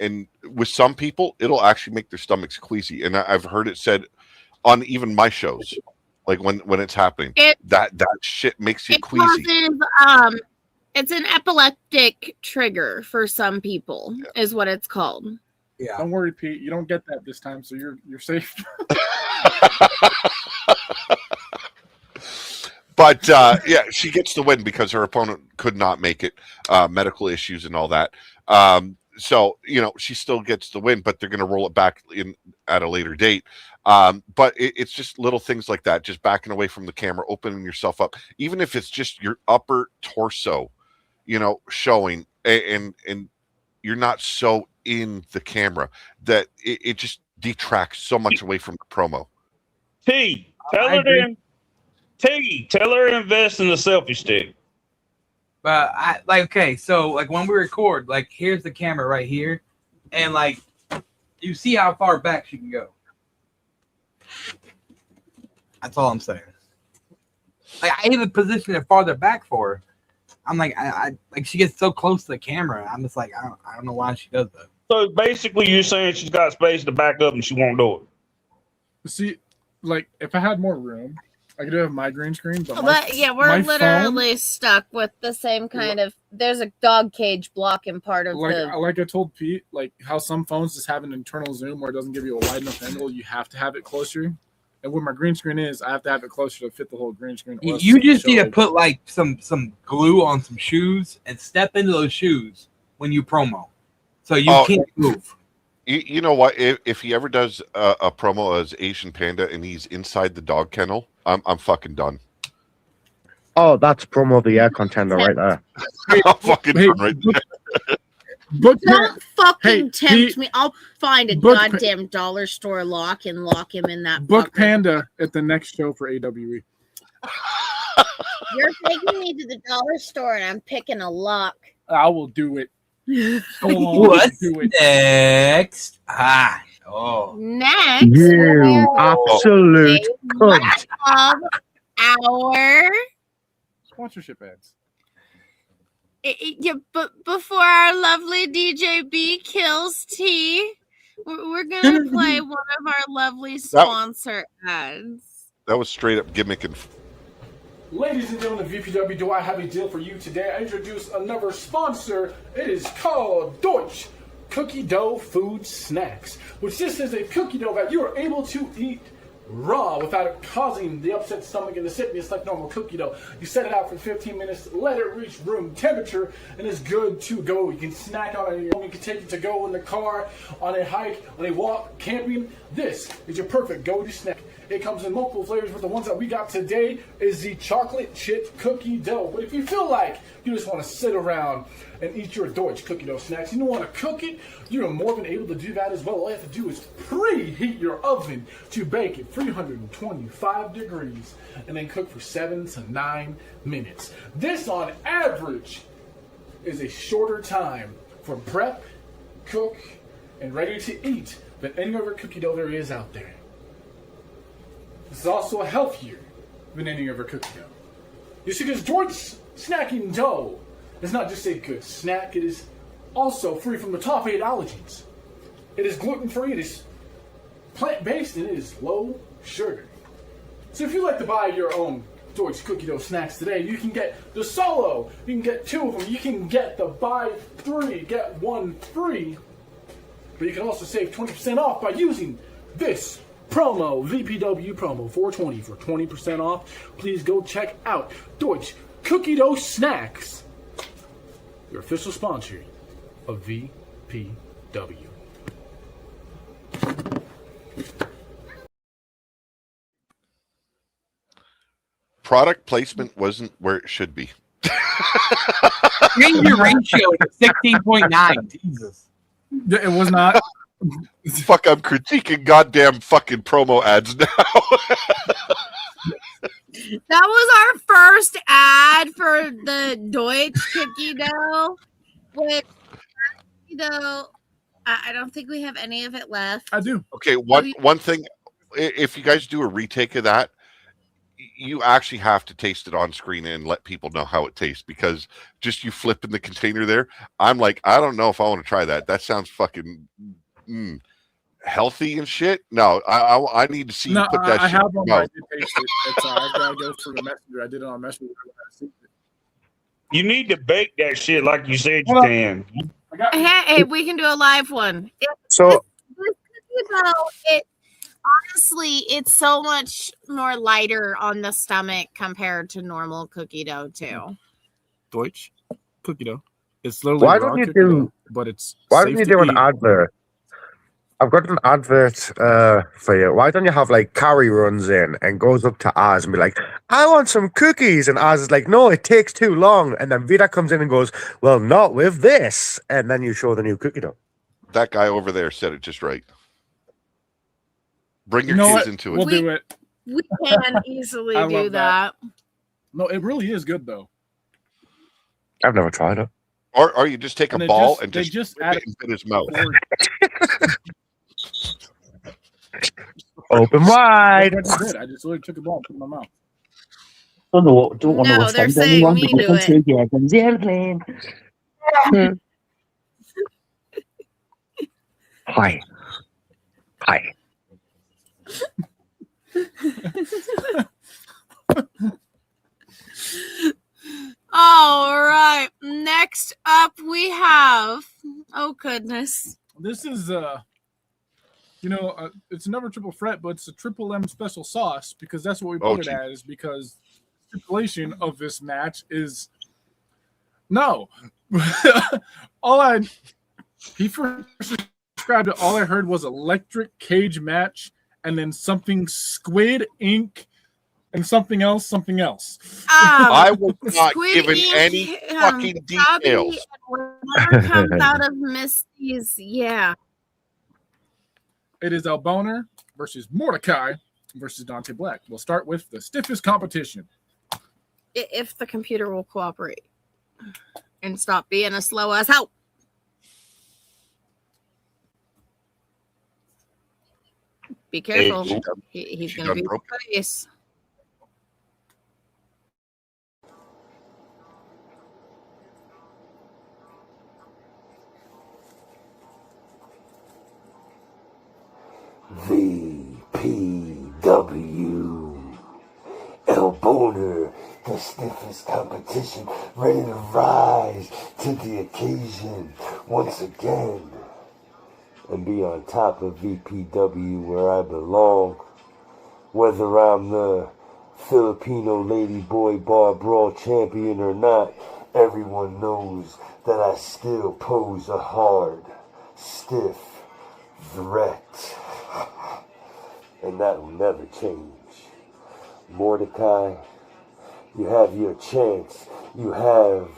with some people, it'll actually make their stomachs queasy. And I've heard it said on even my shows, like when it's happening, that shit makes you queasy. Causes, it's an epileptic trigger for some people, is what it's called. Yeah. Don't worry, Pete. You don't get that this time, so you're safe. But yeah, she gets the win because her opponent could not make it, medical issues and all that. So she still gets the win, but they're going to roll it back in at a later date. But it's just little things like that, just backing away from the camera, opening yourself up, even if it's just your upper torso, showing, and you're not so in the camera that it just detracts so much away from the promo. Tell her to invest in the selfie stick. But so when we record, like here's the camera right here, and like you see how far back she can go. That's all I'm saying. Like I even position it farther back for her. I'm like, I like she gets so close to the camera. I'm just like, I don't know why she does that. So basically, you're saying she's got space to back up and she won't do it. See, like if I had more room, I could have my green screen. But we're literally stuck with the same kind of. There's a dog cage blocking part of like I told Pete, like how some phones just have an internal zoom where it doesn't give you a wide enough angle. You have to have it closer. And where my green screen is, I have to have it closer to fit the whole green screen. You just need to put like some glue on some shoes and step into those shoes when you promo, so you can't move. You know what? If he ever does a promo as Asian Panda and he's inside the dog kennel, I'm fucking done. Oh, that's promo of the year contender right there. I'm fucking done right there. Don't fucking tempt me. I'll find a goddamn dollar store lock and lock him in that. Book Panda at the next show for AWE. You're taking me to the dollar store and I'm picking a lock. I will do it. What's next? Next, you absolute cunt. of our sponsorship ads. Yeah, but before our lovely DJ B kills T, we're gonna play one of our lovely sponsor ads. That was straight up gimmicking. Ladies and gentlemen, VPW, do I have a deal for you today? I introduce another sponsor. It is called Deutsch Cookie Dough Food Snacks, which this is a cookie dough that you are able to eat raw without it causing the upset stomach and the sickness like normal cookie dough. You set it out for 15 minutes, let it reach room temperature, and it's good to go. You can snack on it on your own. You can take it to go in the car, on a hike, on a walk, camping. This is your perfect go-to snack. It comes in multiple flavors, but the ones that we got today is the chocolate chip cookie dough. But if you feel like you just want to sit around and eat your Deutsch cookie dough snacks, you don't want to cook it, you're more than able to do that as well. All you have to do is preheat your oven to bake at 325 degrees and then cook for 7 to 9 minutes. This, on average, is a shorter time for prep, cook, and ready to eat than any other cookie dough there is out there. This is also healthier than any other cookie dough. You see, this George snacking dough is not just a good snack, it is also free from the top 8 allergens. It is gluten-free, it is plant-based, and it is low sugar. So if you like to buy your own Deutsch cookie dough snacks today, you can get the solo, you can get 2 of them, you can get the buy 3, get 1 free, but you can also save 20% off by using this promo, VPW promo 420 for 20% off. Please go check out Deutsch Cookie Dough Snacks, your official sponsor of VPW. Product placement wasn't where it should be. Change your ratio to 16.9. Jesus. It was not. Fuck, I'm critiquing goddamn fucking promo ads now. That was our first ad for the Deutsch cookie dough. Which, I don't think we have any of it left. I do. Okay, one thing, if you guys do a retake of that, you actually have to taste it on screen and let people know how it tastes, because just you flipping the container there, I'm like, I don't know if I want to try that. That sounds fucking healthy and shit. No, I need to see you put that I shit have in your one. I mouth. did taste it. I've got to go through the messenger. I did it on messenger. You need to bake that shit like you said you Hold on. can. Hey, we can do a live one. So This cookie dough, honestly, it's so much more lighter on the stomach compared to normal cookie dough too. Deutsch cookie dough. It's literally why raw don't you cookie dough, do? but it's Why safe don't you to do an eat. advert? I've got an advert for you. Why don't you have like Carrie runs in and goes up to Oz and be like, I want some cookies. And Oz is like, no, it takes too long. And then Vida comes in and goes, well, not with this. And then you show the new cookie dough. That guy over there said it just right. Bring You your know kids what? into it. We'll do it. We can easily I do love that. that. No, it really is good though. I've never tried it. Or you just take a And they ball just- and they just, just whip add it in his mouth. Open wide. I just did. I just literally took a ball and put it in my mouth. Don't want to No, they're offend saying anyone, me but do you can it. take Evans airplane. Hi. Hi. All right. Next up, we have. Oh goodness. This is it's another triple threat, but it's a triple M special sauce because that's what we Oh, put it gee. as. Because the stipulation of this match is no. He first described it. All I heard was electric cage match, and then something squid ink, and something else. I was not Squid given Ink, any fucking Bobby, details. Whatever comes out of Misty's, yeah. It is El Boner versus Mordecai versus Dante Black. We'll start with the stiffest competition. If the computer will cooperate and stop being a slow as hell. Be careful. Hey, He's she going to done be broke face. VPW. El Boner, the stiffest competition, ready to rise to the occasion once again and be on top of VPW where I belong. Whether I'm the Filipino Ladyboy Bar Brawl champion or not, everyone knows that I still pose a hard, stiff threat. And that will never change. Mordecai, you have your chance. You have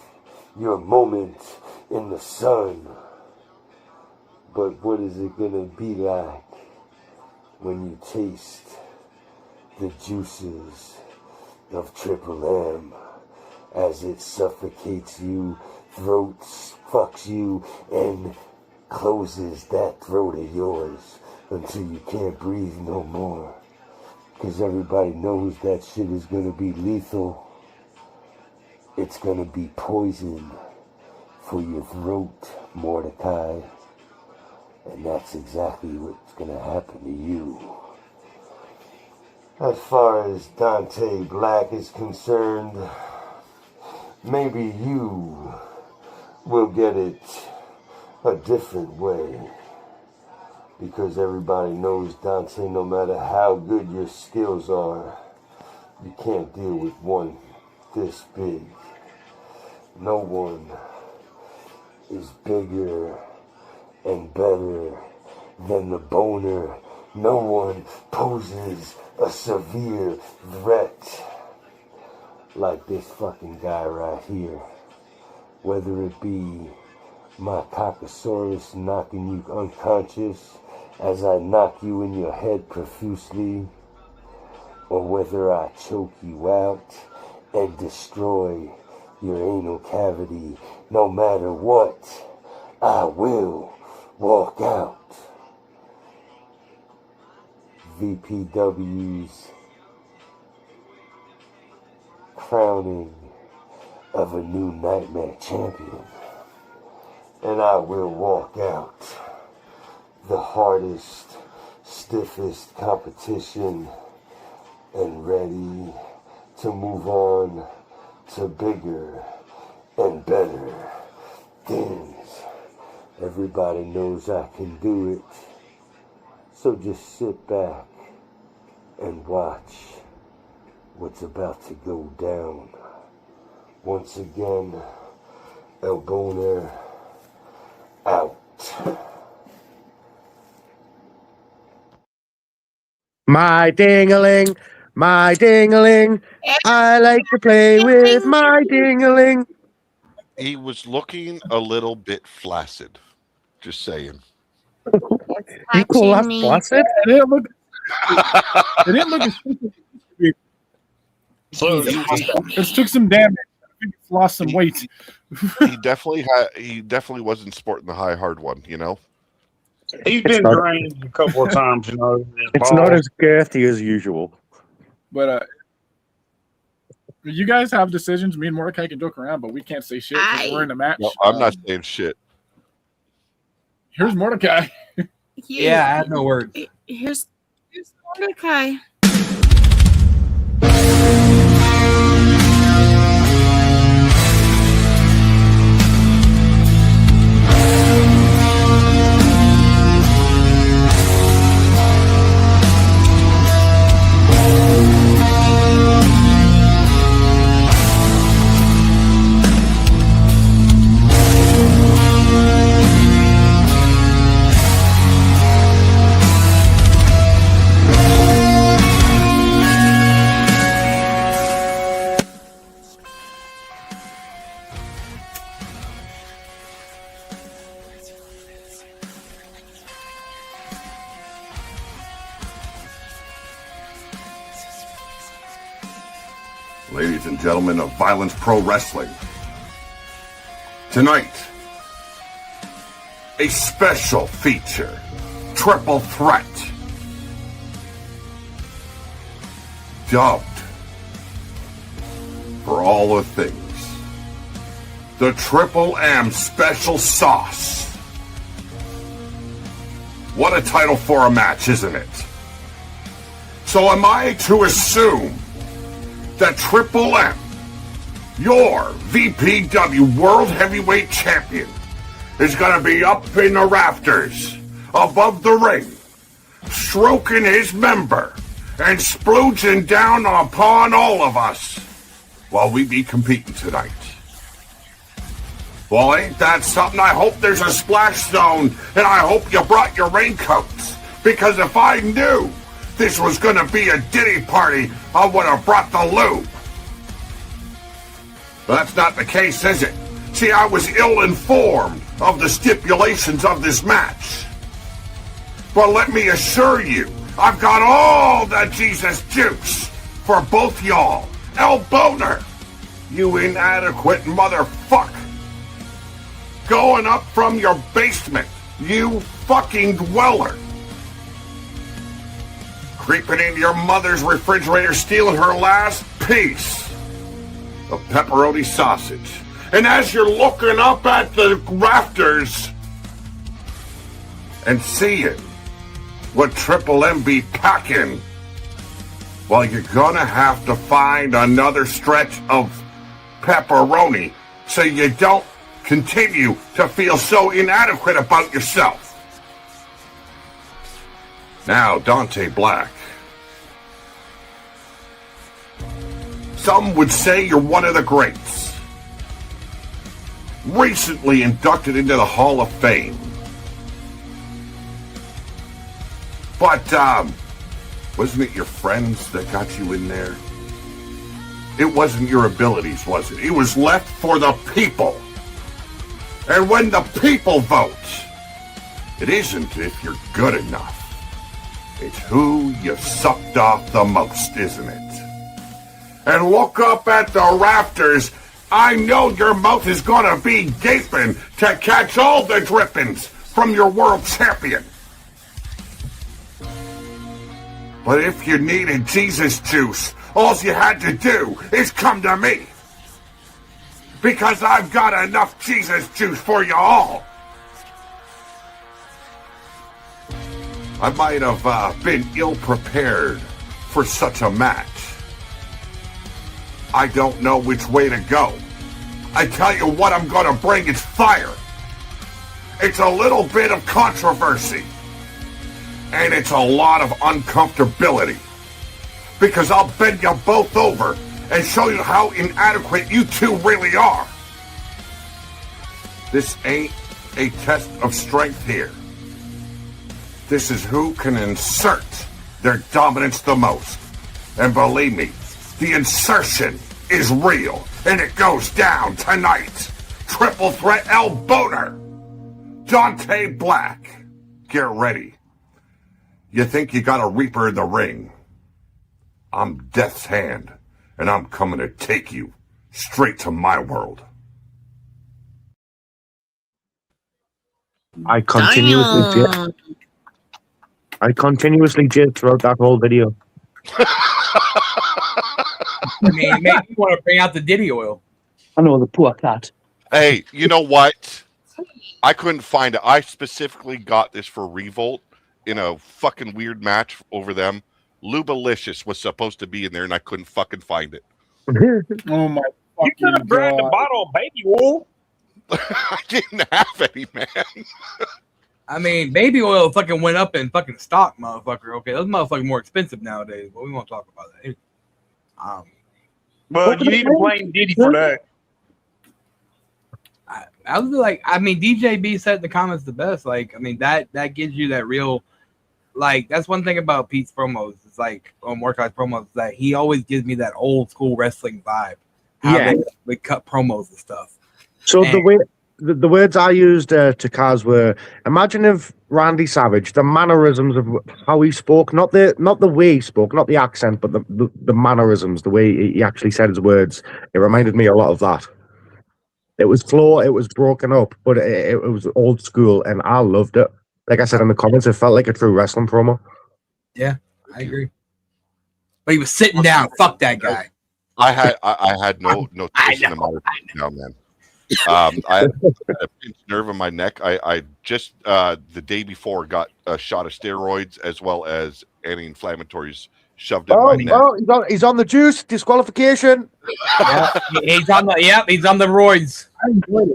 your moment in the sun. But what is it gonna be like when you taste the juices of Triple M as it suffocates you, throats, fucks you, and closes that throat of yours until you can't breathe no more. Because everybody knows that shit is gonna be lethal. It's gonna be poison for your throat, Mordecai. And that's exactly what's gonna happen to you. As far as Dante Black is concerned, maybe you will get it a different way. Because everybody knows, Dante, no matter how good your skills are, you can't deal with one this big. No one is bigger and better than the Boner. No one poses a severe threat like this fucking guy right here. Whether it be my Cockosaurus knocking you unconscious as I knock you in your head profusely, or whether I choke you out and destroy your anal cavity, no matter what, I will walk out. VPW's crowning of a new Nightmare champion. And I will walk out the hardest, stiffest competition and ready to move on to bigger and better things. Everybody knows I can do it. So just sit back and watch what's about to go down. Once again, El Boner out. My ding-a-ling, my ding-a-ling. I like to play with my ding-a-ling. He was looking a little bit flaccid. Just saying. You call that flaccid? It didn't look. It didn't look as So it took some damage. I think it's lost some weight. He definitely wasn't sporting the high hard one, you know. He's been drained a couple of times, you know. It's not as girthy as usual. But you guys have decisions. Me and Mordecai can joke around, but we can't say shit because we're in a match. No, I'm not saying shit. Here's Mordecai. Yeah, I have no words. Here's Mordecai. Ladies and gentlemen of Violence Pro Wrestling, tonight, a special feature, Triple Threat, dubbed for all the things, the Triple M Special Sauce. What a title for a match, isn't it? So am I to assume that Triple M, your VPW World Heavyweight Champion, is going to be up in the rafters above the ring, stroking his member and splooging down upon all of us while we be competing tonight? Well, ain't that something? I hope there's a splash zone, and I hope you brought your raincoats, because if I knew this was going to be a ditty party, I would have brought the lube. But that's not the case, is it? See, I was ill-informed of the stipulations of this match. But let me assure you, I've got all the Jesus juice for both y'all. El Boner, you inadequate motherfucker. Going up from your basement, you fucking dweller. creeping into your mother's refrigerator, stealing her last piece of pepperoni sausage. And as you're looking up at the rafters and seeing what Triple M be packing, well, you're gonna have to find another stretch of pepperoni so you don't continue to feel so inadequate about yourself. Now, Dante Black. Some would say you're one of the greats. Recently inducted into the Hall of Fame. But, wasn't it your friends that got you in there? It wasn't your abilities, was it? It was left for the people. And when the people vote, it isn't if you're good enough. It's who you sucked off the most, isn't it? And look up at the rafters. I know your mouth is gonna be gaping to catch all the drippings from your world champion. But if you needed Jesus juice, all you had to do is come to me. Because I've got enough Jesus juice for you all. I might have been ill-prepared for such a match. I don't know which way to go. I tell you what I'm gonna bring, it's fire. It's a little bit of controversy. And it's a lot of uncomfortability. Because I'll bend you both over and show you how inadequate you two really are. This ain't a test of strength here. This is who can insert their dominance the most. And believe me, the insertion is real, and it goes down tonight. Triple threat El Boner, Dante Black. Get ready. You think you got a Reaper in the ring? I'm Death's Hand, and I'm coming to take you straight to my world. I continuously jizzed throughout that whole video. I mean, it made me want to bring out the Diddy oil. I know, the poor cat. Hey, you know what? I couldn't find it. I specifically got this for Revolt in a fucking weird match over them. Lubalicious was supposed to be in there, and I couldn't fucking find it. Oh my! You could have grabbed a bottle of baby oil. I didn't have any, man. I mean, baby oil fucking went up in fucking stock, motherfucker. Okay, those motherfuckers more expensive nowadays, but we won't talk about that. Well, you need to blame Diddy for that. I was like, I mean, DJB said in the comments the best. Like, I mean, that gives you that real, like, that's one thing about Pete's promos. It's like on Mordecai's promos that he always gives me that old school wrestling vibe. How they cut promos and stuff. So the words I used to Kaz were: imagine if Randy Savage, the mannerisms of how he spoke, not the way he spoke, not the accent, but the mannerisms, the way he actually said his words. It reminded me a lot of that. It was floor, it was broken up, but it was old school, and I loved it. Like I said in the comments, it felt like a true wrestling promo. Yeah, I agree. But he was sitting down. Fuck that guy. I had no twist in my no, man. I had a pinched nerve in my neck. I just the day before got a shot of steroids as well as anti-inflammatories shoved in my neck. Oh, he's on the juice. Disqualification. He's on the roids. It was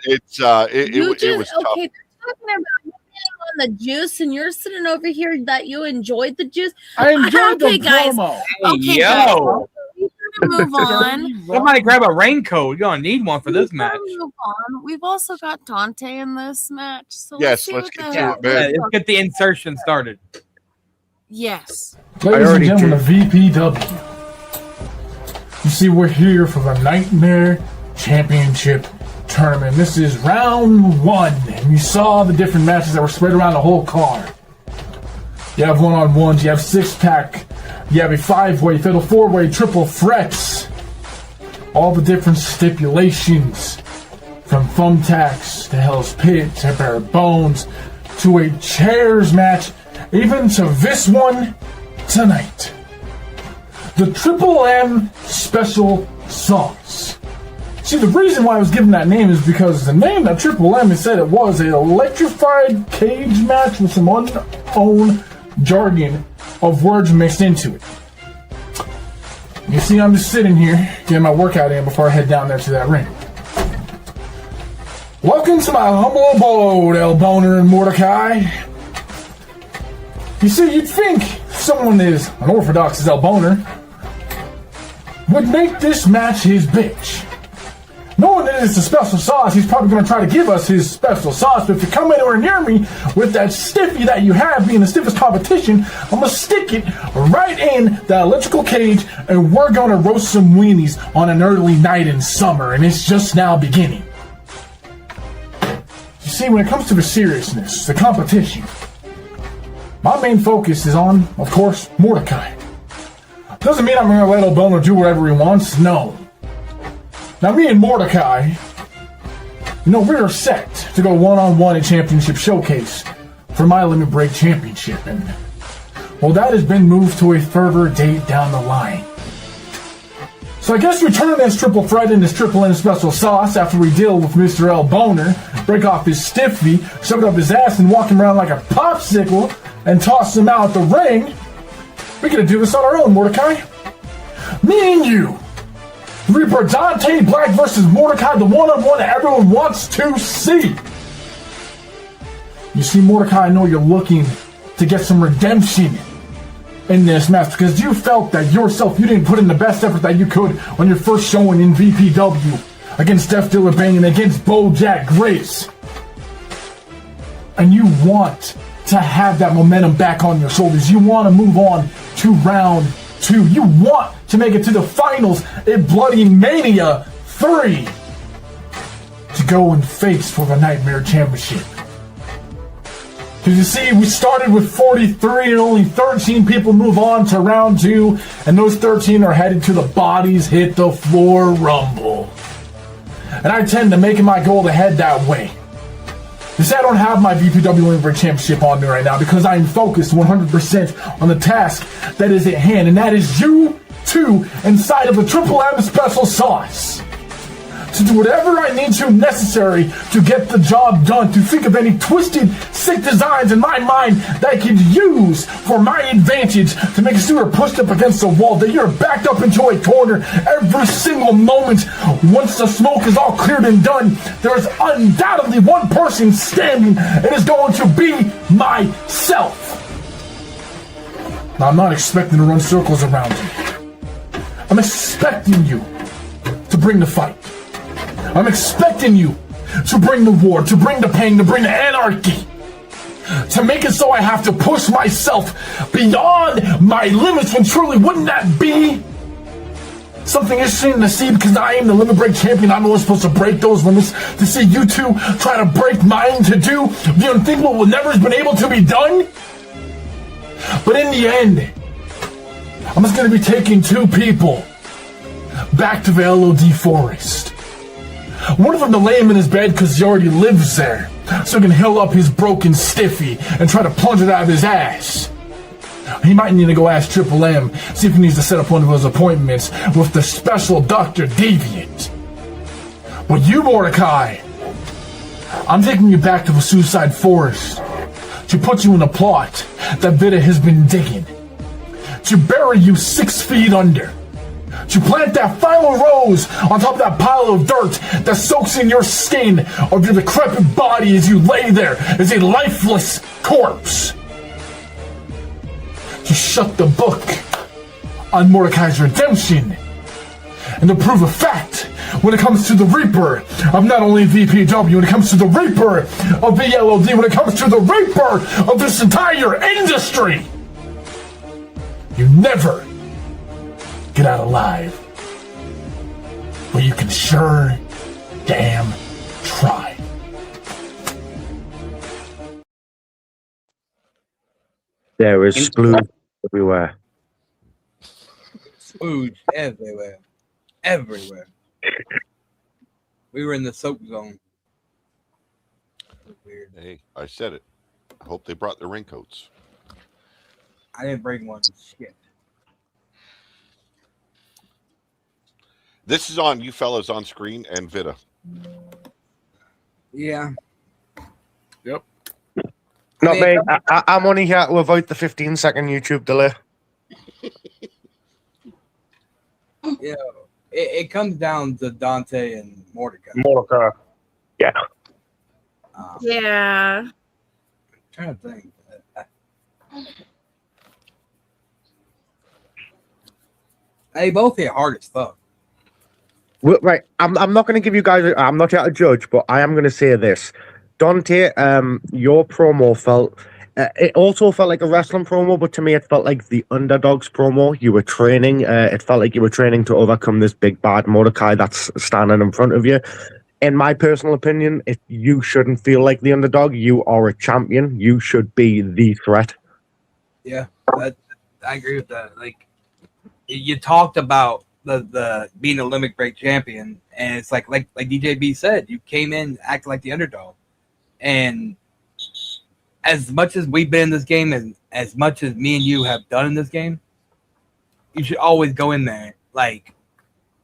Okay, tough. they're talking about you on the juice, and you're sitting over here that you enjoyed the juice. I enjoyed okay, the guys. promo. Okay, Yo. guys. We gotta move on. Somebody grab a raincoat. You're gonna need one for this match. Move on. We've also got Dante in this match. So Yes, let's let's see what get to it, man. Let's get the insertion started. Yes. Ladies and gentlemen of VPW, you see we're here for the Nightmare Championship Tournament. This is round 1, and you saw the different matches that were spread around the whole card. You have one-on-ones, you have six-pack, you have a 5-way, fatal 4-way, triple threats. All the different stipulations, from thumbtacks to Hell's Pit to bare bones to a chairs match, even to this one, tonight, the Triple M Special Sauce. See, the reason why I was given that name is because the name that Triple M had said it was an electrified cage match with some unknown jargon of words mixed into it. You see, I'm just sitting here getting my workout in before I head down there to that ring. Welcome to my humble abode, El Boner and Mordecai. You see, you'd think someone as unorthodox as El Boner would make this match his bitch. Knowing that it's a special sauce, he's probably going to try to give us his special sauce, but if you come anywhere near me with that stiffy that you have being the stiffest competition, I'm going to stick it right in the electrical cage, and we're going to roast some weenies on an early night in summer, and it's just now beginning. You see, when it comes to the seriousness, the competition, my main focus is on, of course, Mordecai. Doesn't mean I'm going to let El Boner do whatever he wants, no. Now, me and Mordecai, we are set to go one-on-one at Championship Showcase for my Limit Break Championship, and, well, that has been moved to a further date down the line. So I guess we turn this Triple Threat into Triple M Special Sauce after we deal with Mr. El Boner, break off his stiffy, shove it up his ass, and walk him around like a popsicle, and toss him out the ring. We're gonna do this on our own, Mordecai. Me and you. Reaper Dante Black versus Mordecai, the one-on-one that everyone wants to see. You see, Mordecai, I know you're looking to get some redemption in this match because you felt that yourself, you didn't put in the best effort that you could on your first showing in VPW against Def Diller Bang and against Bojack Grace. And you want to have that momentum back on your shoulders. You want to move on to round 2. You want to make it to the finals in Bloody Mania 3 to go and face for the Nightmare Championship. Because you see, we started with 43 and only 13 people move on to round 2, and those 13 are headed to the Bodies Hit the Floor Rumble. And I tend to make it my goal to head that way. You see, I don't have my VPW Limit Championship on me right now because I am focused 100% on the task that is at hand, and that is you two inside of the Triple M Special Sauce. To do whatever I need to necessary to get the job done, to think of any twisted, sick designs in my mind that I could use for my advantage to make sure you're pushed up against the wall, that you're backed up into a corner every single moment. Once the smoke is all cleared and done, there is undoubtedly one person standing. It is going to be myself. Now, I'm not expecting to run circles around you. I'm expecting you to bring the fight. I'm expecting you to bring the war, to bring the pain, to bring the anarchy, to make it so I have to push myself beyond my limits, when truly wouldn't that be something interesting to see? Because I am the Limit Break Champion, I'm the one supposed to break those limits. To see you two try to break mine, to do the unthinkable will never has been able to be done. But in the end, I'm just going to be taking 2 people back to the LOD Forest. One of them to lay him in his bed because he already lives there, so he can heal up his broken stiffy and try to plunge it out of his ass. He might need to go ask Triple M, see if he needs to set up one of those appointments with the special Dr. Deviant. But you, Mordecai, I'm taking you back to the Suicide Forest to put you in a plot that Vita has been digging, to bury you 6 feet under, to plant that final rose on top of that pile of dirt that soaks in your skin of your decrepit body as you lay there as a lifeless corpse. To shut the book on Mordecai's redemption and to prove a fact when it comes to the Reaper of not only VPW, when it comes to the Reaper of VLOD, when it comes to the Reaper of this entire industry. You never get out alive, but you can sure damn try. There is splooge everywhere. Splooge everywhere. Everywhere. We were in the soap zone. Weird. Hey, I said it. I hope they brought their raincoats. I didn't bring one. Shit. This is on you fellas on screen and Vita. Yeah. Yep. Not me. I'm only here to avoid the 15-second YouTube delay. Yeah. It comes down to Dante and Mordecai. Mordecai. Yeah. Yeah. I'm trying to think. They both hit hard as fuck. Well, right, I'm not going to give you guys. I'm not here to judge, but I am going to say this, Dante. Your promo felt. It also felt like a wrestling promo, but to me, it felt like the Underdogs promo. You were training. It felt like you were training to overcome this big bad Mordecai that's standing in front of you. In my personal opinion, if you shouldn't feel like the underdog, you are a champion. You should be the threat. Yeah, I agree with that. Like, you talked about the being a limit break champion, and it's like DJB said, you came in acting like the underdog, and as much as we've been in this game, and as much as me and you have done in this game, you should always go in there like,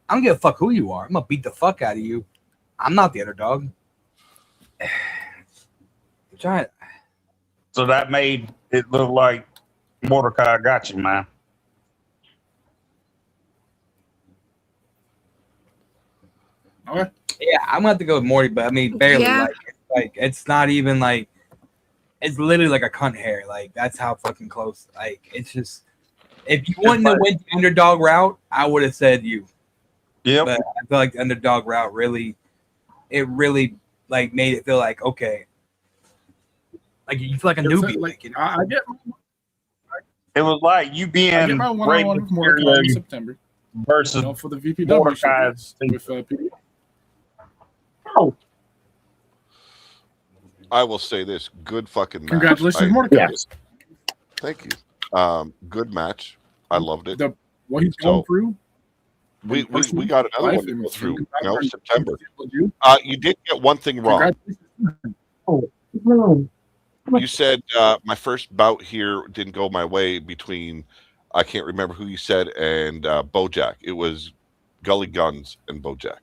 I don't give a fuck who you are. I'm gonna beat the fuck out of you. I'm not the underdog. I'm trying. So that made it look like Mordecai got you, man. Okay. Yeah, I'm gonna have to go with Morty, but I mean barely. Yeah. Like it's not even like, it's literally like a cunt hair. Like that's how fucking close. Like it's just, if you wanted to win the underdog route, I would have said you. Yeah. But I feel like the underdog route really like made it feel like, okay, like you feel like a newbie. Like, I get. It was like you being I get my one-on-one with Mordecai in September versus for the VPW Mordecai's with PD. Oh. I will say this: good fucking match. Congratulations, Mordecai. Yes. Thank you. Good match. I loved it. What he's going through. We got another one to go through. No, September. You did get one thing wrong. You said my first bout here didn't go my way between, I can't remember who you said, and Bojack. It was Gully Guns and Bojack.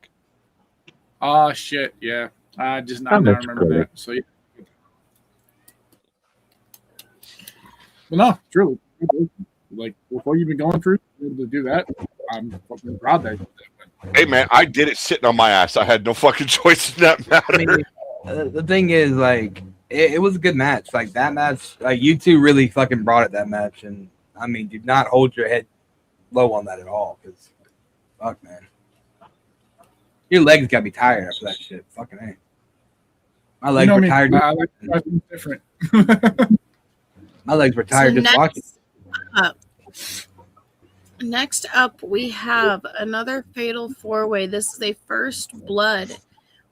Oh shit! Yeah, I don't remember that. So yeah. But no, truly, like before you've been going through to do that, I'm fucking proud that you did that. Hey man, I did it sitting on my ass. I had no fucking choice in that matter. I mean, the thing is, like, it was a good match. Like that match, like you two really fucking brought it that match, and I mean, do not hold your head low on that at all, because fuck, man, your legs gotta be tired after that shit. Fucking A. My legs were tired. I like different. My legs were tired just watching. Next up, we have another fatal four-way. This is a first blood.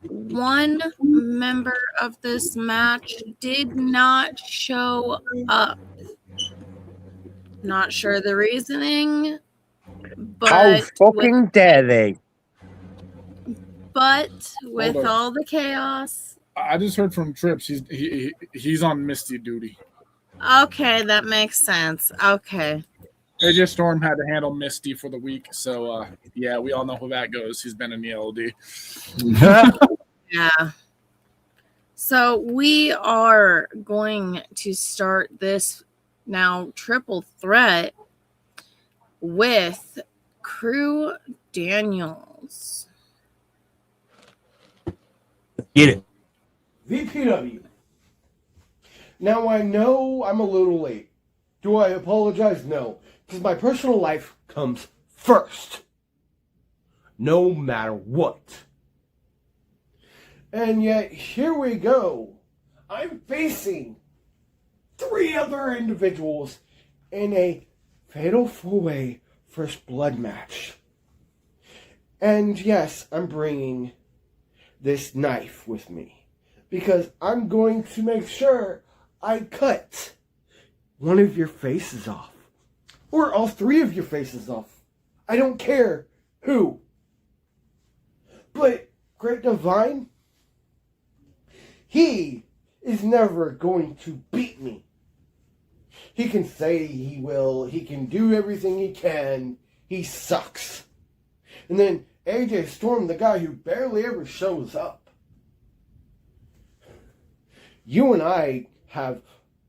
One member of this match did not show up. Not sure the reasoning, but How fucking dare they? But with Hold on. all the chaos, I just heard from Trips. He's on Misty duty. okay, that makes sense. Okay. AJ Storm had to handle Misty for the week, so yeah, we all know how that goes. He's been in the LD. Yeah. So we are going to start this now triple threat with Crew Daniels. Get it. VPW. Now I know I'm a little late. Do I apologize? No. Because my personal life comes first. No matter what. And yet, here we go. I'm facing 3 other individuals in a fatal 4-way first blood match. And yes, I'm bringing this knife with me. Because I'm going to make sure I cut one of your faces off. Or all 3 of your faces off. I don't care who. But Great Divine, he is never going to beat me. He can say he will. He can do everything he can. He sucks. And then AJ Storm, the guy who barely ever shows up. You and I have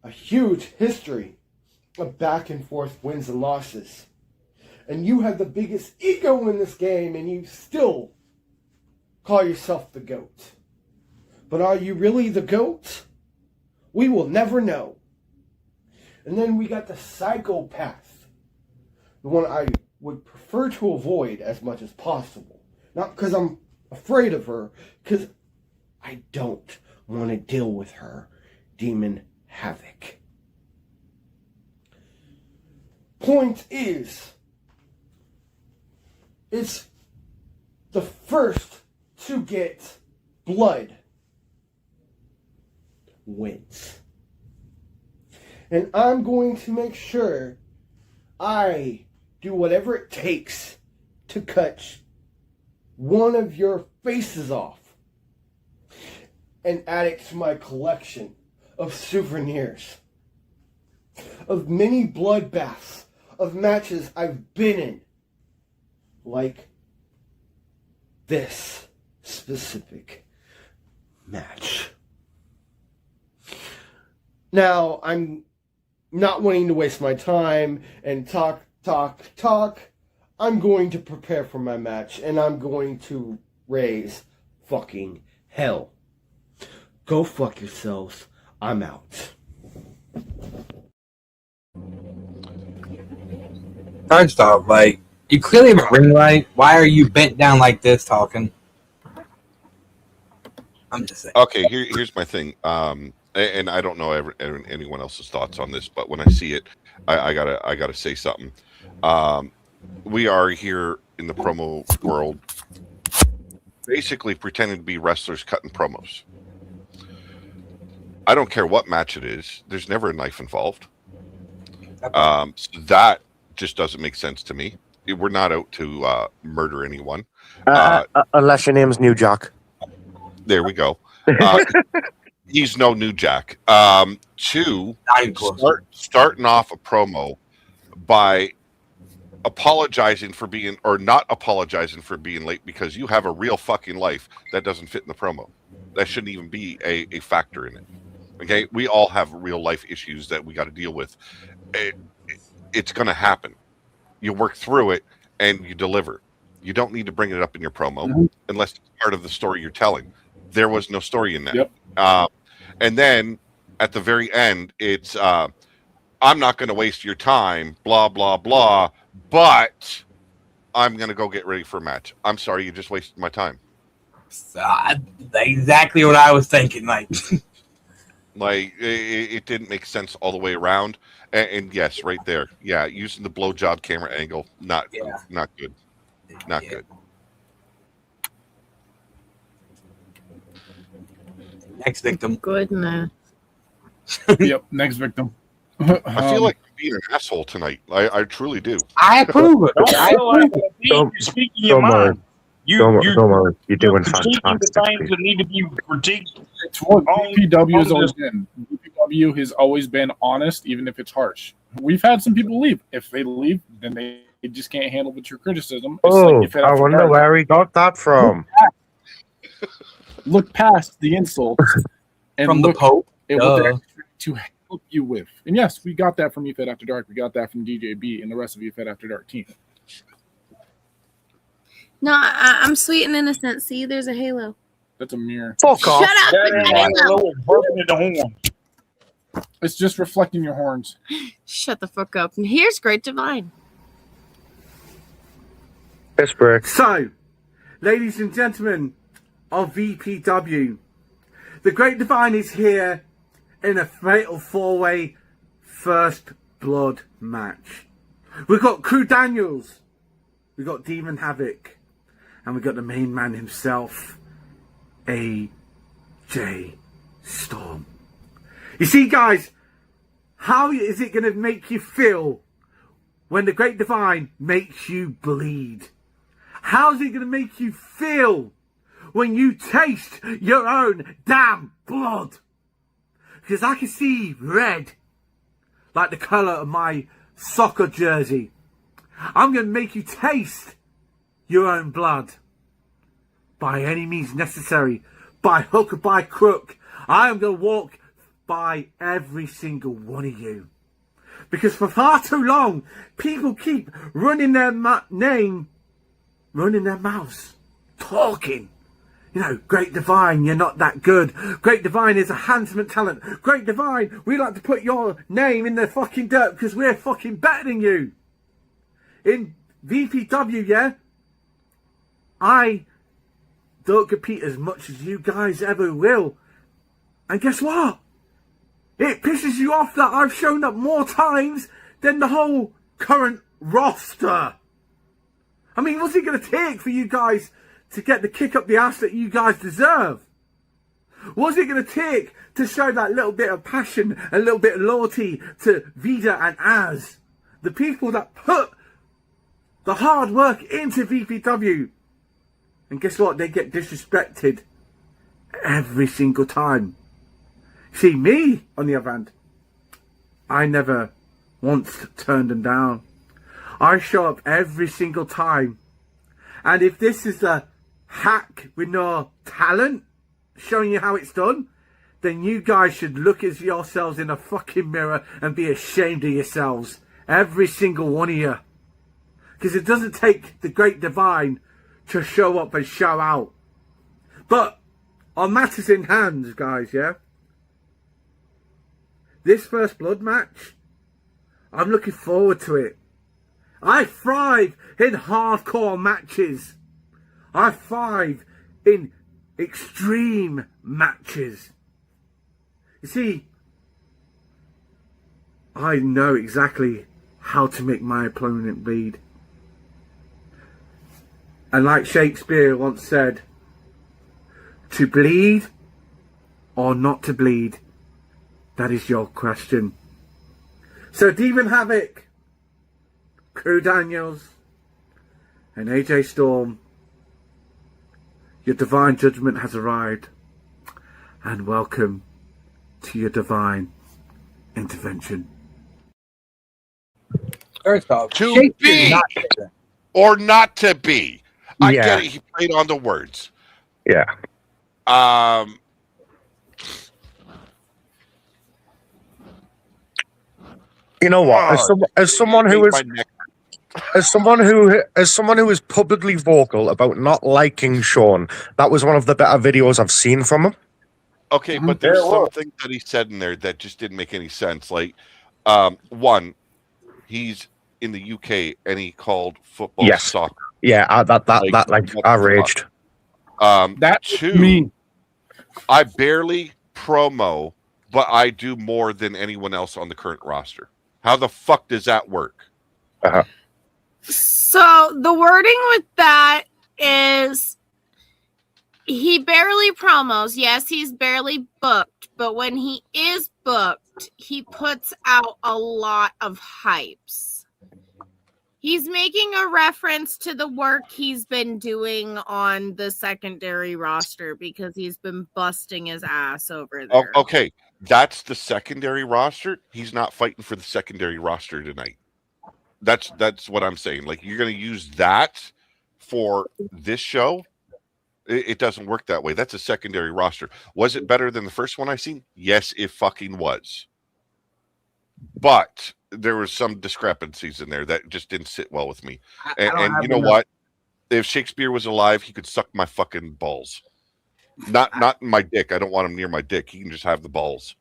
a huge history of back and forth wins and losses. And you have the biggest ego in this game, and you still call yourself the GOAT. But are you really the GOAT? We will never know. And then we got the psychopath. The one I would prefer to avoid as much as possible. Not because I'm afraid of her, because I don't want to deal with her. Demon Havoc. Point is, it's the first to get blood wins. And I'm going to make sure I do whatever it takes to cut one of your faces off and add it to my collection of souvenirs, of many bloodbaths, of matches I've been in, like this specific match. Now, I'm not wanting to waste my time and talk. I'm going to prepare for my match, and I'm going to raise fucking hell. Go fuck yourselves. I'm out. First off, like, you clearly have a ring light. Why are you bent down like this talking? I'm just saying. Okay, here's my thing. And I don't know anyone else's thoughts on this, but when I see it, I gotta say something. We are here in the promo world, basically pretending to be wrestlers cutting promos. I don't care what match it is. There's never a knife involved. So that just doesn't make sense to me. We're not out to murder anyone. Unless your name's New Jack. There we go. He's no New Jack. Starting off a promo by apologizing for being, or not apologizing for being late because you have a real fucking life that doesn't fit in the promo. That shouldn't even be a factor in it. Okay? We all have real life issues that we got to deal with. It's going to happen. You work through it and you deliver. You don't need to bring it up in your promo unless it's part of the story you're telling. There was no story in that. Yep. And then at the very end, it's I'm not going to waste your time, blah, blah, blah, but I'm going to go get ready for a match. I'm sorry, you just wasted my time. Exactly what I was thinking. Like, it didn't make sense all the way around. And yes, right there. Yeah, using the blowjob camera angle, not good. Not good. Next victim. Goodness. Yep, next victim. I feel like I'm being an asshole tonight. I truly do. I approve it. You're speaking your mind. Don't worry. You're doing critiquing fantastic. the things that need to be critiqued. It's what BPW has always been. BPW has always been honest, even if it's harsh. We've had some people leave. If they leave, then they just can't handle with your criticism. It's Oh, like if it I after wonder dark. where he got that from. Look past the insults and From the look Pope. at what they're Duh. actually trying to help you with. And yes, we got that from EFED After Dark. We got that from DJB and the rest of EFED After Dark team. No, I'm sweet and innocent. See, there's a halo. That's a mirror. Fuck off. Shut up! It's a halo. It's just reflecting your horns. Shut the fuck up. And here's Great Divine. Piss break. So, ladies and gentlemen of VPW, the Great Divine is here in a fatal four-way first blood match. We've got Crew Daniels, we've got Demon Havoc, and we've got the main man himself, AJ Storm. You see, guys, how is it going to make you feel when the Great Divine makes you bleed? How's it going to make you feel when you taste your own damn blood? Because I can see red. like the colour of my soccer jersey. I'm going to make you taste your own blood. By any means necessary, by hook or by crook, I am going to walk by every single one of you. Because for far too long, people keep running their running their mouths, talking. You know, Great Divine, you're not that good. Great Divine is a handsome talent. Great Divine, we like to put your name in the fucking dirt because we're fucking better than you. In VPW, yeah, I don't compete as much as you guys ever will. And guess what? It pisses you off that I've shown up more times than the whole current roster. I mean, what's it going to take for you guys to get the kick up the ass that you guys deserve? What's it going to take to show that little bit of passion, a little bit of loyalty to Vida and Az? The people that put the hard work into VPW. And guess what? They get disrespected every single time. See, me, on the other hand, I never once turned them down. I show up every single time. And if this is a hack with no talent, showing you how it's done, then you guys should look at yourselves in a fucking mirror and be ashamed of yourselves. Every single one of you. Because it doesn't take the Great Divine to show up and show out. But on matters in hand, guys, yeah? This First Blood match, I'm looking forward to it. I thrive in hardcore matches. I thrive in extreme matches. You see, I know exactly how to make my opponent bleed. And like Shakespeare once said, to bleed or not to bleed, that is your question. So Demon Havoc, Crew Daniels, and AJ Storm, your divine judgment has arrived. And welcome to your divine intervention. First off, To be or not to be. I get it. He played on the words. Yeah. You know what? As someone who is publicly vocal about not liking Sean, that was one of the better videos I've seen from him. Okay, but there's something that he said in there that just didn't make any sense. Like, one, he's in the UK and he called football soccer. Yeah, I raged. That's two. I barely promo, but I do more than anyone else on the current roster. How the fuck does that work? So the wording with that is he barely promos. Yes, he's barely booked, but when he is booked, he puts out a lot of hypes. He's making a reference to the work he's been doing on the secondary roster because he's been busting his ass over there. Okay, that's the secondary roster. He's not fighting for the secondary roster tonight. That's what I'm saying. Like, you're going to use that for this show? It doesn't work that way. That's a secondary roster. Was it better than the first one I seen? Yes, it fucking was. But there was some discrepancies in there that just didn't sit well with me. And you know what? If Shakespeare was alive, he could suck my fucking balls. Not my dick. I don't want him near my dick. He can just have the balls.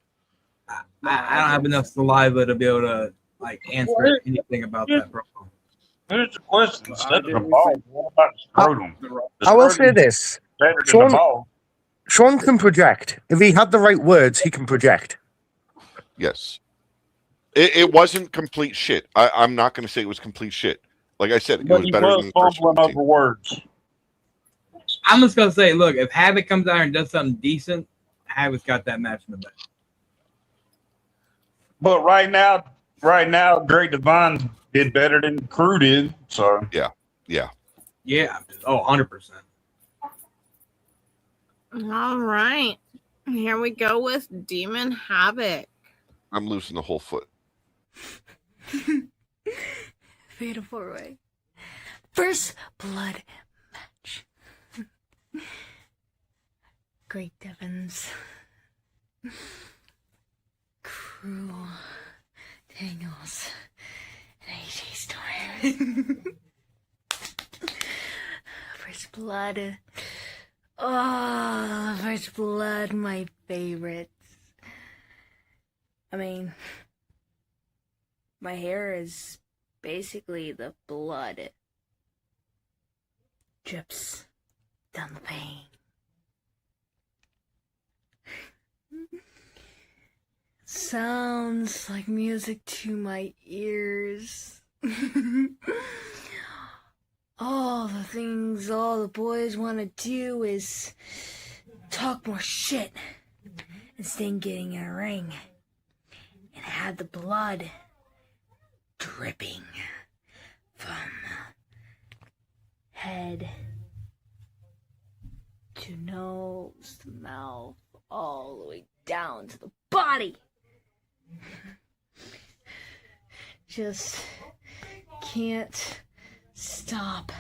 I don't have enough saliva to be able to answer anything about that, bro. Here's the question. Instead of the ball, what about the scrotum? I will say this. Sean can project. If he had the right words, he can project. Yes. It wasn't complete shit. I'm not going to say it was complete shit. Like I said, it was better than the first one. Over words. I'm just going to say, look, if Havoc comes out and does something decent, Havoc's got that match in the bag. But right now, Great Divine did better than Crew did. So yeah. Oh, 100%. All right. Here we go with Demon Havoc. I'm losing the whole foot. Fatal 4-way. First blood match. Great Devons. Cruel Daniels. And AJ Storm. First blood. Oh, First Blood, my favorites. I mean, my hair is basically the blood. Drips down the vein. Sounds like music to my ears. All the things all the boys want to do is talk more shit instead of getting in a ring and have the blood dripping from head to nose to mouth all the way down to the body. Just can't stop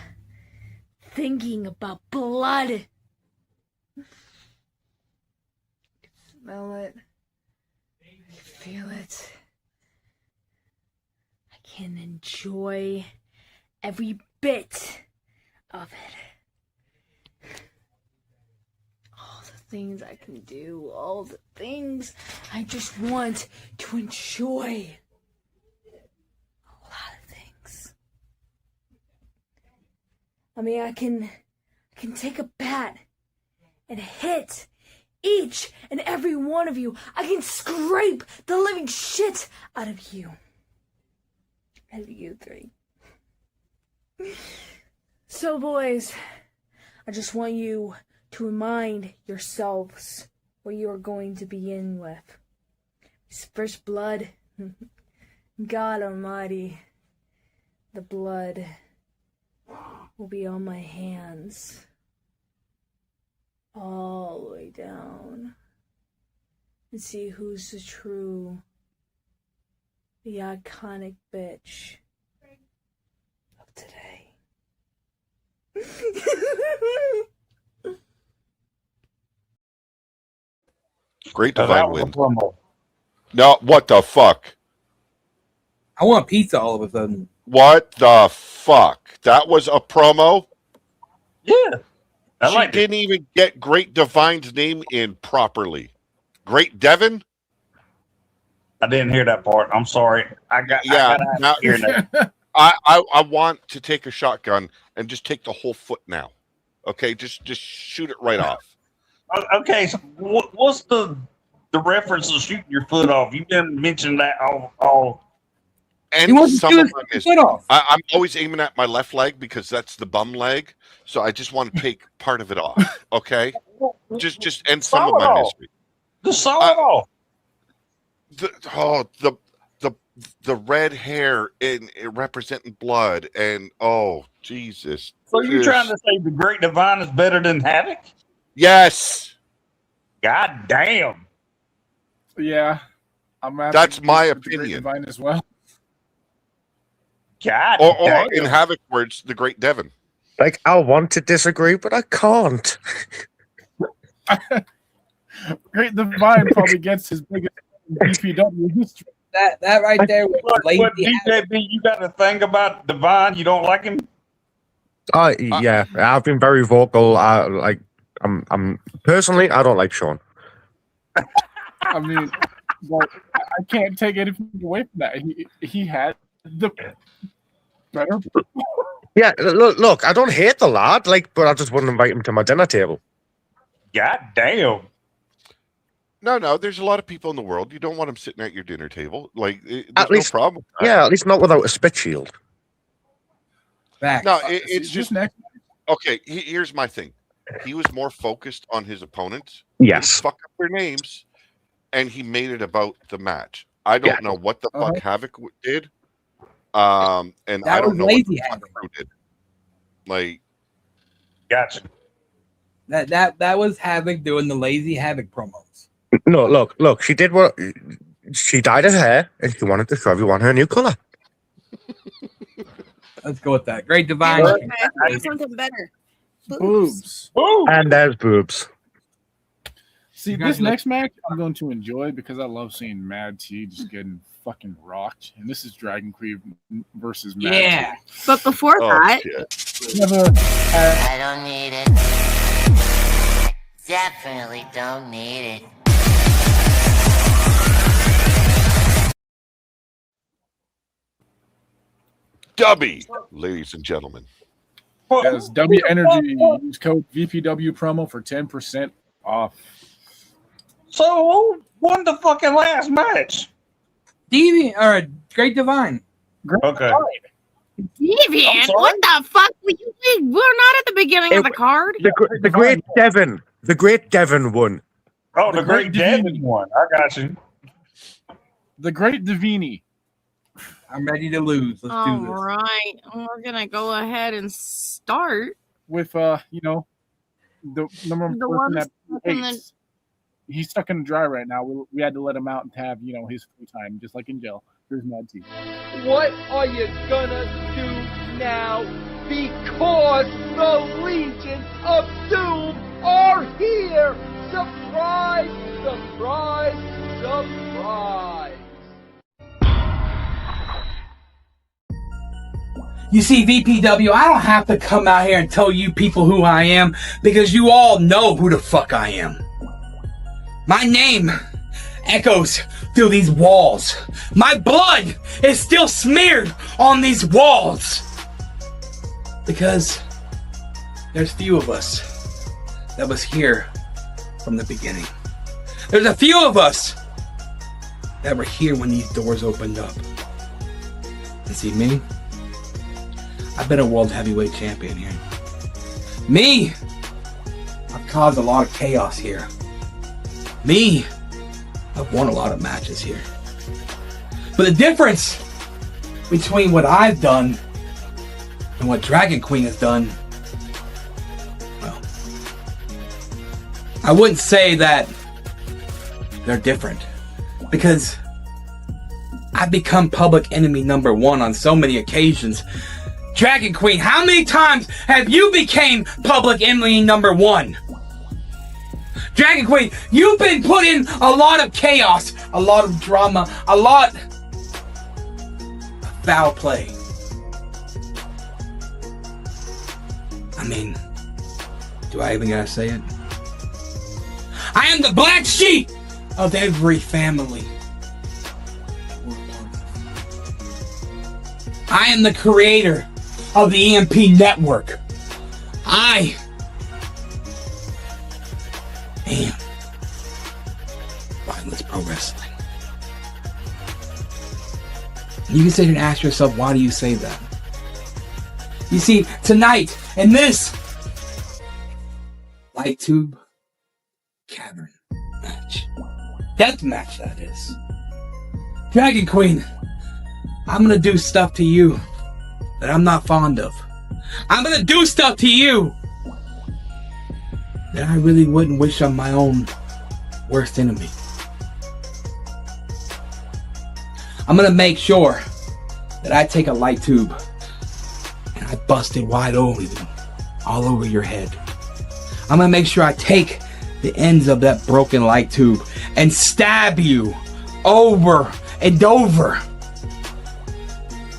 thinking about blood. I can smell it. I can feel it. I can enjoy every bit of it. All the things I can do, all the things I just want to enjoy. I mean, I can take a bat and hit each and every one of you. I can scrape the living shit out of you. Out of you three. So, boys, I just want you to remind yourselves what you are going to be in with. It's First Blood. God Almighty, the blood will be on my hands all the way down and see who's the iconic bitch of today. Great Divine win. No, what the fuck? I want pizza all of a sudden. What the fuck? That was a promo? Yeah. She didn't even get Great Divine's name in properly. Great Devon? I didn't hear that part. I'm sorry. I now, hear that. I want to take a shotgun and just take the whole foot now. Okay, just shoot it right off. Okay, so what's the reference to shooting your foot off? You've been mentioning that all. And some of I'm always aiming at my left leg because that's the bum leg. So I just want to take part of it off. Okay, just end some of my misery. Just saw it off. The red hair in representing blood and Jesus. So you're trying to say the Great Divine is better than Havoc? Yes. God damn. Yeah, that's my the opinion. Great Divine as well. God or damn. in Havoc words, the Great Devon. Like, I want to disagree, but I can't. Great Divine probably gets his biggest BPW history. That right there was What DJB, you got a thing about Divine? You don't like him? Yeah, I've been very vocal. I'm personally, I don't like Sean. I mean, well, I can't take anything away from that. He had the better. Yeah, look, I don't hate the lad, but I just wouldn't invite him to my dinner table. God damn. No, there's a lot of people in the world. You don't want them sitting at your dinner table. There's At least, no problem. Yeah, at least not without a spit shield. No, it's just next. Okay, here's my thing. He was more focused on his opponents. Yes. Fuck up their names, and he made it about the match. I don't know what the fuck Havoc did. And That I don't was know what lazy the fuck Crew did. Gotcha. That was Havoc doing the lazy Havoc promos. No, look. She did what she dyed her hair and she wanted to show everyone her new color. Let's go with that. Great Divine. Okay, I think something better. Boobs. And there's boobs. See, this next match I'm going to enjoy because I love seeing Mad T just getting fucking rocked. And this is Dragon Queen versus Mad Yeah. T. But before that, I don't need it. Definitely don't need it. Dubby, ladies and gentlemen. As W Energy, use code VPW promo for 10% off. So who won the fucking last match? Deviant or Great Divine. Okay. Deviant, what the fuck? We're not at the beginning of the card. The great Devon. The great Devon won. Oh, the great Devon won. I got you. The Great Divini. I'm ready to lose. Let's do All this. right, we're gonna go ahead and start With the number the one one person stuck that in the. hates. He's stuck in the dry right now. We had to let him out and have his free time, just like in jail. Here's Mad T. What are you gonna do now? Because the Legion of Doom are here! Surprise! Surprise! Surprise! You see, VPW, I don't have to come out here and tell you people who I am because you all know who the fuck I am. My name echoes through these walls. My blood is still smeared on these walls. Because there's few of us that was here from the beginning. There's a few of us that were here when these doors opened up. You see me? I've been a world heavyweight champion here. Me! I've caused a lot of chaos here. Me! I've won a lot of matches here. But the difference between what I've done and what Dragon Queen has done, well, I wouldn't say that they're different. Because I've become public enemy number one on so many occasions. Dragon Queen, how many times have you became public enemy number one? Dragon Queen, you've been put in a lot of chaos, a lot of drama, a lot of foul play. I mean, do I even gotta say it? I am the black sheep of every family. I am the creator of the EMP network. I am Mindless Pro Wrestling. You can sit here and ask yourself, why do you say that? You see, tonight, in this Light Tube Cavern match, death match that is, Dragon Queen, I'm gonna do stuff to you that I'm not fond of. I'm gonna do stuff to you that I really wouldn't wish on my own worst enemy. I'm gonna make sure that I take a light tube and I bust it wide open all over your head. I'm gonna make sure I take the ends of that broken light tube and stab you over and over.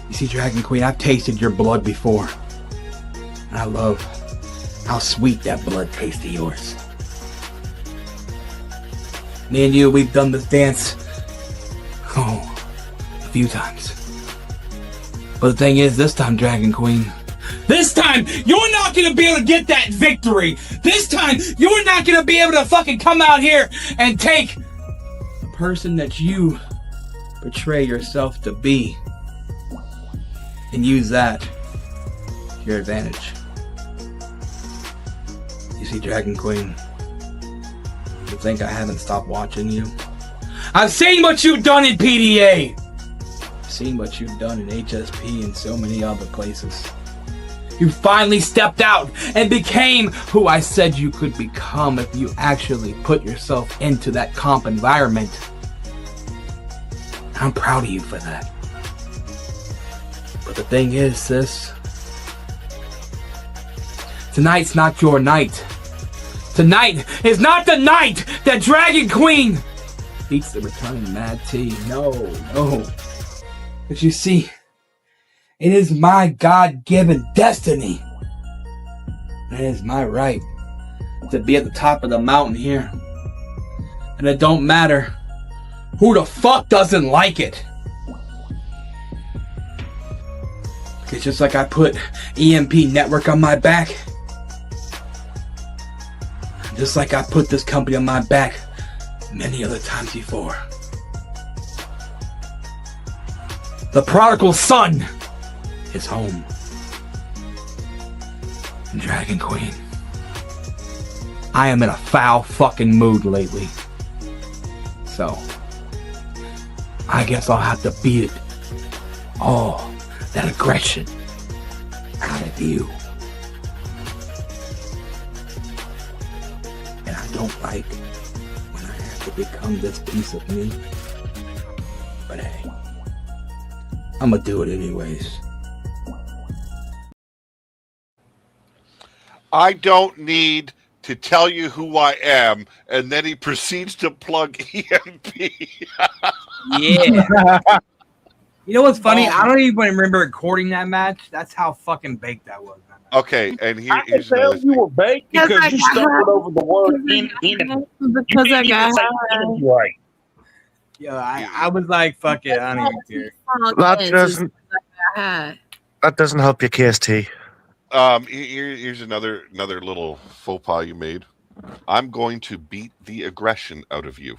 You see, Dragon Queen, I've tasted your blood before. And I love how sweet that blood tastes to yours. Me and you, we've done this dance, a few times. But the thing is, this time, Dragon Queen, this time, you're not gonna be able to get that victory. This time, you're not gonna be able to fucking come out here and take the person that you portray yourself to be and use that to your advantage. You see, Dragon Queen, you think I haven't stopped watching you? I've seen what you've done in PDA. I've seen what you've done in HSP and so many other places. You finally stepped out and became who I said you could become if you actually put yourself into that comp environment. I'm proud of you for that. But the thing is, sis, tonight's not your night. Tonight is not the night that Dragon Queen beats the returning Mad T. No. But you see, it is my God-given destiny. It is my right to be at the top of the mountain here. And it don't matter who the fuck doesn't like it. It's just like I put EMP Network on my back. Just like I put this company on my back many other times before. The prodigal son is home. Dragon Queen, I am in a foul fucking mood lately. So, I guess I'll have to beat it. All that aggression out of you. And I don't like when I have to become this piece of me. But hey, I'm gonna do it anyways. I don't need to tell you who I am, and then he proceeds to plug EMP. Yeah. You know what's funny? I don't even remember recording that match. That's how fucking baked that was. Okay, and I can tell you were baked because you stumbled over the word in. Because I got high. Right. Yo, I was like, fuck it, I don't even care. That doesn't help your KST. Here's another little faux pas you made. I'm going to beat the aggression out of you.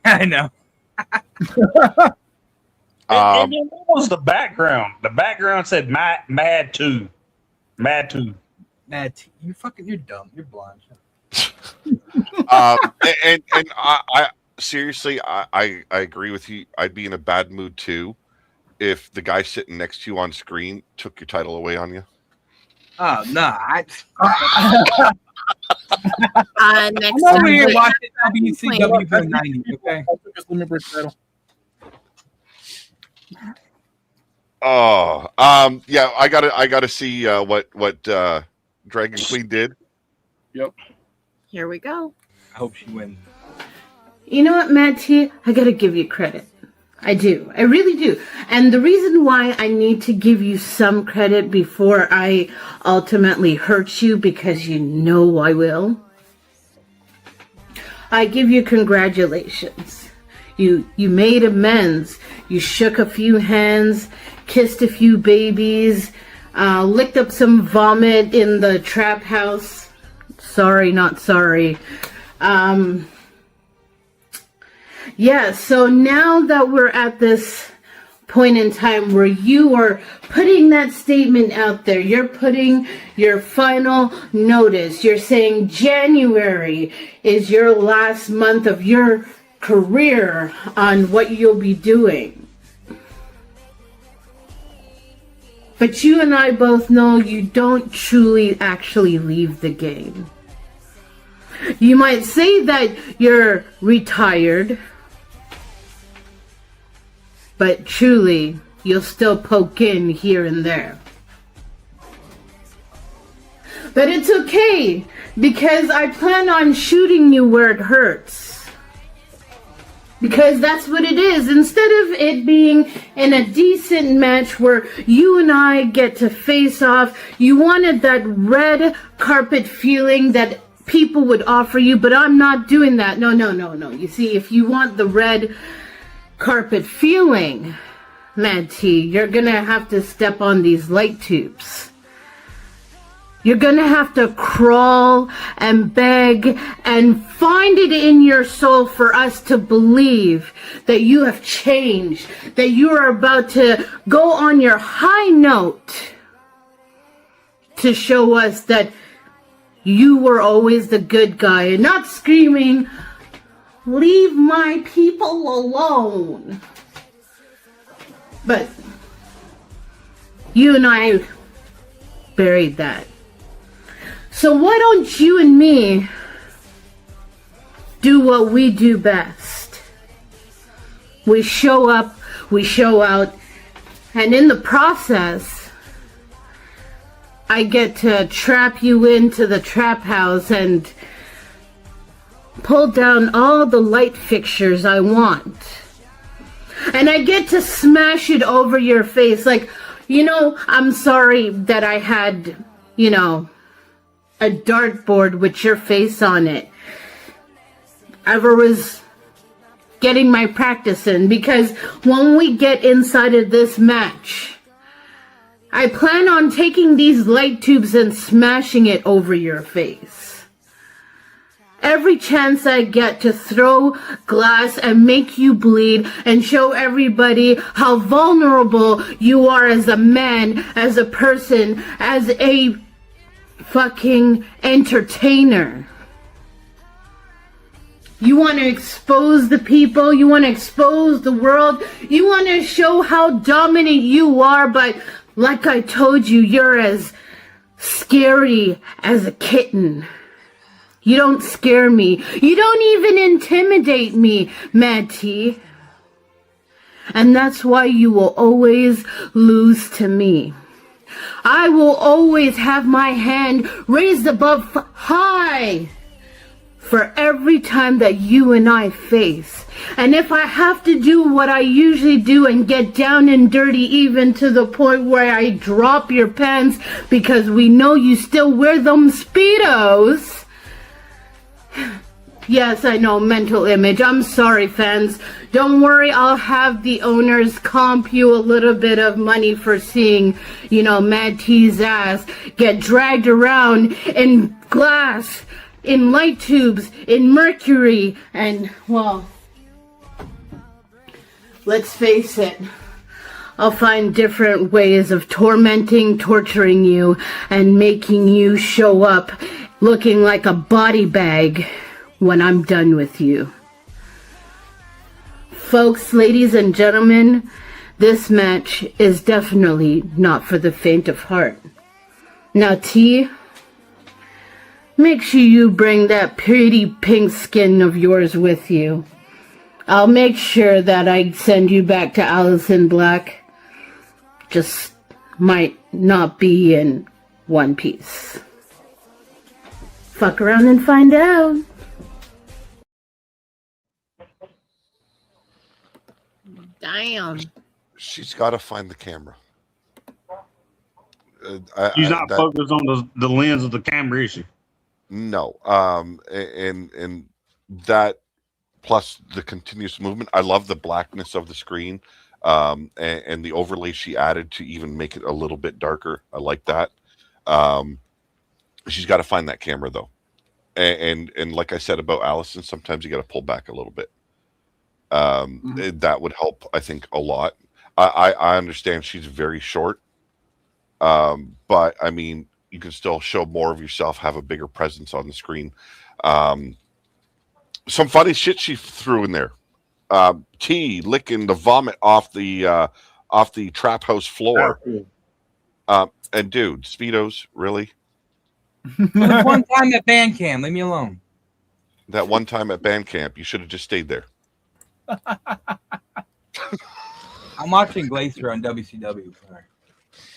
I know. And then what was the background? The background said Mad 2. Mad 2. Mad T. You're dumb. You're blind. And I seriously, I agree with you. I'd be in a bad mood too if the guy sitting next to you on screen took your title away on you. Oh no! Next I'm over here watching WCW for 90. Okay. Oh, yeah. I gotta see what Dragon Queen did. Yep. Here we go. I hope she wins. You know what, Mad T? I gotta give you credit. I do. I really do. And the reason why I need to give you some credit before I ultimately hurt you, because you know I will, I give you congratulations. You made amends. You shook a few hands, kissed a few babies, licked up some vomit in the trap house. Sorry, not sorry. Yeah, so now that we're at this point in time where you are putting that statement out there, you're putting your final notice, you're saying January is your last month of your career on what you'll be doing. But you and I both know you don't truly actually leave the game. You might say that you're retired, but truly, you'll still poke in here and there. But it's okay, because I plan on shooting you where it hurts. Because that's what it is. Instead of it being in a decent match where you and I get to face off, you wanted that red carpet feeling that people would offer you, but I'm not doing that. No. You see, if you want the red carpet feeling, Mad T, you're gonna have to step on these light tubes. You're gonna have to crawl and beg and find it in your soul for us to believe that you have changed, that you are about to go on your high note to show us that you were always the good guy and not screaming, "Leave my people alone." But you and I buried that. So why don't you and me do what we do best? We show up we show out, and in the process, I get to trap you into the trap house and pull down all the light fixtures I want. And I get to smash it over your face. Like, you know, I'm sorry that I had, you know, a dartboard with your face on it. I was getting my practice in, because when we get inside of this match, I plan on taking these light tubes and smashing it over your face. Every chance I get to throw glass and make you bleed and show everybody how vulnerable you are as a man, as a person, as a fucking entertainer. You want to expose the people, you want to expose the world, you want to show how dominant you are, but like I told you, you're as scary as a kitten. You don't scare me. You don't even intimidate me, Mad T. And that's why you will always lose to me. I will always have my hand raised above high for every time that you and I face. And if I have to do what I usually do and get down and dirty, even to the point where I drop your pants because we know you still wear them Speedos. Yes, I know, mental image. I'm sorry, fans. Don't worry, I'll have the owners comp you a little bit of money for seeing, you know, Mad T's ass get dragged around in glass, in light tubes, in mercury, and, well, let's face it. I'll find different ways of torturing you, and making you show up looking like a body bag when I'm done with you. Folks, ladies and gentlemen, this match is definitely not for the faint of heart. Now, T, make sure you bring that pretty pink skin of yours with you. I'll make sure that I send you back to Allison Black. Just might not be in one piece. Fuck around and find out. Damn. She's got to find the camera. She's not focused on the lens of the camera, is she? No. And that plus the continuous movement. I love the blackness of the screen, and the overlay she added to even make it a little bit darker. I like that. She's got to find that camera though, and like I said about Allison, sometimes you got to pull back a little bit. That would help, I think, a lot. I understand she's very short, but I mean, you can still show more of yourself, have a bigger presence on the screen. Some funny shit she threw in there. T licking the vomit off the trap house floor. And dude, Speedos, really? One time at band camp, leave me alone. That one time at band camp, you should have just stayed there. I'm watching Glacier on WCW. Sorry.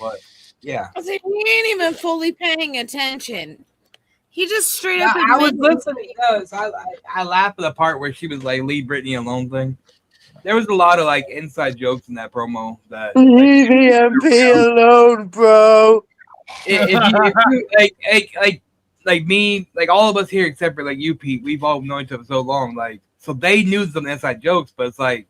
But yeah. I was like, he ain't even fully paying attention. He just straight Yeah, up. I was admitted- listening because I laughed at the part where she was like, leave Brittany alone thing. There was a lot of like inside jokes in that promo that Leave the MP alone, bro. if you like me, like all of us here except for like you, Pete, we've all known each other so long, like so they knew some inside jokes, but it's like,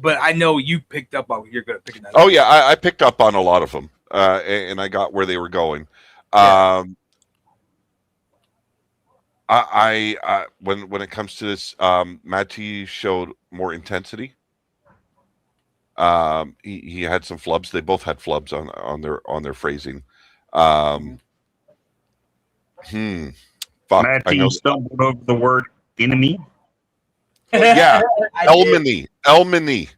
but I know you picked up on you're good at picking that up. Oh yeah, I picked up on a lot of them, and I got where they were going. Yeah. I when it comes to this, Mad T showed more intensity. He had some flubs. They both had flubs on their phrasing. Fuck, Mad I T know. stumbled over the word enemy. Yeah, I Elmony. Elmony.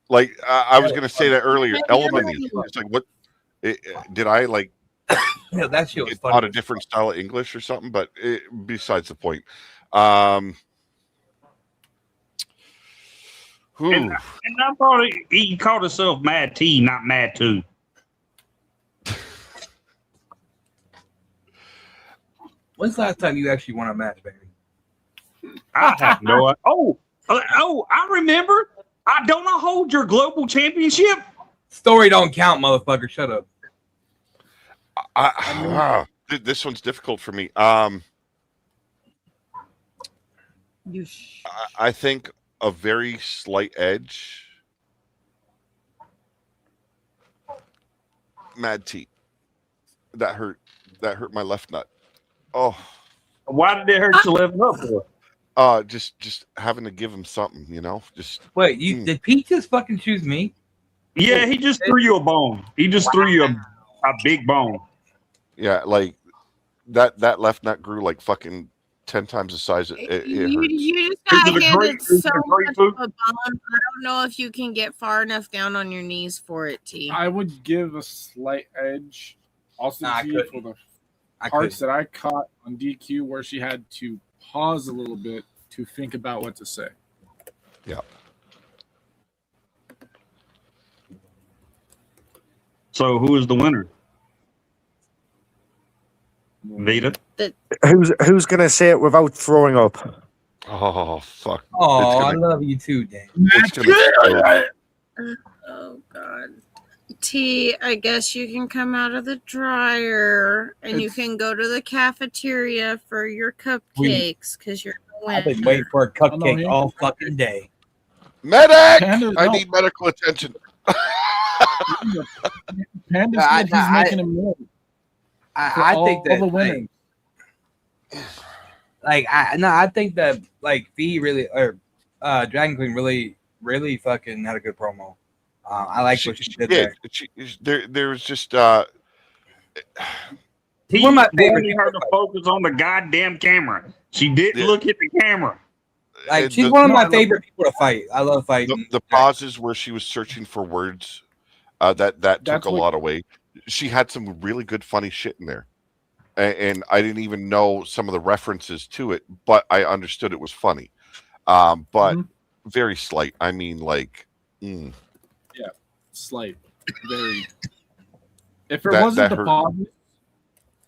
Like I was gonna say that earlier. Elmony. It's like what? Did I like? Yeah, that shit was It's funny. not a different style of English or something, but besides the point. And I thought he called himself Mad T, not Mad 2. When's the last time you actually won a match, baby? I have no idea. Oh, I remember. I don't hold your global championship. Story don't count, motherfucker. Shut up. This one's difficult for me. I think a very slight edge. Mad T. That hurt my left nut. Oh. Why did it hurt your left nut for? Just having to give him something, you know. Just wait. Did Pete just fucking choose me? Yeah, he just threw you a bone. He just threw you a big bone. Yeah, like that left nut grew like fucking 10 times the size. It hurts. You just got handed so much of a bone. I don't know if you can get far enough down on your knees for it, T. I would give a slight edge. Also, T, for the parts that I caught on DQ where she had to pause a little bit to think about what to say. Yeah. So who is the winner? Vita? Who's gonna say it without throwing up? Oh fuck! Oh, I love you too, Dan. Oh God. T, I guess you can come out of the dryer and you can go to the cafeteria for your cupcakes because you're the winner. I've been waiting for a cupcake all fucking day. Medic! I need medical attention. Panda said he's making a move. I think that the winners. I think that like V really or Dragon Queen really fucking had a good promo. I like what she did there. There was just He one of my favorite wanted her to focus on the goddamn camera. She didn't look at the camera. Like she's one of my favorite people to fight. I love fighting. The pauses where she was searching for words that took a lot away. She had some really good funny shit in there, and I didn't even know some of the references to it, but I understood it was funny. But very slight. I mean, like, yeah, slight, very. If it wasn't the pauses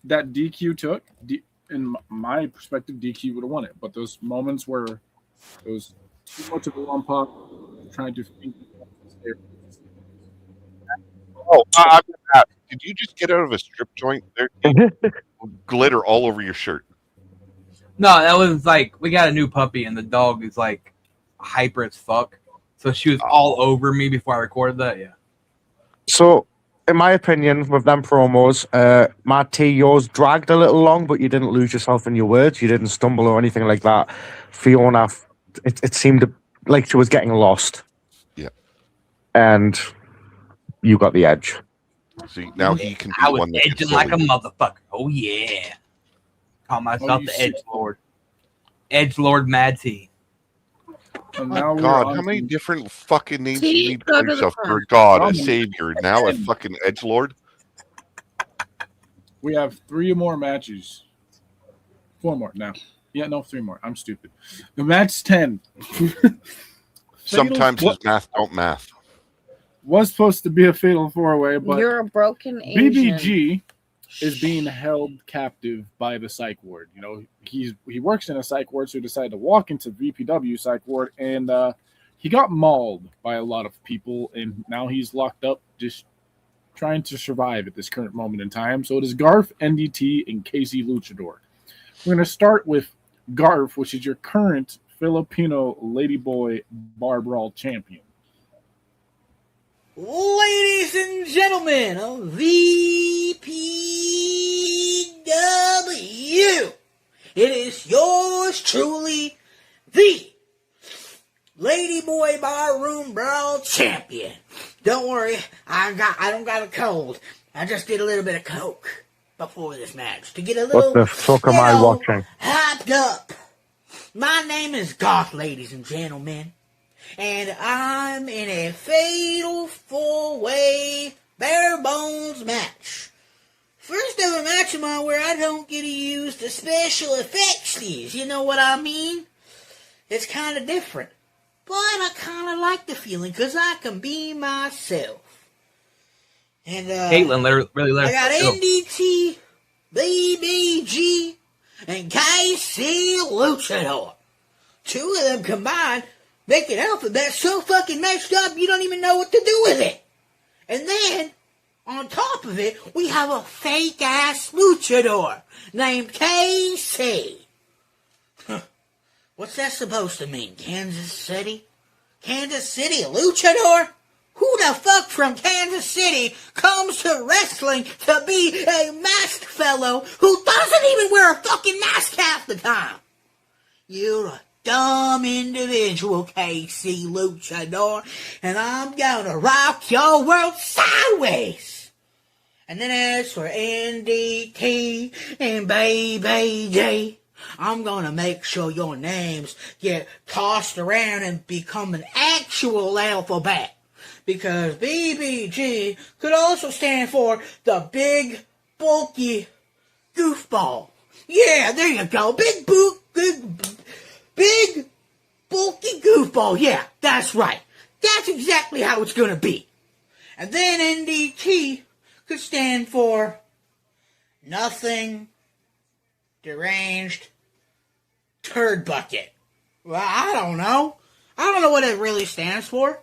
that DQ took, in my perspective, DQ would have won it. But those moments where it was too much of a lump up, trying to think. Oh, did you just get out of a strip joint? There, glitter all over your shirt. No, that was like we got a new puppy and the dog is like hyper as fuck. So she was all over me before I recorded that. Yeah. So, in my opinion, with them promos, Matt T, yours dragged a little long, but you didn't lose yourself in your words. You didn't stumble or anything like that. Fiona, it seemed like she was getting lost. Yeah. And you got the edge. See, now he can be I was one that edging like a motherfucker. Oh yeah. Call myself the Edge Lord. Edge Lord Mad T. God, how many different fucking names do you need for yourself? For God, a savior, now a fucking edgelord. We have 3 more matches. 4 more now. Yeah, no, 3 more. I'm stupid. The match 10. Sometimes his math don't math. Was supposed to be a fatal 4-way, but you're a broken Asian. BBG is being held captive by the psych ward. You know, he works in a psych ward, so he decided to walk into VPW psych ward, and he got mauled by a lot of people, and now he's locked up, just trying to survive at this current moment in time. So it is Garth, NDT, and Casey Luchador. We're going to start with Garth, which is your current Filipino Ladyboy Bar Brawl champion. Ladies and gentlemen of VPW, it is yours truly, the Ladyboy Barroom Brawl Champion. Don't worry, I don't got a cold. I just did a little bit of coke before this match to get a little. What the fuck am I watching? Hyped up. My name is Garth, ladies and gentlemen. And I'm in a fatal 4-way bare bones match. First ever match of mine where I don't get to use the special effects. You know what I mean? It's kind of different. but I kind of like the feeling because I can be myself. And Caitlin really let I got us go. NDT, BBG, and KC Luchador. Two of them combined make an alphabet so fucking messed up you don't even know what to do with it. And then, on top of it, we have a fake-ass luchador named KC. What's that supposed to mean? Kansas City? Kansas City, a luchador? Who the fuck from Kansas City comes to wrestling to be a masked fellow who doesn't even wear a fucking mask half the time? You're a dumb individual, KC Luchador, and I'm gonna rock your world sideways. And then as for NDT and Baby J, I'm gonna make sure your names get tossed around and become an actual alphabet. Because BBG could also stand for the big, bulky goofball. Yeah, there you go. Big, bulky goofball. Yeah, that's right. That's exactly how it's gonna be. And then NDT could stand for nothing deranged turd bucket. Well, I don't know. I don't know what it really stands for.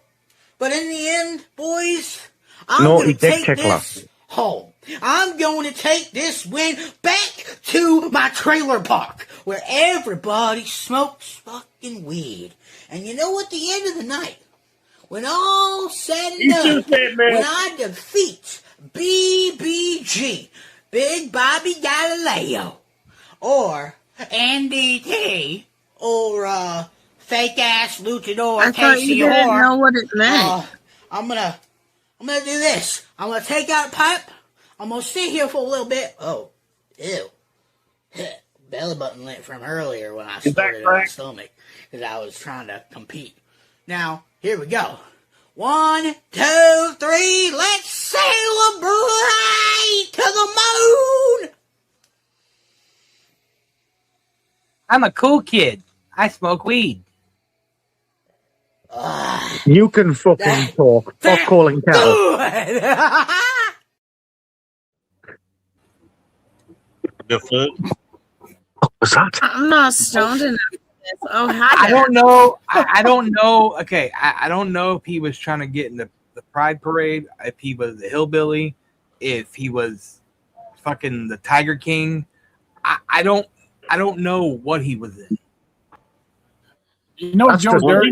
But in the end, boys, I'm going to take this home. I'm going to take this win back to my trailer park where everybody smokes fucking weed. And you know, at the end of the night, when all said and done, when I defeat BBG, Big Bobby Galileo, or NDT, or fake ass luchador I thought you KC didn't Or, know what it meant. I'm gonna do this. I'm gonna take out a pipe. I'm gonna sit here for a little bit. Oh, ew. Belly button lit from earlier when I started in my stomach because I was trying to compete. Now, here we go. 1, 2, 3, let's celebrate to the moon! I'm a cool kid. I smoke weed. You can fucking talk. Stop calling cattle. The fuck? What's that? I'm not stoned enough for this. Oh, hi. I don't know. I don't know. Okay, I don't know if he was trying to get in the Pride Parade, if he was the hillbilly, if he was fucking the Tiger King. I don't know what he was in. You know, That's Joe just- Dirt.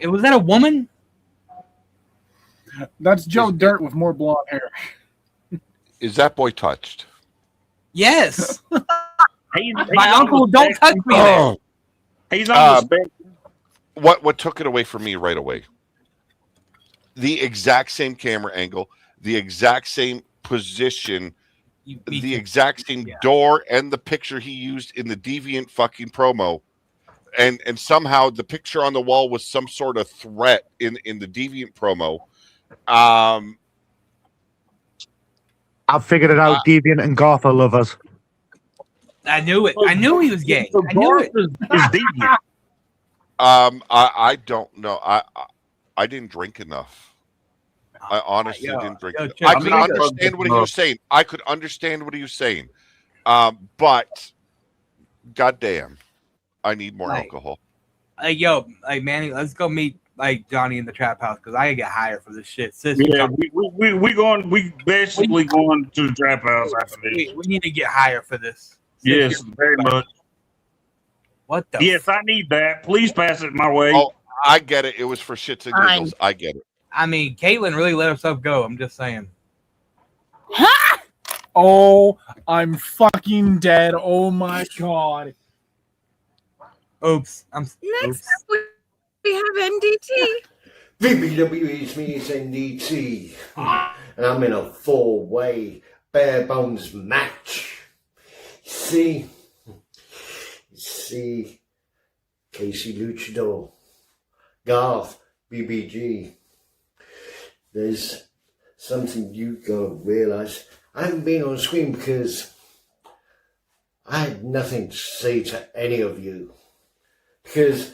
Was that a woman? That's Joe Dirt with more blonde hair. Is that boy touched? Yes. He's My on uncle, the don't touch spectrum. me there. He's on the spectrum. What took it away from me right away? The exact same camera angle, the exact same position, the exact same door, and the picture he used in the Deviant fucking promo. And somehow the picture on the wall was some sort of threat in the Deviant promo. I've figured it out. Deviant and Garth are lovers. I knew it. I knew he was gay. I knew it. I don't know. I didn't drink enough. I honestly didn't drink enough. I could understand what he was saying. I could understand what he was saying. But goddamn, I need more alcohol. Manny, let's go meet Johnny in the trap house because I gotta get higher for this shit. Sis, Yeah, we basically going to the trap house after this. we need to get higher for this. Yes, very much. What the? Yes, I need that. Please pass it my way. Oh, I get it. It was for shits and giggles. I get it. I mean, Caitlin really let herself go. I'm just saying. Oh, I'm fucking dead. Oh my god. Oops. Next up, we have NDT. VPW is me, it's NDT. And I'm in a 4-way bare bones match. See, KC Luchador, Garth, BBG. There's something you gotta realize. I haven't been on screen because I had nothing to say to any of you. Because,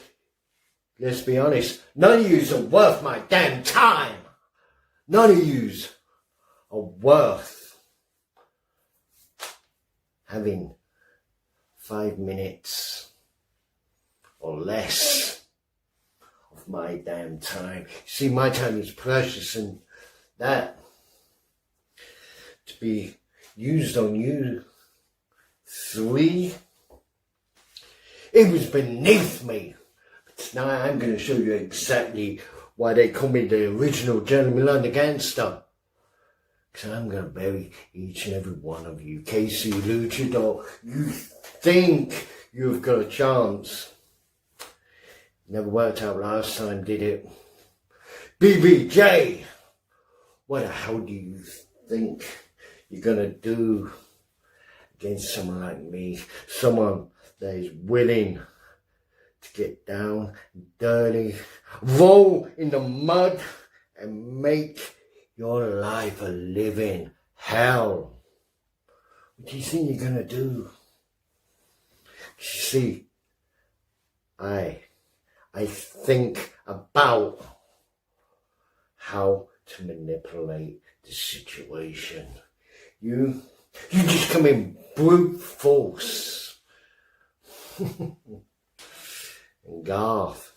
let's be honest, none of yous are worth my damn time. None of yous are worth having 5 minutes or less of my damn time. See, my time is precious, and that to be used on you three, it was beneath me. But tonight I'm going to show you exactly why they call me the original Gentleman London Gangster. Because I'm going to bury each and every one of you. Casey Luchador, you think you've got a chance. Never worked out last time, did it? BBJ, what the hell do you think you're going to do against someone like me? Someone that is willing to get down, dirty, roll in the mud, and make your life a living hell. What do you think you're going to do? You see, I think about how to manipulate the situation. You just come in brute force. And Garth,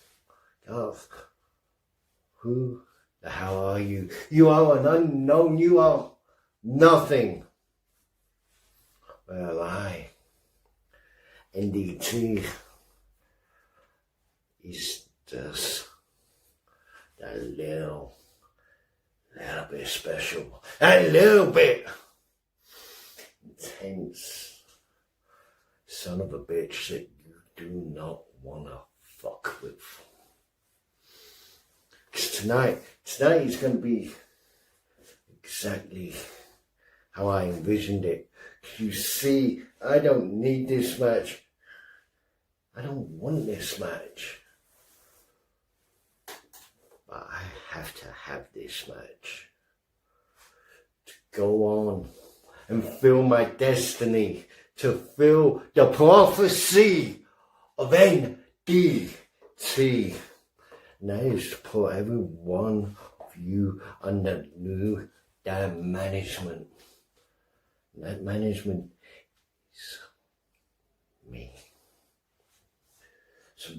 who the hell are you? You are an unknown, you are nothing. Well, NDT, is just a little bit special, a little bit intense son of a bitch that you do not want to fuck with. Because tonight is going to be exactly how I envisioned it. You see, I don't need this match. I don't want this match. But I have to have this match to go on and fill my destiny, to fill the prophecy of NDT. And that is to put every one of you under new damn management. And that management is me. So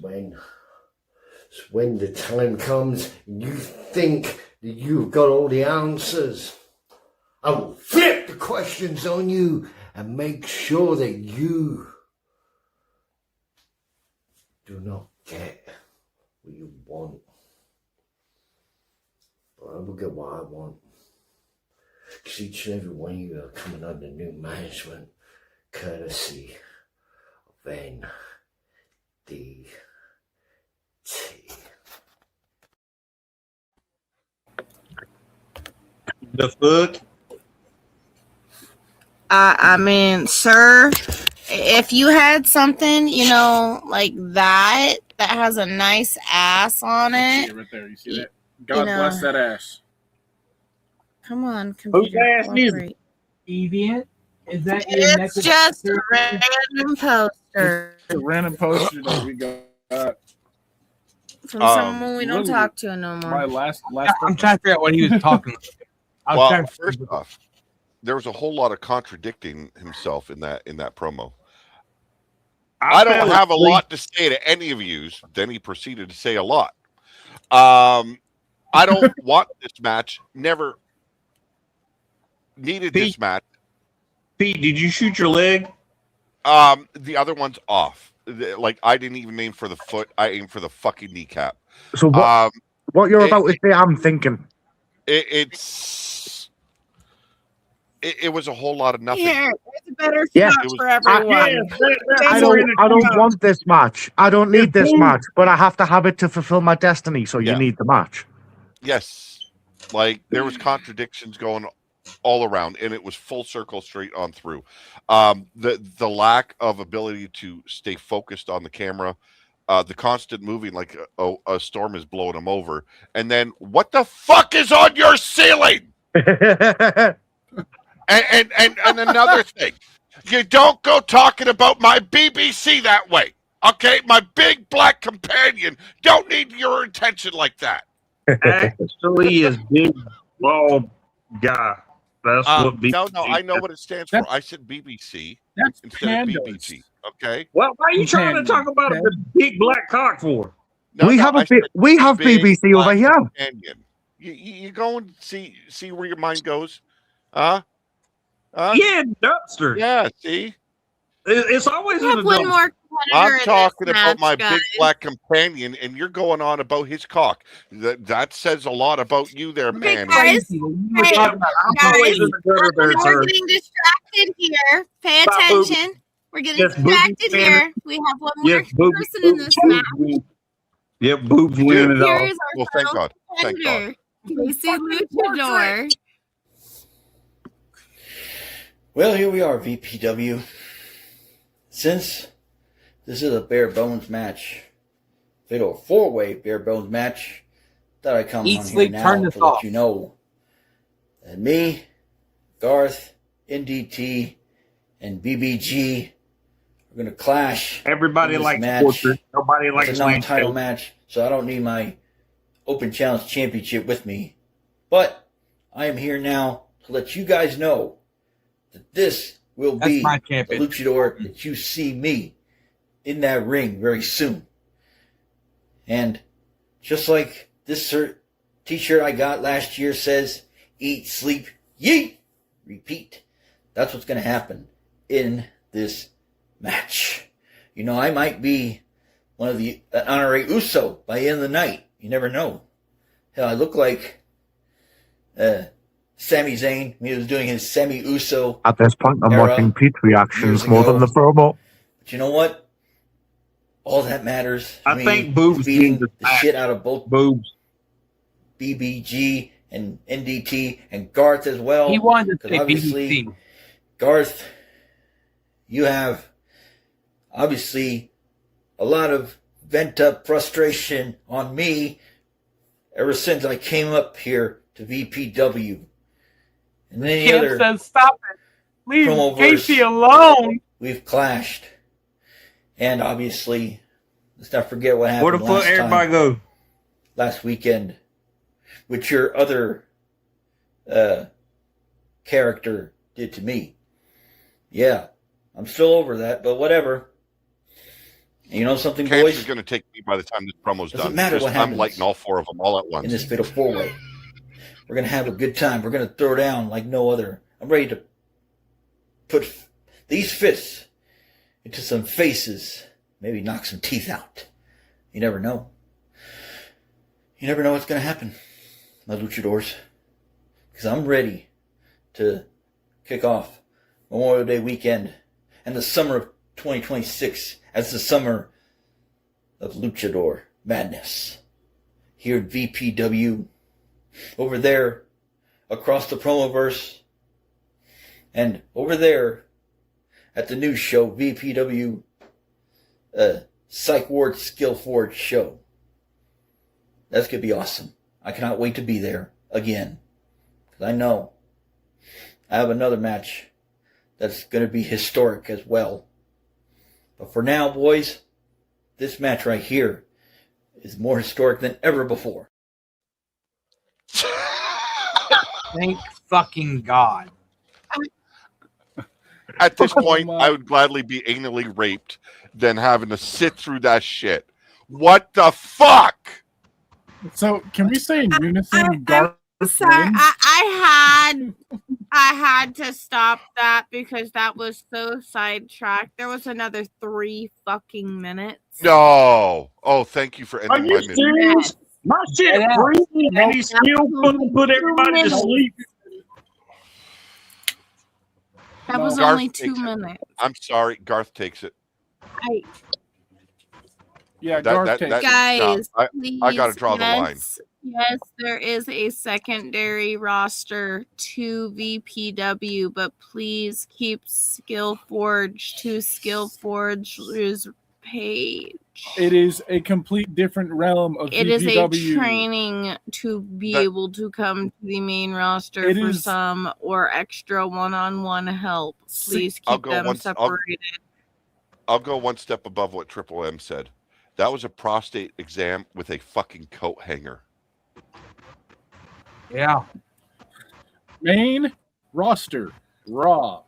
when the time comes and you think that you've got all the answers, I will flip the questions on you and make sure that you do not get what you want. But I will get what I want. Because each and every one of you are coming under new management, courtesy of NDT. The fuck? I mean, sir, if you had something, like that has a nice ass on it. Right there, you see that? God bless that ass. Come on, Whose computer. ass is cooperate. Deviant? Is that It's just a random poster The random poster that we got. from someone we don't literally, talk to no more. My last. I'm trying to figure out what he was talking about. I was Well, trying to- first off, there was a whole lot of contradicting himself in that promo. I don't have a lot to say to any of you. Then he proceeded to say a lot. I don't want this match. Never needed this match. Pete, did you shoot your leg? The other one's off. Like, I didn't even aim for the foot. I aimed for the fucking kneecap. So what you're about to say, I'm thinking. It was a whole lot of nothing. Here, it's a better Yeah. shot for everyone. I don't want this match. I don't need this match, but I have to have it to fulfill my destiny. So you need the match. Yes, like there was contradictions going all around, and it was full circle straight on through. The lack of ability to stay focused on the camera, the constant moving like a storm is blowing him over, and then what the fuck is on your ceiling? and another thing, You don't go talking about my BBC that way. Okay? My big black companion don't need your attention like that. Actually, is big bald guy. That's what BBC. No, I know what it stands for. I said BBC instead of BBC. Okay. Well, why are you trying to talk about the big black cock for? We have BBC over here. Companion. You go and see where your mind goes. Huh? Yeah, dumpster. Yeah, see? It's always in the one dumpster. more I'm talking about match, my guys. big black companion, and you're going on about his cock. That says a lot about you there, man. Guys, We're getting distracted here. Pay Stop attention. We're getting Yes, distracted boobies, here. We have one more person in this match. Yep, boobs winning it all. Here's our Well, thank God. Thank God. contender, Casey Luchador. Well, here we are, VPW. Since this is a bare bones match, fatal four-way bare bones match, that I come Eat, on sleep, here turn now this to let off. you know that me, Garth, NDT, and BBG are going to clash. Everybody in this likes match. torture. Nobody likes It's a non-title Wayne. match, so I don't need my Open Challenge Championship with me. But I am here now to let you guys know that this will That's be my the champion. luchador that you see me in that ring very soon. And just like this t-shirt I got last year says, eat, sleep, yeet, repeat. That's what's going to happen in this match. You know, I might be one of the honorary Uso by the end of the night. You never know. Hell, I look like Sami Zayn when he was doing his Sami Uso. At this point, I'm era watching Pete's reactions years more ago. than the promo. But you know what? All that matters. I to me think is boobs beating need to the shit out of both boobs. BBG and NDT and Garth as well. He wanted to 'Cause say obviously, BBC. Garth, you have obviously a lot of vent up frustration on me ever since I came up here to VPW. And any Champ other says, "Stop it! Leave promo Casey verse, alone." we've clashed. And obviously, let's not forget what happened Where the fuck last everybody time, go? last weekend, which your other character did to me. Yeah, I'm still over that, but whatever. And you know something, Camps boys? is going to take me by the time this promo's Doesn't done. matter Just- what I'm happens lighting all four of them all at once. in this fatal four-way. We're going to have a good time. We're going to throw down like no other. I'm ready to put these fists into some faces, maybe knock some teeth out. You never know. You never know what's going to happen, my luchadors. Because I'm ready to kick off Memorial Day weekend and the summer of 2026 as the summer of luchador madness. Here at VPW, over there across the Promoverse, and over there at the new show, VPW Psych Ward Skill Forge show. That's going to be awesome. I cannot wait to be there again. Because I know I have another match that's going to be historic as well. But for now, boys, this match right here is more historic than ever before. Thank fucking God. At this point, I would gladly be anally raped than having to sit through that shit. What the fuck? So can we say in unison, Garth Sorry, wins? I had to stop that because that was so sidetracked. There was another 3 fucking minutes. No. Oh, thank you for Are ending you my serious? My shit breathing and he still couldn't put everybody to sleep. That was Garth only 2 takes it. minutes. I'm sorry, Garth takes it. Yeah, That- Garth that- Guys, no, I got to please, draw the line. Yes, there is a secondary roster to VPW, but please keep Skill Forge to Skill Forge's page. It is a complete different realm of It is a VPW. training to be That- able to come to the main roster It for is- some or extra one-on-one help. Please I'll keep go them once- separated. I'll go one step above what Triple M said. That was a prostate exam with a fucking coat hanger. Yeah. Main roster, Raw,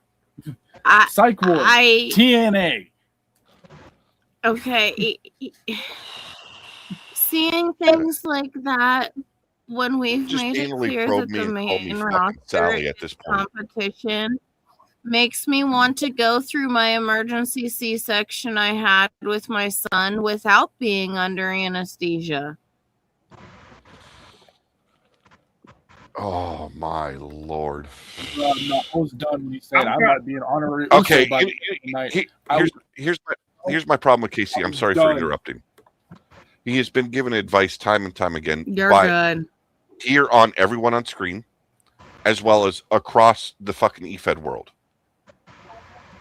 I, Psych Ward, I- TNA. Okay. Seeing things like that when we've Just made it anally clear probe that me the and call me main fucking roster Sally is at this point. competition makes me want to go through my emergency C-section I had with my son without being under anesthesia. Oh my lord. No, I was done when he said I I'm might be an honorary. Okay, Uso by the end of the night. here's my problem with Casey. I'm sorry for done. interrupting. He has been given advice time and time again You're by good. here on everyone on screen, as well as across the fucking EFED world.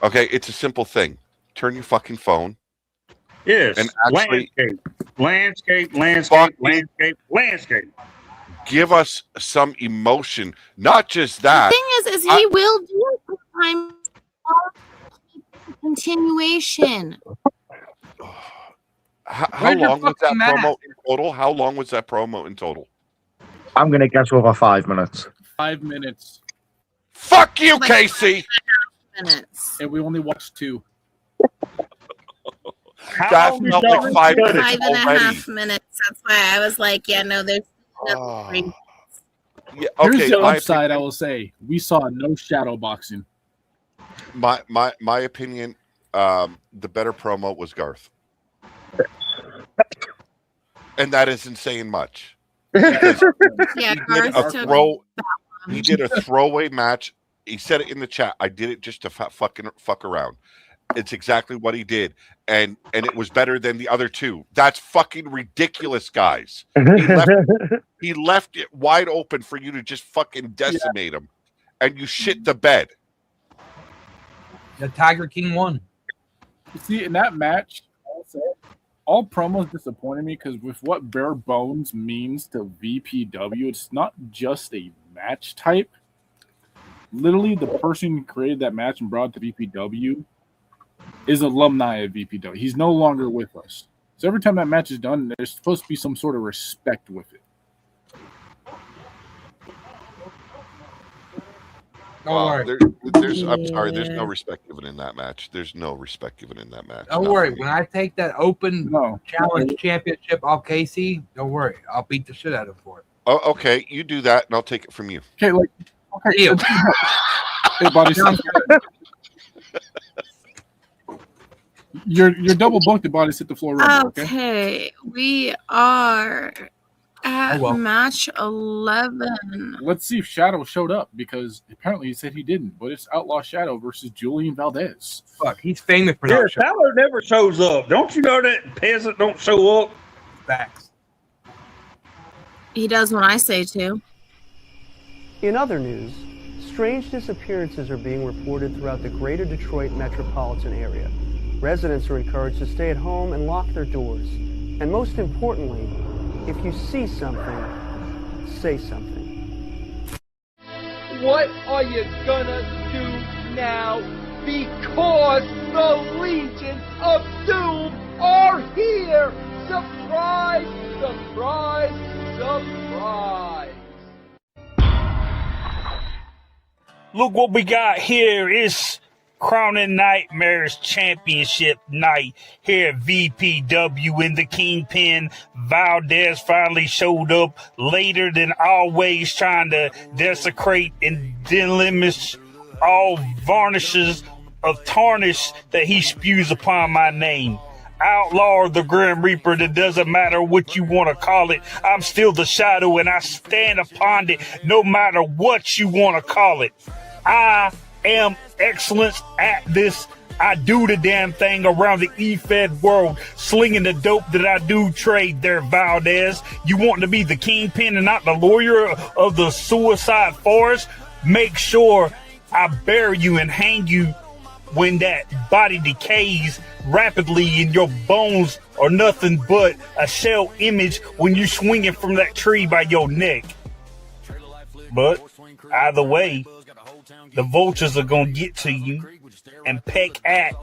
Okay, it's a simple thing. Turn your fucking phone. Yes. And actually landscape. give us some emotion. Not just that. The thing is he will do it sometimes. Continuation. How Where's your long was that fucking mask? promo in total? How long was that promo in total? I'm going to guess over 5 minutes. 5 minutes. Fuck you, Casey. Minutes. And we only watched 2. That felt like 5 minutes 5.5 already. minutes. That's why I was like, yeah, no, there's another 3. Yeah, Here's okay. the My upside. I will say we saw no shadow boxing. my opinion. The better promo was Garth, and that isn't saying much. Because Yeah, he did a throwaway match. He said it in the chat. I did it just to fuck around. It's exactly what he did, and it was better than the other two. That's fucking ridiculous, guys. He left it wide open for you to just fucking decimate him, and you shit the bed. The Tiger King won. You see, in that match, I'll say, all promos disappointed me because with what Bare Bones means to VPW, it's not just a match type. Literally, the person who created that match and brought it to VPW is alumni of VPW. He's no longer with us. So every time that match is done, there's supposed to be some sort of respect with it. I'm sorry. There's no respect given in that match. There's no respect given in that match. Don't worry. When I take that open challenge championship off Casey, don't worry. I'll beat the shit out of him for it. Oh, okay. You do that, and I'll take it from you. Okay, okay. Ew. Hey, buddy, you're double booked. The bodies hit the floor. Okay, we are at match 11. Let's see if Shadow showed up because apparently he said he didn't. But it's Outlaw Shadow versus Julian Valdez. Fuck, he's famous for Yeah, that show. Shadow never shows up. Don't you know that peasant don't show up? Facts. He does when I say to. In other news, strange disappearances are being reported throughout the greater Detroit metropolitan area. Residents are encouraged to stay at home and lock their doors. And most importantly, if you see something, say something. What are you gonna do now? Because the Legion of Doom are here! Surprise! Surprise! Surprise! Look what we got here. It's Crowning Nightmares Championship night here at VPW in the Kingpin. Valdez finally showed up later than always, trying to desecrate and demolish all varnishes of tarnish that he spews upon my name. Outlaw the Grim Reaper, that doesn't matter what you want to call it. I'm still the Shadow and I stand upon it no matter what you want to call it. I am excellence at this. I do the damn thing around the EFED world, slinging the dope that I do trade there, Valdez. You want to be the kingpin and not the lawyer of the suicide forest? Make sure I bury you and hang you when that body decays rapidly and your bones are nothing but a shell image when you're swinging from that tree by your neck. But either way, the vultures are going to get to you and peck at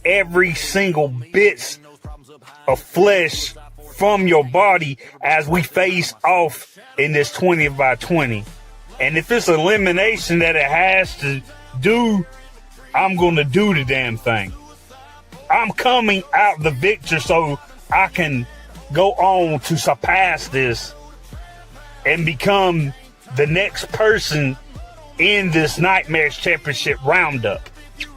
every single bits of flesh from your body as we face off in this 20 by 20. And if it's elimination that it has to do, I'm going to do the damn thing. I'm coming out the victor so I can go on to surpass this and become the next person in this Nightmares Championship roundup,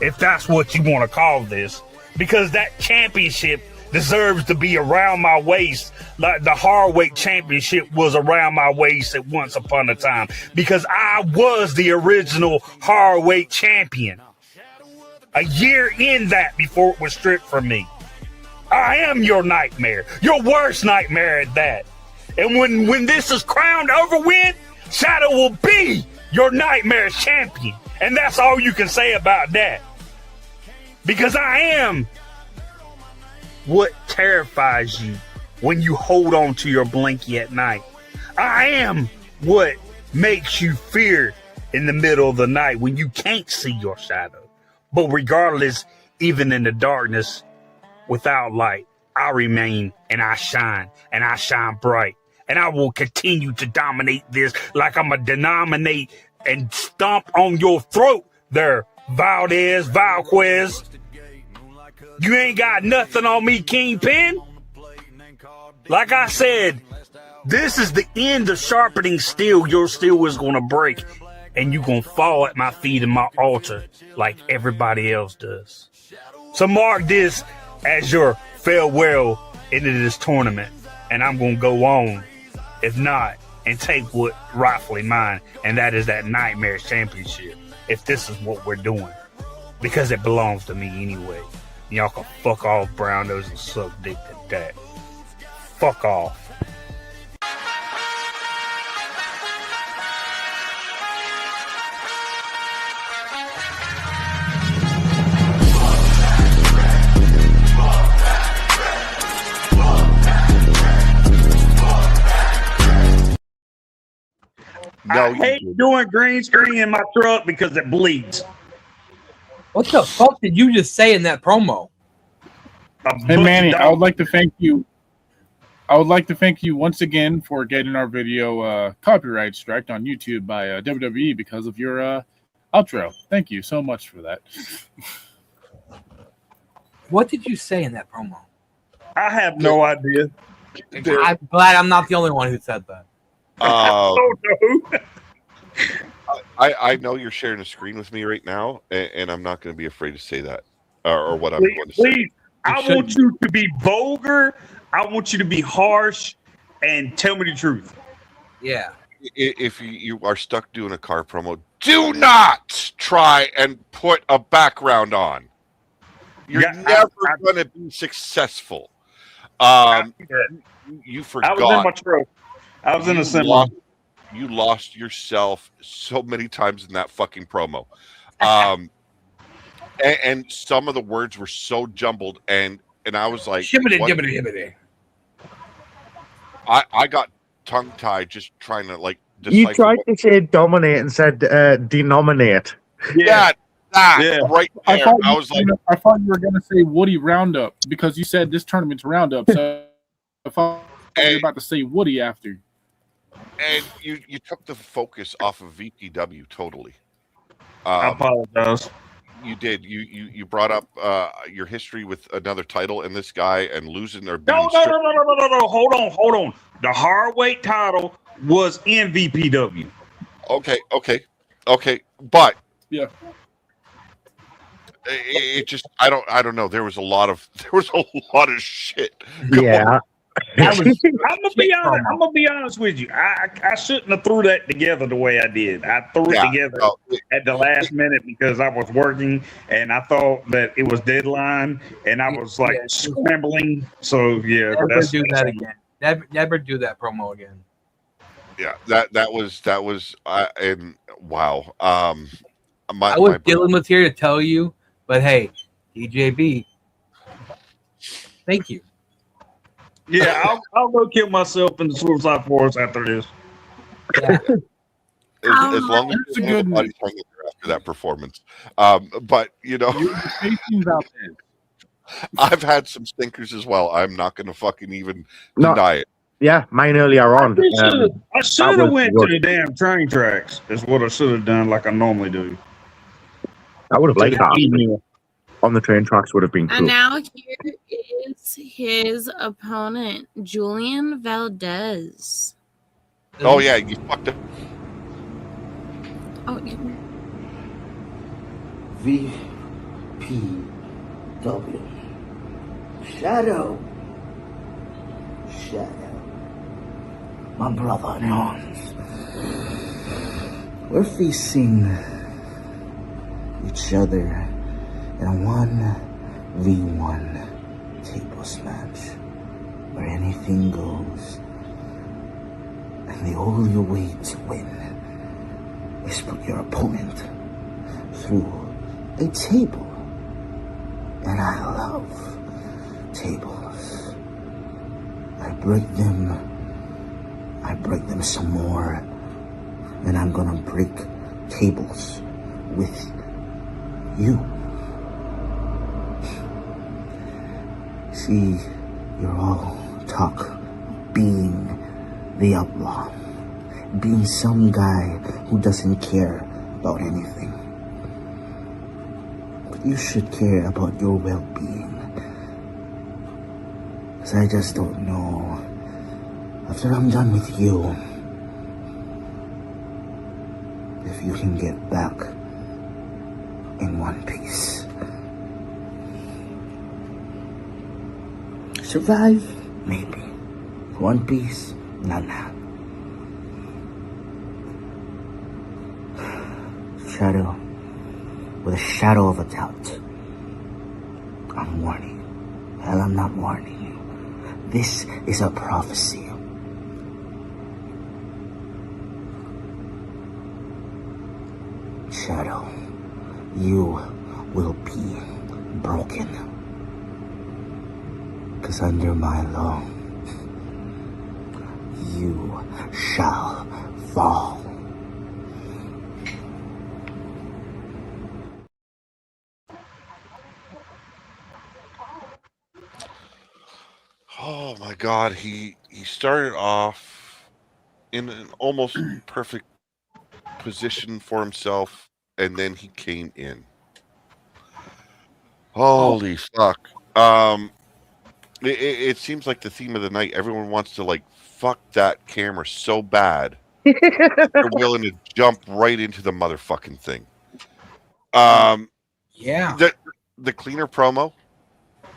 if that's what you want to call this, because that championship deserves to be around my waist like the Hardweight Championship was around my waist at once upon a time, because I was the original Hardweight champion a year in that before it was stripped from me. I am your nightmare, your worst nightmare at that. And when this is crowned over with, Shadow will be your Nightmare champion. And that's all you can say about that. Because I am what terrifies you when you hold on to your blankie at night. I am what makes you fear in the middle of the night when you can't see your shadow. But regardless, even in the darkness, without light, I remain and I shine bright. And I will continue to dominate this like I'm a denominate and stomp on your throat there, Valdez, Valquez. You ain't got nothing on me, Kingpin. Like I said, this is the end of sharpening steel. Your steel is going to break, and you're going to fall at my feet in my altar like everybody else does. So mark this as your farewell into this tournament, and I'm going to go on, if not, and take what rightfully mine, and that is that Nightmare Championship, if this is what we're doing, because it belongs to me anyway. Y'all can fuck off, brown nose, and suck dick at that. Fuck off. I hate doing green screen in my truck because it bleeds. What the fuck did you just say in that promo? Hey Manny, I would like to thank you. I would like to thank you once again for getting our video copyright striked on YouTube by WWE because of your outro. Thank you so much for that. What did you say in that promo? I have no idea. I'm glad I'm not the only one who said that. I know you're sharing a screen with me right now, and I'm not going to be afraid to say that or what I'm going to say. Please, I want you to be vulgar. I want you to be harsh and tell me the truth. Yeah. If you are stuck doing a car promo, do not try and put a background on. You're never going to be successful. You forgot. I was in my truck. I was in a semi. You lost yourself so many times in that fucking promo. And some of the words were so jumbled, and I was like, I got tongue-tied just trying to like decipher. You tried to say dominate and said denominate. Yeah, right there. I was like, I thought you were gonna say Woody Roundup because you said this tournament's Roundup. So I thought you were about to say Woody after. And you took the focus off of VPW totally. I apologize. You did. You brought up your history with another title and this guy and losing their. No. Hold on. The Hardweight title was in VPW. Okay. But yeah, it just I don't know. There was a lot of shit. Yeah. I'm gonna be honest with you. I shouldn't have threw that together the way I did. I threw it together at the last minute because I was working and I thought that it was deadline and I was like scrambling. So yeah, never do that again. Never do that promo again. Yeah, that was and wow. I was dealing with here to tell you, but hey, DJB, Thank you. Yeah, I'll go kill myself in the suicide forest after this. As long as That's a good nobody's hanging there after that performance. But you know, You're facing Valdez. I've had some stinkers as well. I'm not going to fucking even No. deny it. Yeah, mine earlier on. I should have was went good. to the damn train tracks. Is what I should have done, like I normally do. I would have liked that. Email. On the train tracks would have been And cool. now here is his opponent, Julian Valdez. Oh yeah, you fucked up. Oh, VPW. Shadow. My brother in arms. We're facing each other in a 1v1 tables match where anything goes. And the only way to win is put your opponent through a table. And I love tables. I break them some more. And I'm gonna break tables with you. See, you're all talk being the outlaw. Being some guy who doesn't care about anything. But you should care about your well-being. 'Cause I just don't know. After I'm done with you, if you can get back in one piece. Survive? Maybe. One Piece? Nah. Shadow, with a shadow of a doubt, I'm warning you. Hell, I'm not warning you. This is a prophecy. Shadow, you will be broken. 'Cause under my law, you shall fall. Oh my God, he started off in an almost perfect position for himself, and then he came in. Holy fuck! It seems like the theme of the night. Everyone wants to like fuck that camera so bad they're willing to jump right into the motherfucking thing. Yeah. The cleaner promo,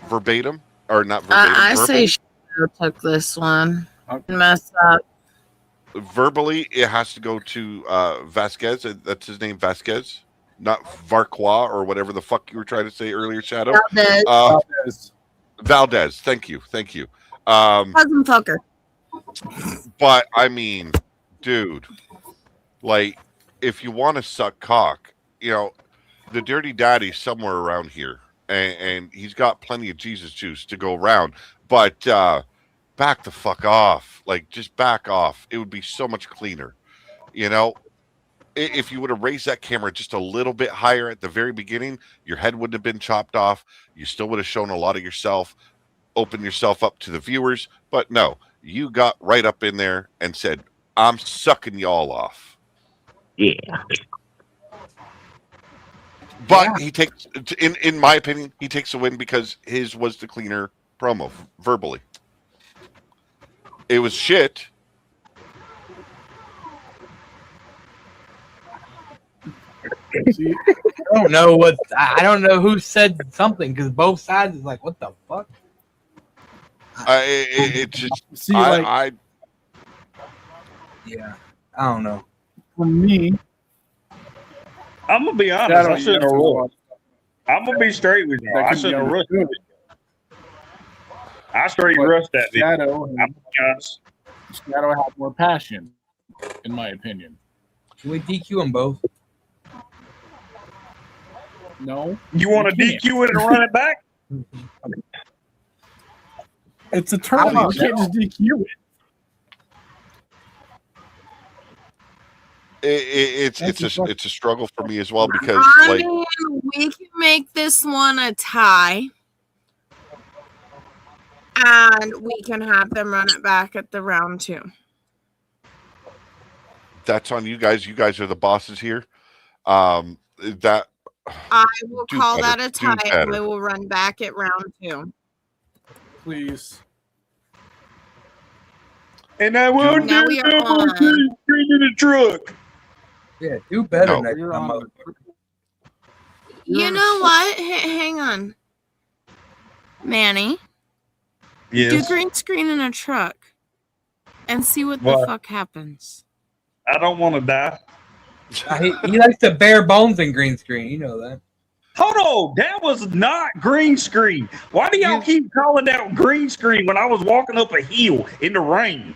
verbatim or not verbatim. I say verbally, Shadow took this one. Messed up. verbally, it has to go to Vasquez. That's his name, Vasquez, not Varquois or whatever the fuck you were trying to say earlier, Shadow. Valdez. Valdez. Thank you. Cousin fucker. But I mean, dude, like, if you want to suck cock, you know, the Dirty Daddy's somewhere around here, and he's got plenty of Jesus juice to go around. But back the fuck off. Like, just back off. It would be so much cleaner. You know, if you would have raised that camera just a little bit higher at the very beginning, your head wouldn't have been chopped off. You still would have shown a lot of yourself, opened yourself up to the viewers. But no, you got right up in there and said, I'm sucking y'all off. Yeah. But he takes, in my opinion, he takes the win because his was the cleaner promo, verbally. It was shit. I don't know what. I don't know who said something because both sides is like, what the fuck? It just. See, like, Yeah, I don't know. For me, I'm gonna be honest. Shadow, I shouldn't have rushed. I'm gonna be straight with you. I shouldn't have rushed it. I straight rushed that video. Shadow, I'm gonna be honest. Shadow had more passion, in my opinion. Can we DQ them both? No. You want to can't. DQ it and run it back? It's a tournament. You can't just DQ it. It's a struggle for me as well because I mean, we can make this one a tie, and we can have them run it back at the round 2. that's on you guys. You guys are the bosses here. That I will do call better. that a Do tie, and better. we will run back at round 2. Please. And I won't Now we are on. in the truck. Yeah, do better No. next You're time. on. You know what? Hang on. Manny, do Yes. green screen in a truck and see what the What? fuck happens. I don't want to die. He likes to bare bones in green screen. You know that. Hold on, that was not green screen. Why do y'all keep calling that green screen when I was walking up a hill in the rain?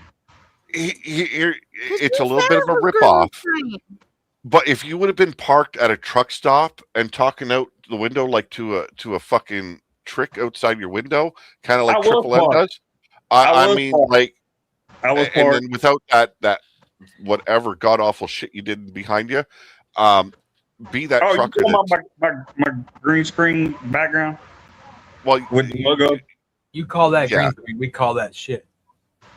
It's a little bit of a ripoff. But if you would have been parked at a truck stop and talking out the window like to a fucking trick outside your window, kind of I like was Triple M parked. does, I I was mean, parked. like, I was and parked. then without that whatever god awful shit you did behind you, be that Oh, you trucker. talking That's, about my green screen background? well, With the logo? You call that Yeah. green screen. We call that shit.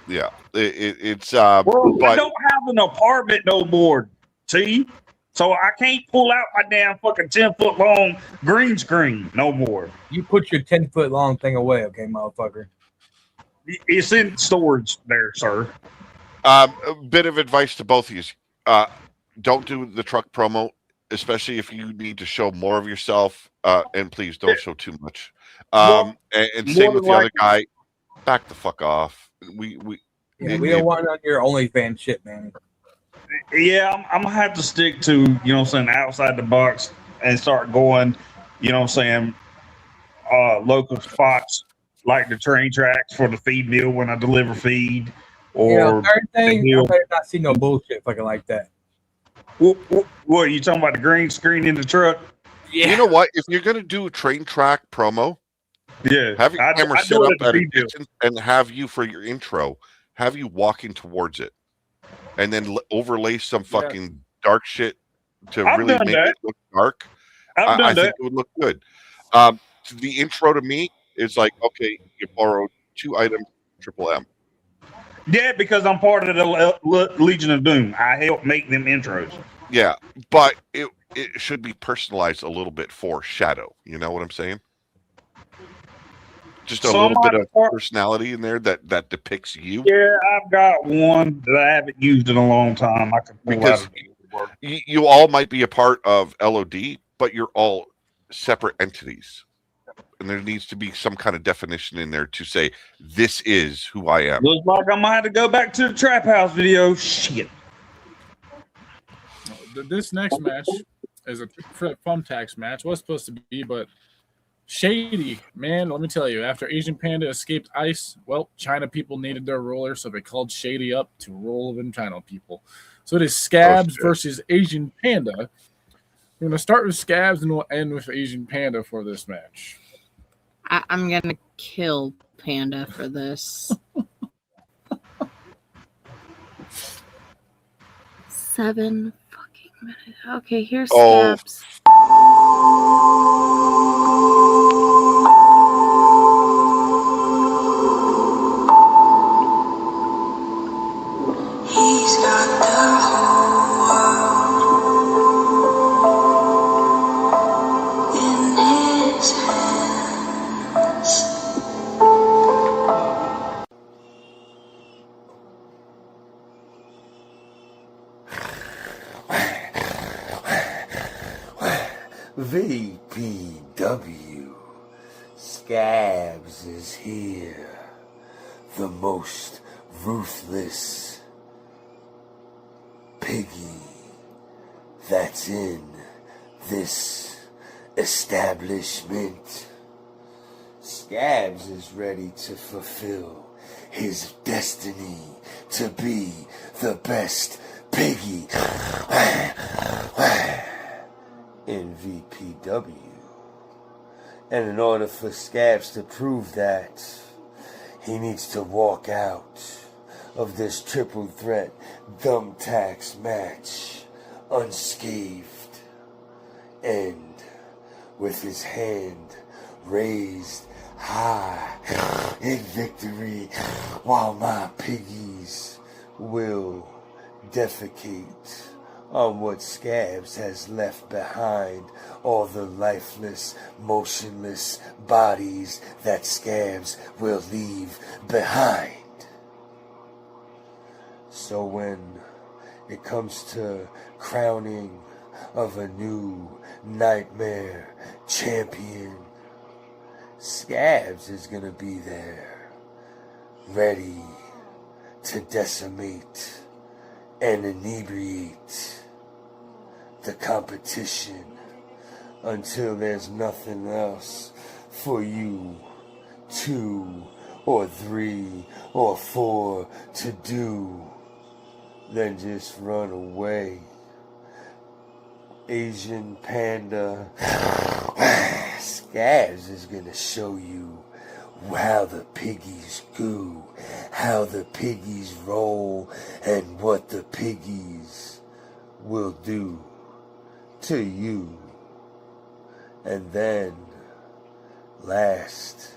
yeah, it's Well, I but don't have an apartment no more. See? So I can't pull out my damn fucking 10-foot long green screen no more. You put your 10-foot long thing away, okay, motherfucker. It's in storage there, sir. a bit of advice to both of you. Don't do the truck promo, especially if you need to show more of yourself. And please don't show too much. And same with the other guy. Back the fuck off. We don't want it on your OnlyFans shit, man. Yeah, I'm gonna have to stick to, you know what I'm saying, outside the box and start going, you know what I'm saying, local spots like the train tracks for the feed mill when I deliver feed. Or third thing, I better not see no bullshit fucking like that. What, you talking about the green screen in the truck? Yeah. You know what? If you're gonna do a train track promo, yeah, have your camera I set do up it at at the a feed mill. distance and have you for your intro, have you walking towards it, and then overlay some fucking dark shit to I've really done make that. it look dark. I've I done think that. it would look good. The intro to me is like, okay, you borrowed 2 items, Triple M. Yeah, because I'm part of the Legion of Doom. I help make them intros. Yeah, but it should be personalized a little bit for Shadow. You know what I'm saying? Just a little bit of personality in there that depicts you. Yeah, I've got one that I haven't used in a long time. I can pull Because out. you all might be a part of LOD, but you're all separate entities. And there needs to be some kind of definition in there to say, this is who I am. Looks like I might have to go back to the Trap House video. Shit. This next match is a thumbtacks match. Was supposed to be, but Shady, man, let me tell you, after Asian Panda escaped ice, well, China people needed their ruler, so they called Shady up to rule them China people. So it is Scabs versus Asian Panda. We're going to start with Scabs and we'll end with Asian Panda for this match. I'm going to kill Panda for this. 7 fucking minutes. Okay, here's Scabs. He's got the whole world in his hands. VPW. Scabs is here. The most ruthless piggy that's in this establishment. Scabs is ready to fulfill his destiny to be the best piggy in VPW. And in order for Scabs to prove that, He needs to walk out of this triple threat thumbtacks match unscathed and with his hand raised high in victory, while my piggies will defecate on what Scabs has left behind, all the lifeless, motionless bodies that Scabs will leave behind. So when it comes to crowning of a new Nightmare champion, Scabs is gonna be there, ready to decimate and inebriate the competition until there's nothing else for you 2 or 3 or 4 to do than just run away. Asian Panda Scabs is gonna show you how the piggies goo, how the piggies roll, and what the piggies will do to you. And then, last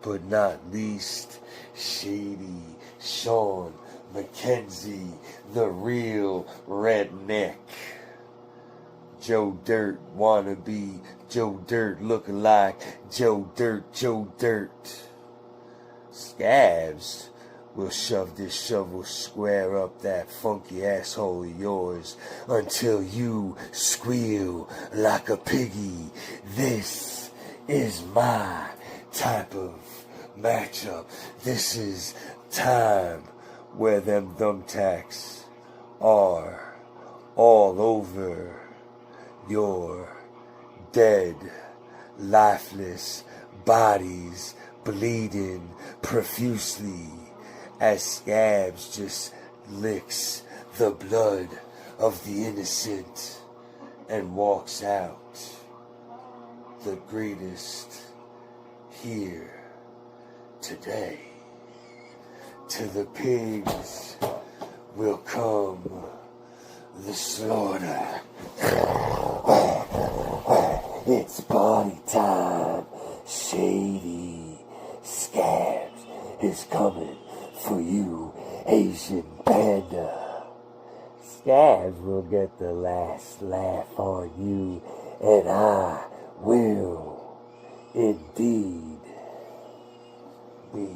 but not least, Shady Sean McKenzie, the real redneck. Joe Dirt wannabe, Joe Dirt lookalike, Joe Dirt. Scabs will shove this shovel square up that funky asshole of yours until you squeal like a piggy. This is my type of matchup. This is time where them thumbtacks are all over your dead, lifeless bodies, bleeding profusely as Scabs just licks the blood of the innocent and walks out. The greatest here today. To the pigs will come the slaughter. It's party time. Shady Scabs is coming for you, Asian Panda. Scabs will get the last laugh on you, and I will indeed be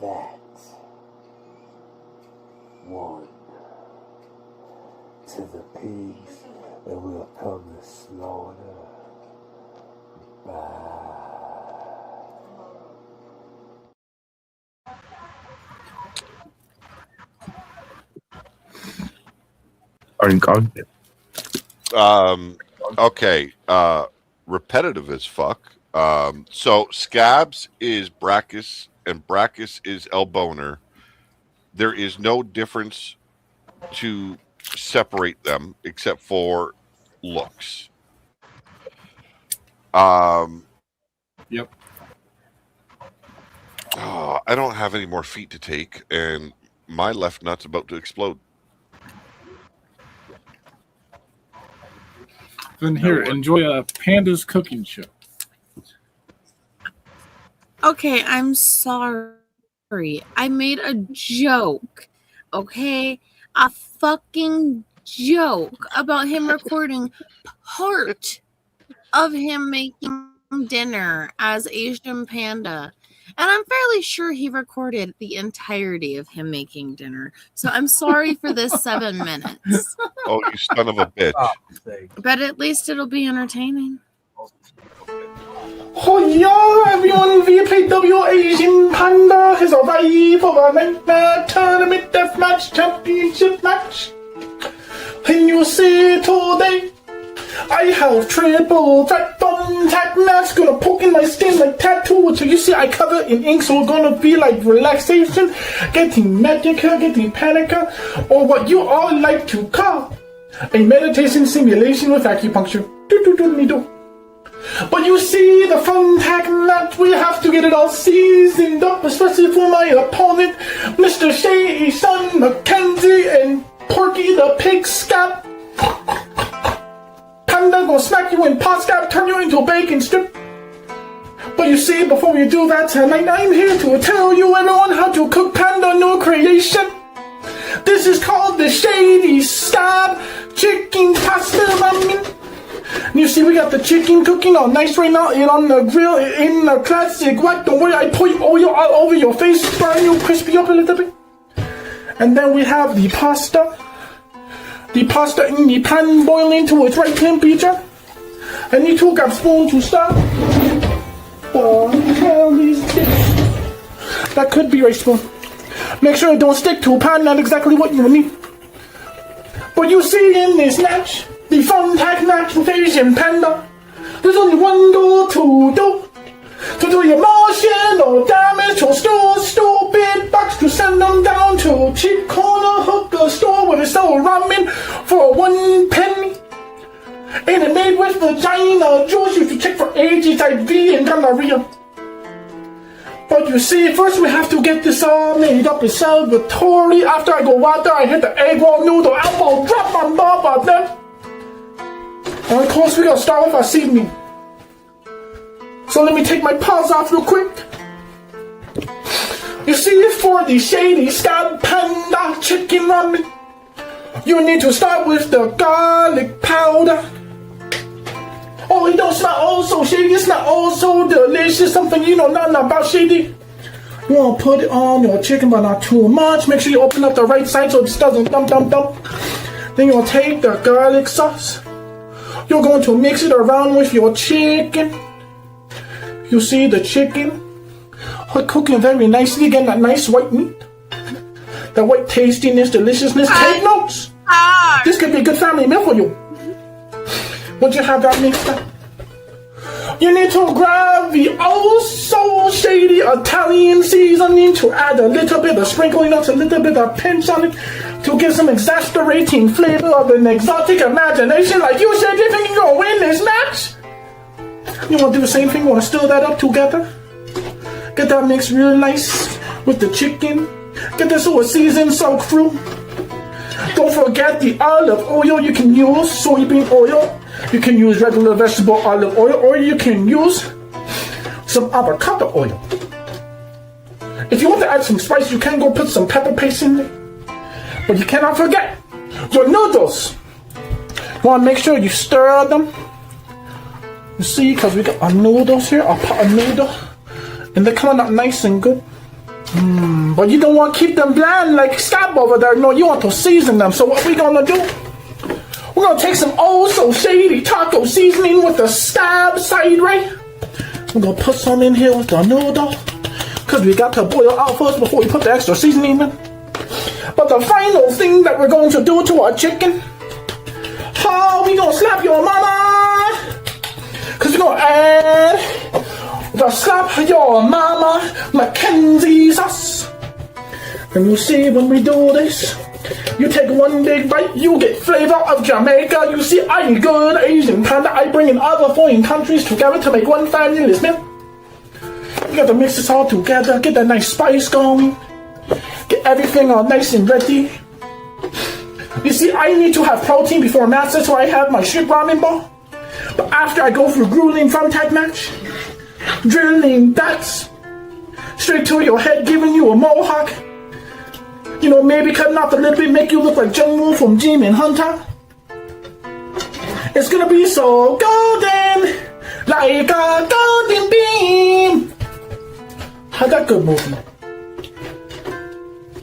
that one. To the pigs, and will come the slaughter. Are you gone? Okay. Repetitive as fuck. So Scabs is Brachus and Brachus is Elboner. There is no difference to separate them except for looks. Yep. Oh, I don't have any more feet to take, and my left nut's about to explode. Then here, enjoy a Panda's cooking show. Okay, I'm sorry. I made a joke. Okay? A fucking joke about him recording part of him making dinner as Asian Panda. And I'm fairly sure he recorded the entirety of him making dinner. So I'm sorry for this 7 minutes. Oh, you son of a bitch. But at least it'll be entertaining. Oh yeah, everyone, VPW Asian Panda has arrived for a Nightmare Tournament Deathmatch Championship match. And you see today, I have triple threat thumbtack mask gonna poke in my skin like tattoo. So you see I cover in ink, so we're gonna be like relaxation, getting magica, getting panica, or what you all like to call a meditation simulation with acupuncture. Do. But you see, the fun tag match, we have to get it all seasoned up, especially for my opponent, Mr. Shady Son Mackenzie and Porky the Pig Scab. Panda gonna smack you in pot scab, turn you into a bacon strip. But you see, before we do that tonight, I'm here to tell you everyone how to cook Panda new creation. This is called the Shady Scab Chicken Pasta Ramen. You see, we got the chicken cooking all nice right now and on the grill in the classic white. Don't worry, I put oil all over your face, burn you crispy up a little bit. And then we have the pasta. The pasta in the pan boiling to its right temperature. And you two got spoon to start. Oh, hell, these dips. That could be right spoon. Make sure it don't stick to a pan, not exactly what you need. But you see in this match, the fun tag match with Asian Panda, there's only one goal to do. To do your motion or damage or stupid bucks to send them down to cheap corner hooker store where they sell ramen for 1 penny. And it made with vagina juice you should check for AIDS, HIV, and gonorrhea. But you see, first we have to get this all made up in celebratory. After I go out there, I hit the egg roll noodle elbow, drop my bob on them. And of course, we gotta start with our seasoning. So let me take my paws off real quick. You see, for the Shady Scab Panda Chicken Ramen, you need to start with the garlic powder. Oh, it don't smell oh so shady, it's not oh so delicious, something you know nothing about shady. You want to put it on your chicken, but not too much. Make sure you open up the right side so it just doesn't dump. Then you'll take the garlic sauce. You're going to mix it around with your chicken. You see the chicken cooking very nicely, getting that nice white meat. That white tastiness, deliciousness. Take notes. This could be a good family meal for you. Once you have that mixed up, you need to grab the oh so shady Italian seasoning to add a little bit of sprinkling, a little bit of pinch on it to give some exasperating flavor of an exotic imagination. Like you said, you think you're gonna win this match? You want to do the same thing? You want to stir that up together? Get that mixed real nice with the chicken. Get this all seasoned, soaked through. Don't forget the olive oil. You can use soybean oil. You can use regular vegetable olive oil, or you can use some avocado oil. If you want to add some spice, you can go put some pepper paste in there. But you cannot forget your noodles. You want to make sure you stir them. You see, because we got our noodles here, our pot of noodle, and they're coming out nice and good. But you don't want to keep them bland like Scab over there. No, you want to season them. So what we gonna do? We're gonna take some oh so shady taco seasoning with the Scab side, right? We're gonna put some in here with the noodle, because we got to boil out first before we put the extra seasoning in. But the final thing that we're going to do to our chicken, how we gonna slap your mama? Because we're gonna add the slap your mama Mackenzie sauce. And you see, when we do this, you take one big bite, you get flavor of Jamaica. You see, I'm good Asian Panda. I bring in other foreign countries together to make one fabulous meal. You got to mix this all together, get that nice spice going, get everything all nice and ready. You see, I need to have protein before match, that's why I have my shrimp ramen ball. But after I go through grueling fun tag match, drilling dots straight to your head, giving you a mohawk. You know, maybe cutting off a little bit, make you look like Jung-Woo from Demon Hunter. It's gonna be so golden, like a golden beam. How'd that good movie?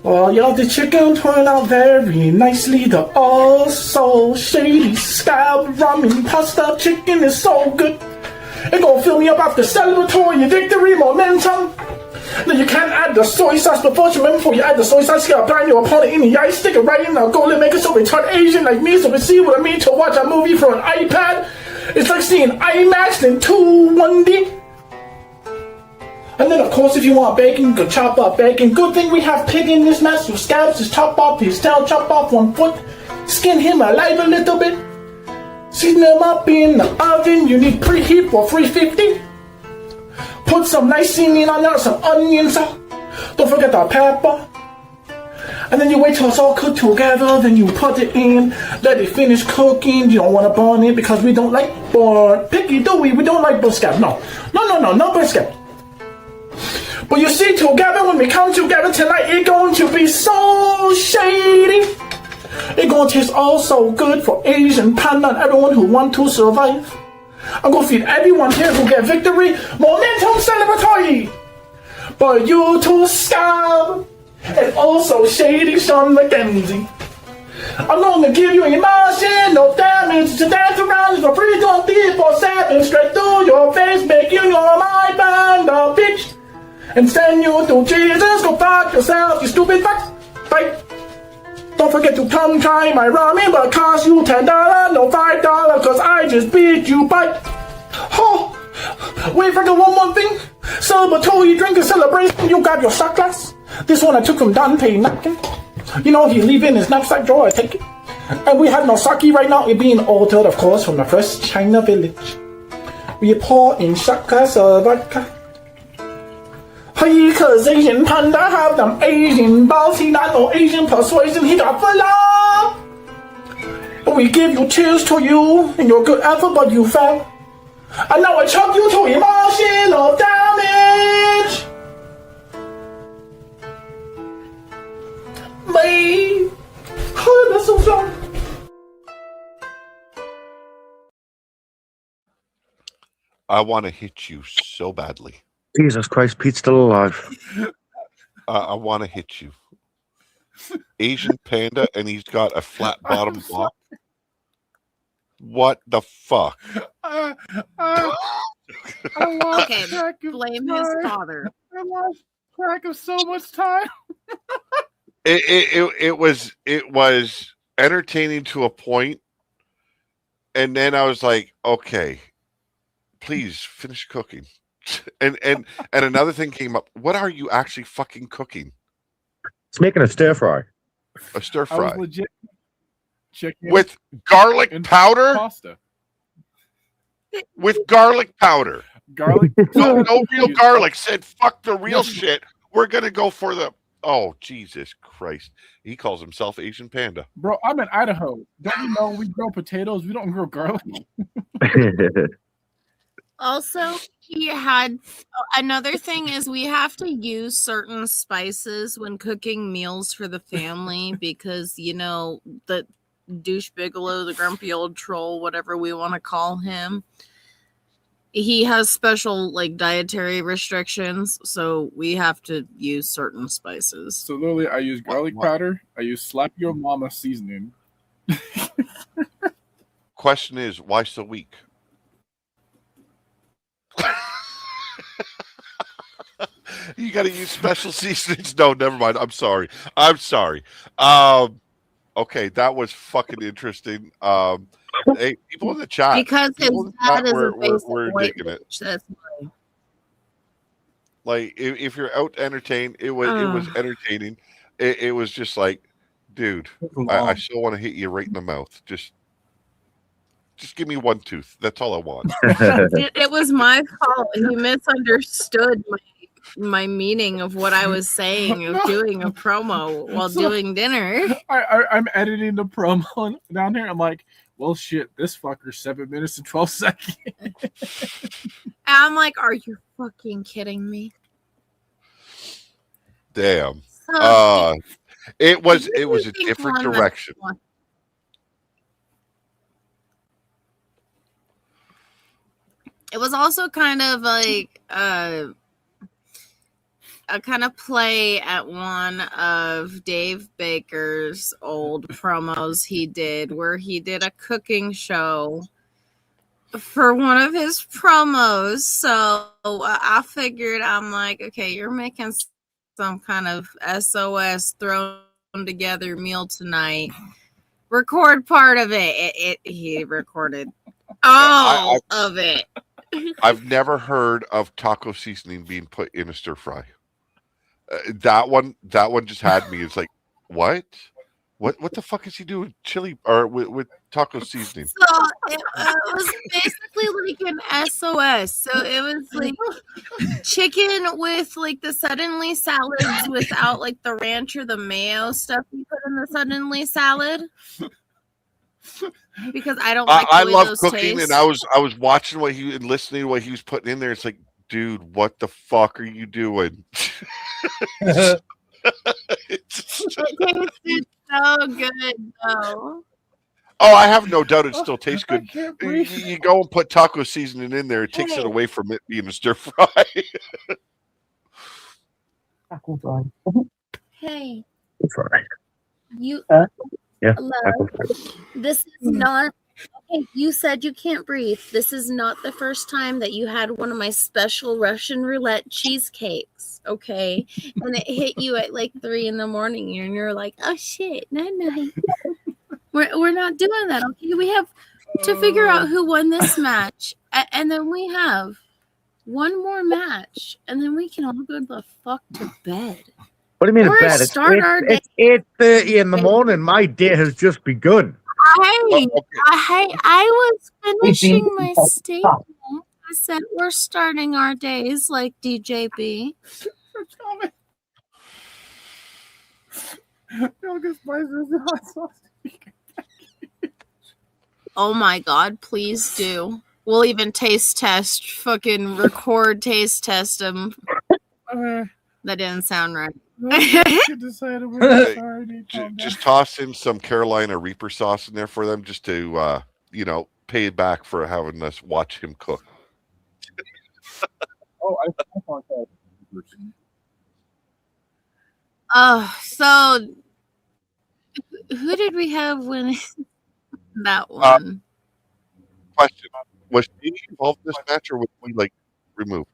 Oh, y'all, the chicken turned out very nicely. The oh so shady Scab ramen pasta chicken is so good. It gonna fill me up after celebratory victory momentum. Now you can't add the soy sauce, but first remember, before you add the soy sauce, you gotta blind your opponent in the eye, stick it right in the goal and make it so they turn Asian like me, so they see what I mean to watch a movie for an iPad. It's like seeing IMAX in 2 1D. And then of course, if you want bacon, you can chop up bacon. Good thing we have pig in this mess, so Scabs just chop off his tail, chop off one foot, skin him alive a little bit. Season them up in the oven. You need preheat for 350. Put some nice seasoning on there, some onions. Don't forget the pepper. And then you wait till it's all cooked together. Then you put it in. Let it finish cooking. You don't want to burn it because we don't like burn. Picky, do we? We don't like brisket. No brisket. But you see, together, when we come together tonight, it's going to be so shady. It's going to taste all so good for Asian Panda and everyone who want to survive. I'm going to feed everyone here who get victory. Momentum celebratory. But you too, Scab. And also Shady Sean McKenzie. I'm going to give you emotional damage to dance around for free, 24/7 straight through your face, make you your my Panda bitch. And send you to Jesus, go fuck yourself, you stupid fuck. Bye. Don't forget to come try my ramen, but cost you $10, no $5, cause I just beat you by. Oh, wait, forget one more thing. Celebratory drink and celebration, you got your shot glass. This one I took from Dante Napkin. You know, he leave it in his knapsack drawer, I take it. And we have no sake right now, it being altered, of course, from the first China village. We pour in shot glass of vodka. Hey, cause Asian Panda have them Asian balls. He not no Asian persuasion, he got for love. And we give you cheers to you and your good effort, but you fell. And now I chuck you to emotional damage. Me. Oh, that's so sorry. I want to hit you so badly. Jesus Christ, Pete's still alive. I want to hit you. Asian Panda, and he's got a flat bottom block. What the fuck? I lost Okay, track of blame his time. father. I lost track of so much time. It was entertaining to a point, and then I was like, okay, please finish cooking. And another thing came up. What are you actually fucking cooking? It's making a stir fry. A stir I was fry legit chicken with garlic and powder. pasta. With garlic powder. Garlic. No real garlic. Said fuck the real shit. We're gonna go for the. Oh Jesus Christ! He calls himself Asian Panda. Bro, I'm in Idaho. Don't you know we grow potatoes? We don't grow garlic. Also, he had another thing is we have to use certain spices when cooking meals for the family because you know the douche Bigelow, the grumpy old troll, whatever we want to call him. He has special like dietary restrictions, so we have to use certain spices. So literally, I use garlic powder. I use slap your mama seasoning. Question is, why so weak? You got to use special seasonings. No, never mind. I'm sorry. Okay, that was fucking interesting. Hey, people in the chat, Because his people in the dad chat is were- a basic were white digging it. bitch. That's why. Like, if you're out to entertain, it was entertaining. It was just like, dude, I still want to hit you right in the mouth. Just give me one tooth. That's all I want. It was my fault. He misunderstood my meaning of what I was saying of doing a promo while So- doing dinner. I'm editing the promo down here. I'm like, well, shit, this fucker's 7 minutes and 12 seconds. And I'm like, are you fucking kidding me? Damn. So- It was I a really think different one that- direction. It was also kind of like a kind of play at one of Dave Baker's old promos he did, where he did a cooking show for one of his promos. So I figured, I'm like, okay, you're making some kind of SOS thrown together meal tonight. Record part of it. He recorded all of it. I've never heard of taco seasoning being put in a stir fry. That one just had me. It's like, what? What the fuck is he doing? Chili or with taco seasoning? So it was basically like an SOS. So it was like chicken with like the suddenly salads without like the ranch or the mayo stuff you put in the suddenly salad. Because I don't like I the way love those cooking, taste. and I was watching what he and listening to what he was putting in there. It's like, dude, what the fuck are you doing? It tasted so good though. Oh, I have no doubt it still tastes good. You go and put taco seasoning in there, it takes it away from it being a stir fry. Hey, Sorry. you Yeah. love. This is not okay. You said you can't breathe. This is not the first time that you had one of my special Russian roulette cheesecakes. Okay, and it hit you at like 3 a.m. and you're like, "Oh shit, night night." We're not doing that. Okay, we have to figure out who won this match, and then we have one more match, and then we can all go the fuck to bed. What do you mean Or a bed? start our day. It's 8:30 in the morning. My day has just begun. I was finishing my statement. I said we're starting our days like DJB. Oh my god, please do. We'll even taste test, fucking record taste test them. That didn't sound right. Just toss in some Carolina Reaper sauce in there for them, just to pay it back for having us watch him cook. So who did we have winning that one? Question: was she involved in this match, or was we removed?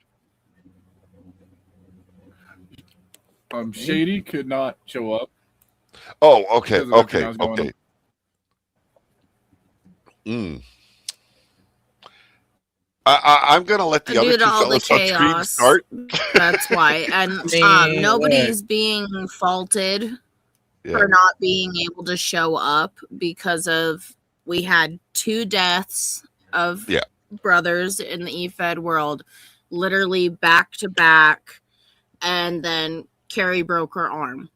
Shady could not show up. Oh, okay, because of everything that was going okay. I'm gonna let the other Due two to all the fellas on screen chaos. start. That's why. And nobody's being faulted for not being able to show up because of we had 2 deaths of brothers in the EFED world, literally back to back, and then Carrie broke her arm.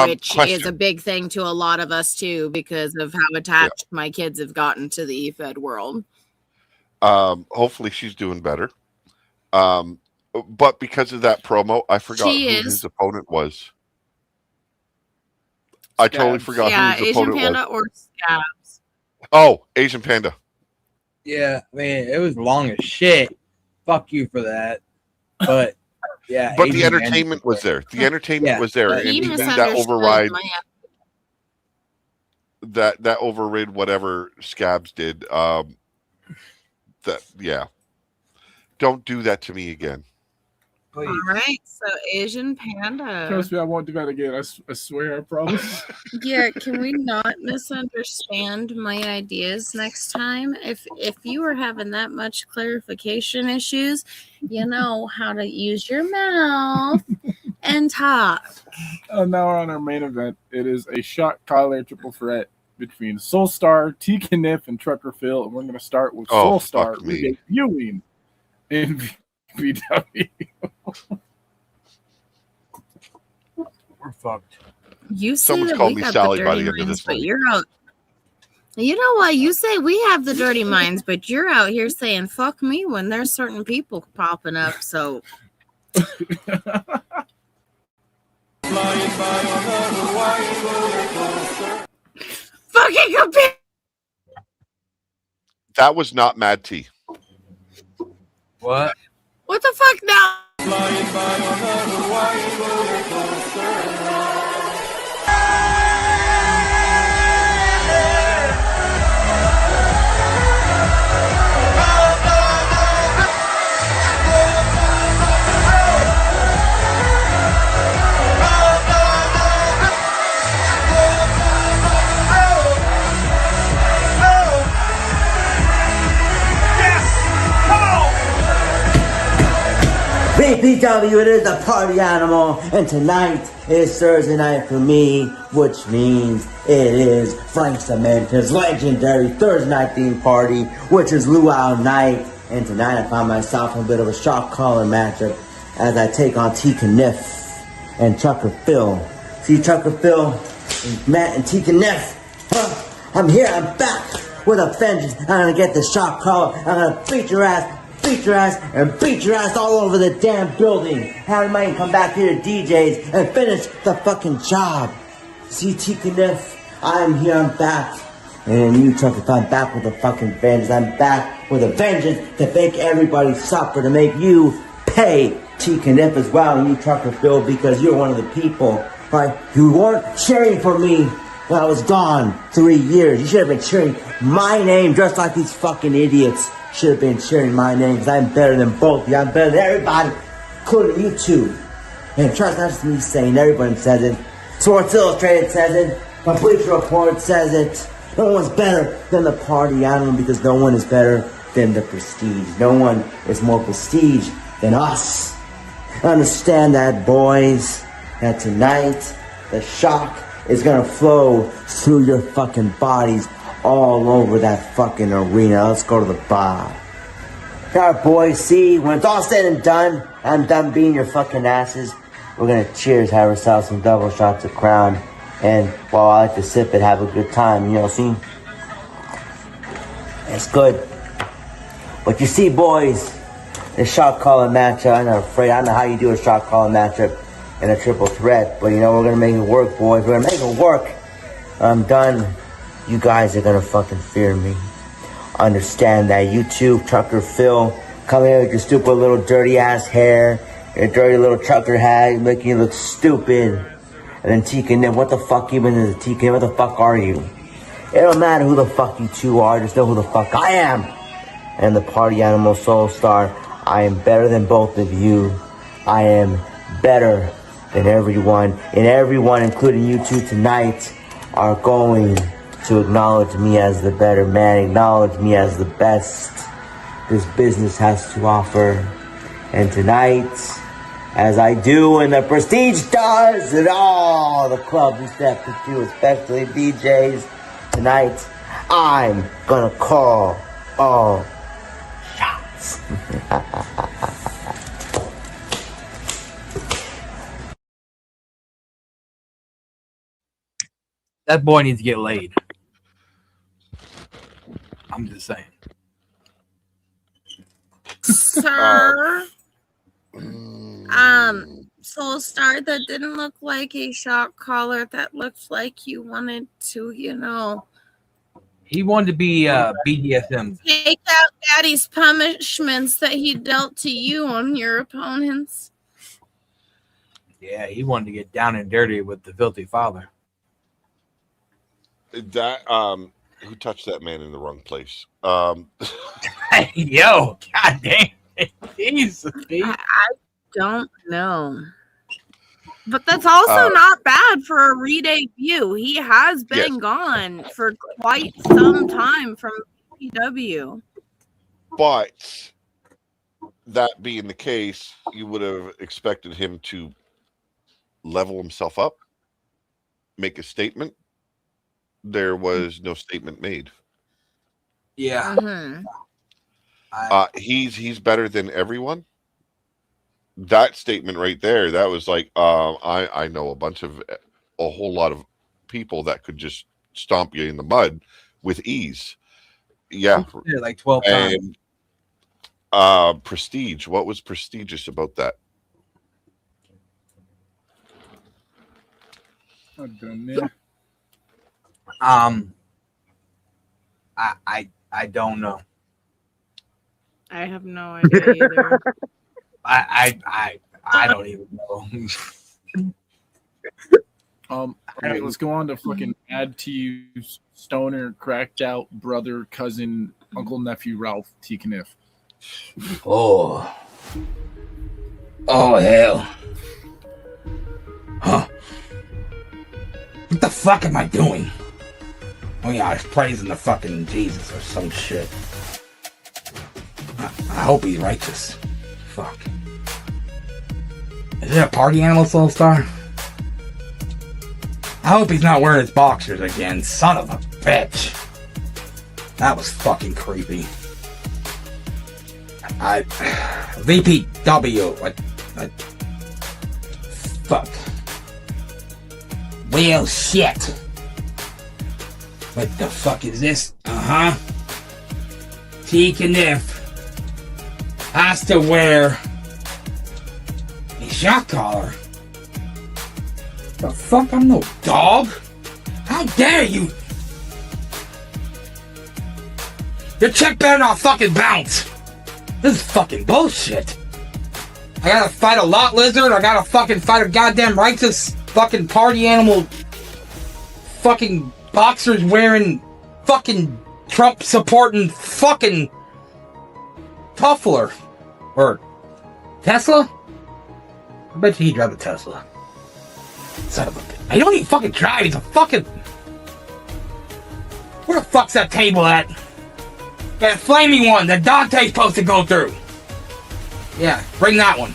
Which is a big thing to a lot of us too, because of how attached my kids have gotten to the EFED world. Hopefully she's doing better. But because of that promo, I forgot who his opponent was. I totally forgot who his Asian opponent Panda was. or Scabs. Oh, Asian Panda. Yeah, man, it was long as shit. Fuck you for that. But yeah, But the Asian entertainment was there. The entertainment was there, But and he he did that misunderstood override. my That overrid whatever Scabs did. Don't do that to me again. All right, so Asian Panda. Trust me, I won't do that again. I swear, I promise. Yeah, can we not misunderstand my ideas next time? If you are having that much clarification issues, you know how to use your mouth and talk. Now we're on our main event. It is a shot collar triple threat between Soulstar, T. Kniff, and Trucker Phil. And we're going to start with Soulstar fuck me. debuting in VW. We're fucked. You say Someone's that called we me got Sally the by dirty the end of minds, this but one. you're out. You know what? You say we have the dirty minds, but you're out here saying "fuck me" when there's certain people popping up. So fucking compare. That was not Mad T. What? What the fuck now? VPW, it is the party animal, and tonight is Thursday night for me, which means it is Frank Cemento's legendary Thursday night theme party, which is Luau night. And tonight I find myself in a bit of a shock collar matchup as I take on Tika Niff and Trucker Phil. See, Trucker Phil, and Matt, and Tika Niff. I'm here, I'm back with a vengeance. I'm gonna get the shock collar. I'm gonna beat your ass, and beat your ass all over the damn building. Have might come back here to DJs and finish the fucking job. See, Tika Niff, I'm here, I'm back. And you, Trucker Phil, I'm back with a fucking vengeance. I'm back with a vengeance to make everybody suffer, to make you pay, Tika Niff, as well, and you, Trucker Phil, because you're one of the people, right? You weren't cheering for me when I was gone 3 years. You should have been cheering my name, just like these fucking idiots should have been cheering my name, because I'm better than both of you. I'm better than everybody, including you two. And trust, not just me saying, everybody says it. Sports Illustrated says it. My Bleacher Report says it. No one's better than the party animal, because no one is better than the prestige. No one is more prestige than us. Understand that, boys, that tonight the shock is gonna flow through your fucking bodies all over that fucking arena. Let's go to the bar. Alright, boys, see, when it's all said and done, I'm done being your fucking asses. We're gonna cheers, have ourselves some double shots of Crown, and while I like to sip it, have a good time, you know, see? It's good. But you see, boys, the shot calling matchup, I'm not afraid. I don't know how you do a shot calling matchup in a triple threat, but you know, we're gonna make it work, boys. We're gonna make it work. I'm done. You guys are gonna fucking fear me. Understand that. You too, Trucker Phil, come here with your stupid little dirty ass hair, your dirty little trucker hat, making you look stupid. And then Tika Niff, what the fuck even is a Tika Niff? What the fuck are you? It don't matter who the fuck you two are, just know who the fuck I am. And the party animal soul star, I am better than both of you. I am better than everyone. And everyone, including you two tonight, are going to acknowledge me as the better man, acknowledge me as the best this business has to offer. And tonight, as I do and the Prestige does and all the clubs we step into, especially DJs, tonight I'm gonna call all shots. That boy needs to get laid. I'm just saying. Sir. Soul Star, that didn't look like a shock collar. That looked like you wanted to, you know, He wanted to be BDSM. take out Daddy's punishments that he dealt to you on your opponents. Yeah, he wanted to get down and dirty with the filthy father. That who touched that man in the wrong place? Yo, god damn. Jesus, I don't know. But that's also not bad for a re-debut. He has been gone for quite some time from PW. But that being the case, you would have expected him to level himself up, make a statement. There was no statement made. Yeah. He's better than everyone. That statement right there, that was like, I know a whole lot of people that could just stomp you in the mud with ease. Yeah. Like 12 times. And Prestige, what was prestigious about that? I don't know. I don't know. I have no idea either. I don't even know. All right, let's go on to fucking add to you stoner, cracked out brother, cousin, uncle, nephew, Ralph T. Kniff. Oh hell. Huh. What the fuck am I doing? Oh yeah, I was praising the fucking Jesus or some shit. I hope he's righteous. Fuck. Is it a party animal, Soulstar? I hope he's not wearing his boxers again. Son of a bitch. That was fucking creepy. VPW. What? Fuck. Well, shit. What the fuck is this? T. Kniff has to wear a shock collar. The fuck? I'm no dog. How dare you? Your check better not fucking bounce. This is fucking bullshit. I gotta fight a lot lizard. I gotta fucking fight a goddamn righteous fucking party animal. Fucking boxers wearing fucking Trump supporting fucking Tuffler. Or Tesla? I bet you he'd drive a Tesla. Son of a bitch. I don't even fucking drive. He's a fucking... Where the fuck's that table at? That flaming one that Dante's supposed to go through. Yeah, bring that one.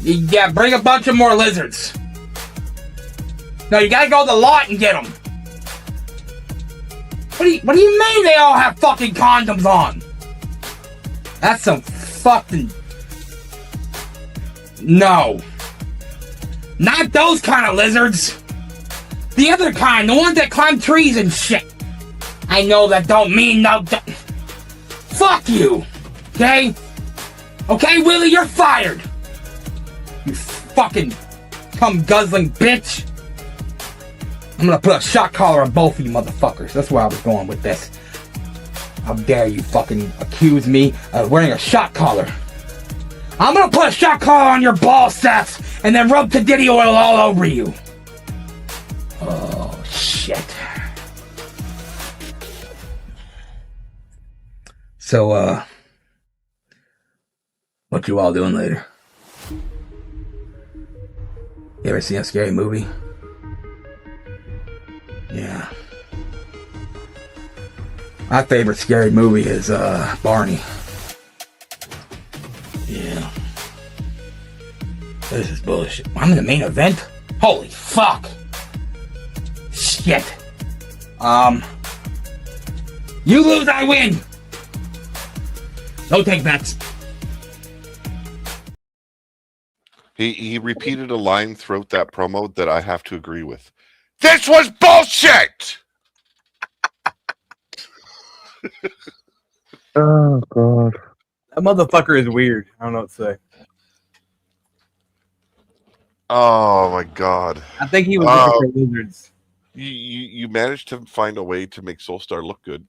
Yeah, bring a bunch of more lizards. No, you gotta go to the lot and get them. What do you mean they all have fucking condoms on? That's some fucking... No. Not those kind of lizards. The other kind, the ones that climb trees and shit. I know that don't mean no... Fuck you. Okay? Okay, Willie, you're fired. You fucking cum-guzzling bitch. I'm gonna put a shock collar on both of you motherfuckers. That's where I was going with this. How dare you fucking accuse me of wearing a shock collar. I'm gonna put a shock collar on your ball sacks and then rub Tadiddy oil all over you. Oh, shit. So, what you all doing later? You ever seen a scary movie? Yeah. My favorite scary movie is, Barney. Yeah. This is bullshit. I'm in the main event? Holy fuck! Shit. You lose, I win! No take backs. He repeated a line throughout that promo that I have to agree with. This was bullshit! Oh, God. That motherfucker is weird. I don't know what to say. Oh, my God. I think he was looking for lizards. You managed to find a way to make Soulstar look good.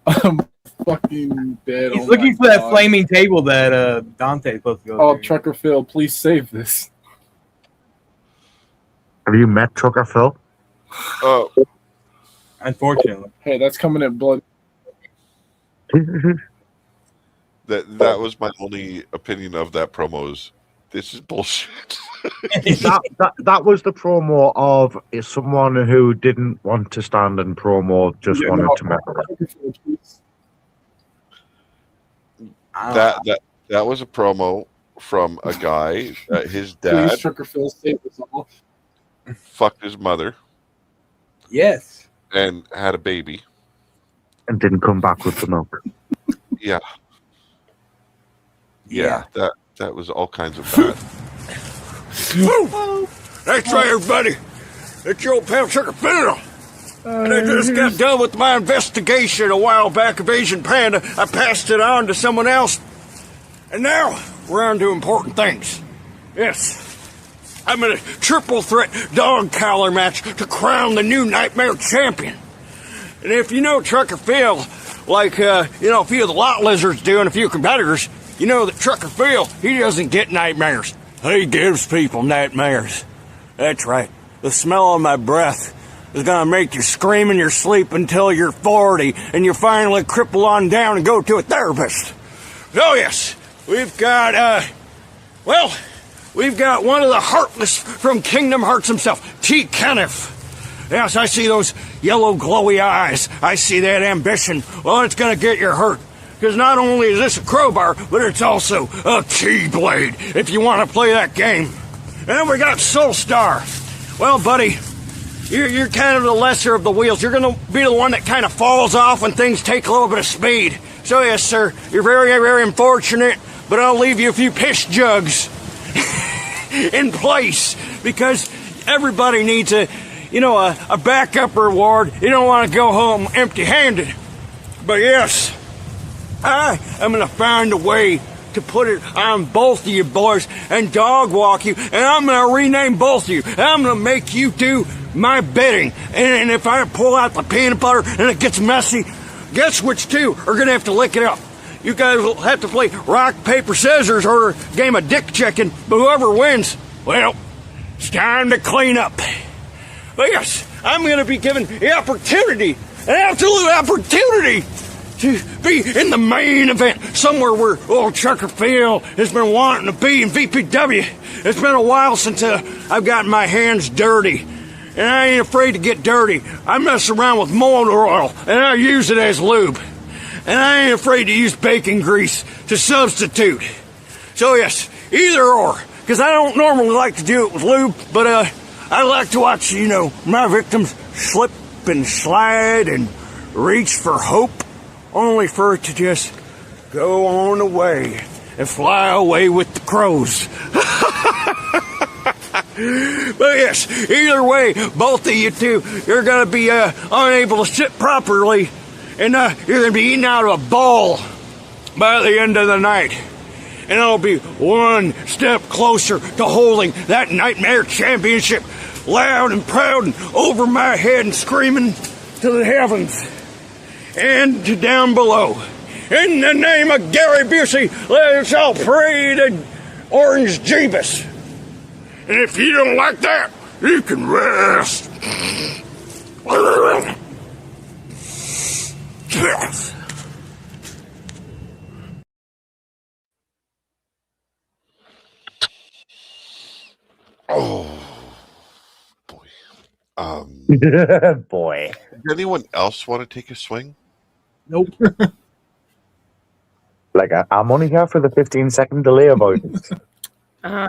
I'm fucking dead. He's looking for that flaming table that Dante's supposed to go Oh, to. Trucker Phil, please save this. Have you met Trucker Phil? Unfortunately. Hey, that's coming in blood. That was my only opinion of that promo is this is bullshit. that was the promo of someone who didn't want to stand in promo, just wanted to make that was a promo from a guy. His dad Please, Trucker Phil, save us all. fucked his mother. Yes. And had a baby. And didn't come back with the milk. Yeah. Yeah, that was all kinds of bad. That's right, everybody. It's your old pal Trucker Phil. And I just got done with my investigation a while back of Asian Panda. I passed it on to someone else. And now we're on to important things. Yes. I'm in a triple threat dog collar match to crown the new Nightmare champion. And if you know Trucker Phil, like, a few of the lot lizards do and a few competitors, you know that Trucker Phil, he doesn't get nightmares. He gives people nightmares. That's right. The smell of my breath is gonna make you scream in your sleep until you're 40 and you finally cripple on down and go to a therapist. Oh yes, we've got, we've got one of the Heartless from Kingdom Hearts himself, T. Kenneth. Yes, I see those yellow glowy eyes. I see that ambition. Well, it's gonna get you hurt. Because not only is this a crowbar, but it's also a Keyblade, if you want to play that game. And then we got Soulstar. Well, buddy, you're kind of the lesser of the wheels. You're going to be the one that kind of falls off when things take a little bit of speed. So, yes, sir, you're very, very unfortunate, but I'll leave you a few piss jugs in place because everybody needs a backup reward. You don't want to go home empty-handed. But, yes, I am going to find a way to put it on both of you boys and dog walk you, and I'm going to rename both of you, and I'm going to make you do my bidding. And if I pull out the peanut butter and it gets messy, guess which two are going to have to lick it up? You guys will have to play rock, paper, scissors or a game of dick checking, but whoever wins, well, it's time to clean up. But yes, I'm going to be given the opportunity, an absolute opportunity, to be in the main event, somewhere where old Trucker Phil has been wanting to be in VPW. It's been a while since I've gotten my hands dirty, and I ain't afraid to get dirty. I mess around with motor oil, and I use it as lube, and I ain't afraid to use bacon grease to substitute. So yes, either or, because I don't normally like to do it with lube, but I like to watch, my victims slip and slide and reach for hope, only for it to just go on away and fly away with the crows. But yes, either way, both of you two, you're going to be unable to sit properly, and you're going to be eating out of a ball by the end of the night. And I'll be one step closer to holding that Nightmare Championship loud and proud and over my head and screaming to the heavens and to down below. In the name of Gary Busey, let's all pray to Orange Jeebus. And if you don't like that, you can rest. Yes. Oh, boy. Boy. Does anyone else want to take a swing? Nope. Like, I'm only here for the 15-second delay about it. A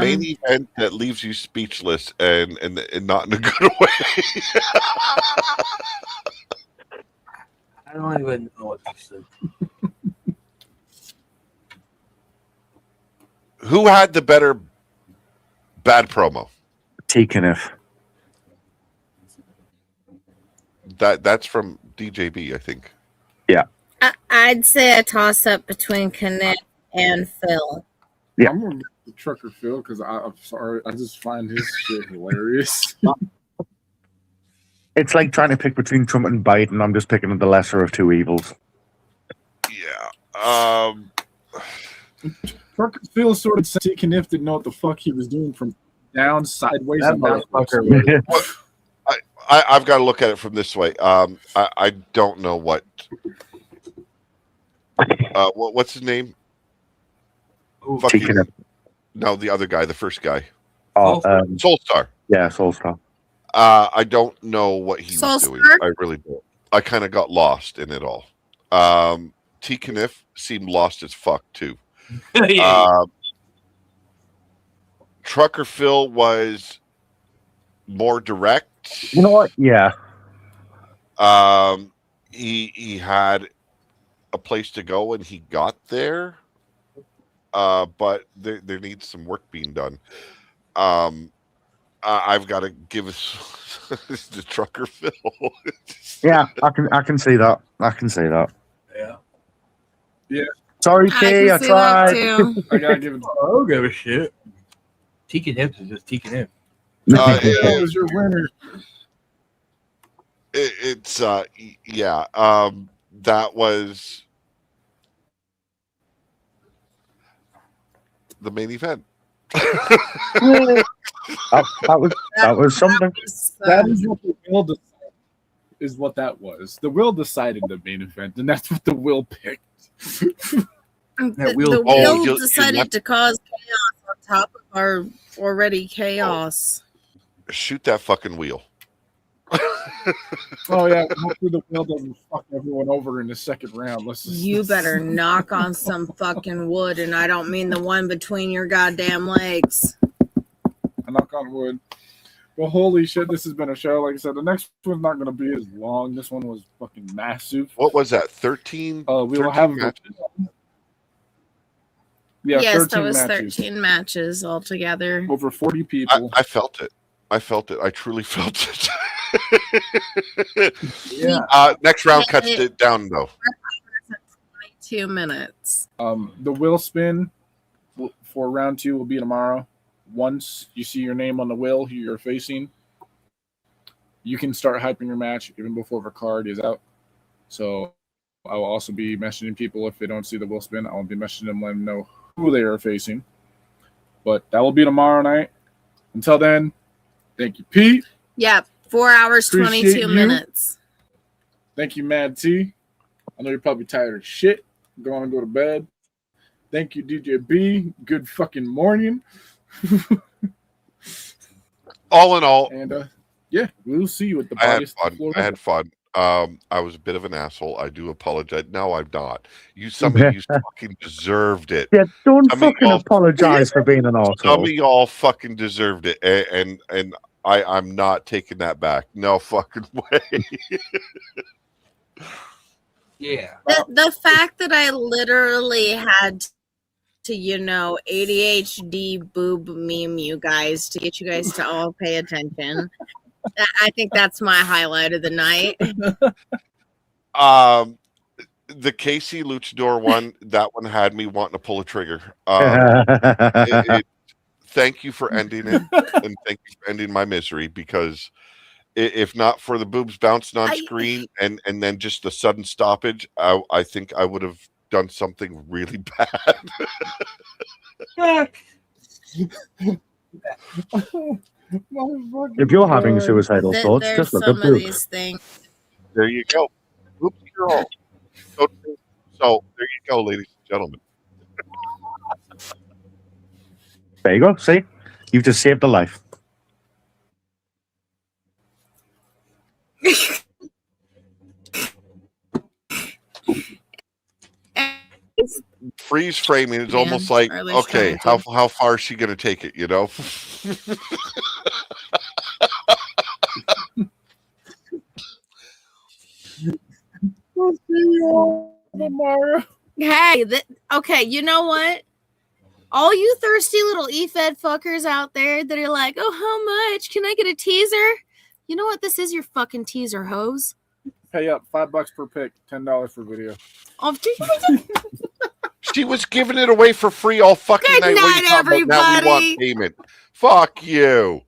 main event that leaves you speechless and not in a good way. I don't even know what this is. Who had the better bad promo? T-Kniff. That's from DJB, I think. Yeah. I'd say a toss-up between Connect and Phil. Yeah. I'm going to get the Trucker Phil because I'm sorry. I just find his shit hilarious. It's like trying to pick between Trump and Biden. I'm just picking the lesser of two evils. Yeah. Trucker Phil sort of said Kniff didn't know what the fuck he was doing from down, sideways, That and backwards. motherfucker. I've got to look at it from this way. I don't know what. What's his name? Fuck you. T-Kniff. No, the other guy, the first guy. Oh, Soulstar. Yeah, Soulstar. I don't know what he was doing. I really don't. I kind of got lost in it all. T-Kniff seemed lost as fuck too. Trucker Phil was more direct. You know what? Yeah. He had a place to go and he got there. But there needs some work being done. I've got to give this to Trucker Phil. Yeah, I can see that. I can see that. Yeah. Yeah. Sorry, Kay, I tried. I gotta give it. I don't give a shit. T-Kniff is just T-Kniff. That was your winner. That was the main event. that was something. That is what the will decided. Is what that was. The will decided the main event, and that's what the will picked. That The wheel. wheel decided to cause chaos on top of our already chaos. Shoot that fucking wheel. Oh yeah, hopefully the wheel doesn't fuck everyone over in the second round. You better knock on some fucking wood, and I don't mean the one between your goddamn legs. I knock on wood. Well, holy shit, this has been a show. Like I said, the next one's not going to be as long. This one was fucking massive. What was that? 13? We will 13 have matches? Yeah, yes, 13 that was matches. 13 matches altogether. Over 40 people. I felt it. I felt it. I truly felt it. Yeah. Next round cuts it down, though. 2 minutes. The wheel spin for round 2 will be tomorrow. Once you see your name on the wheel, who you're facing, you can start hyping your match even before the card is out. So I will also be messaging people if they don't see the wheel spin. I'll be messaging them, letting them know who they are facing. But that will be tomorrow night. Until then, thank you, Pete. Yep, 4 hours, Appreciate 22 you. minutes. Thank you, Mad T. I know you're probably tired of shit. Going to go to bed. Thank you, DJ B. Good fucking morning. All in all, And yeah, we'll see you at the I had bias. fun. I had fun. I was a bit of an asshole. I do apologize. No, I'm not. Some of you fucking deserved it. Yeah, don't Some of fucking y'all- apologize for being an Some asshole. of y'all fucking deserved it, and I'm not taking that back. No fucking way. Yeah. The fact that I literally had to, ADHD boob meme you guys to get you guys to all pay attention. I think that's my highlight of the night. The Casey Luchador one, that one had me wanting to pull a trigger. Thank you for ending it, and thank you for ending my misery, because if not for the boobs bouncing on screen and then just the sudden stoppage, I think I would have done something really bad. If you're having suicidal thoughts, There's just look some at of Boop. these things. There you go. Oops, you're all. So there you go, ladies and gentlemen. There you go. See? You've just saved a life. Freeze framing is Man, almost like, or at least okay, trying how far is she going to take it, you know? We'll see you all tomorrow. Hey, okay, you know what? All you thirsty little E-Fed fuckers out there that are like, oh, how much? Can I get a teaser? You know what? This is your fucking teaser, hoes. Pay up $5 per pick, $10 per video. She was giving it away for free all fucking Good night. What are you night, talking about? Now we want everybody. payment. Fuck you.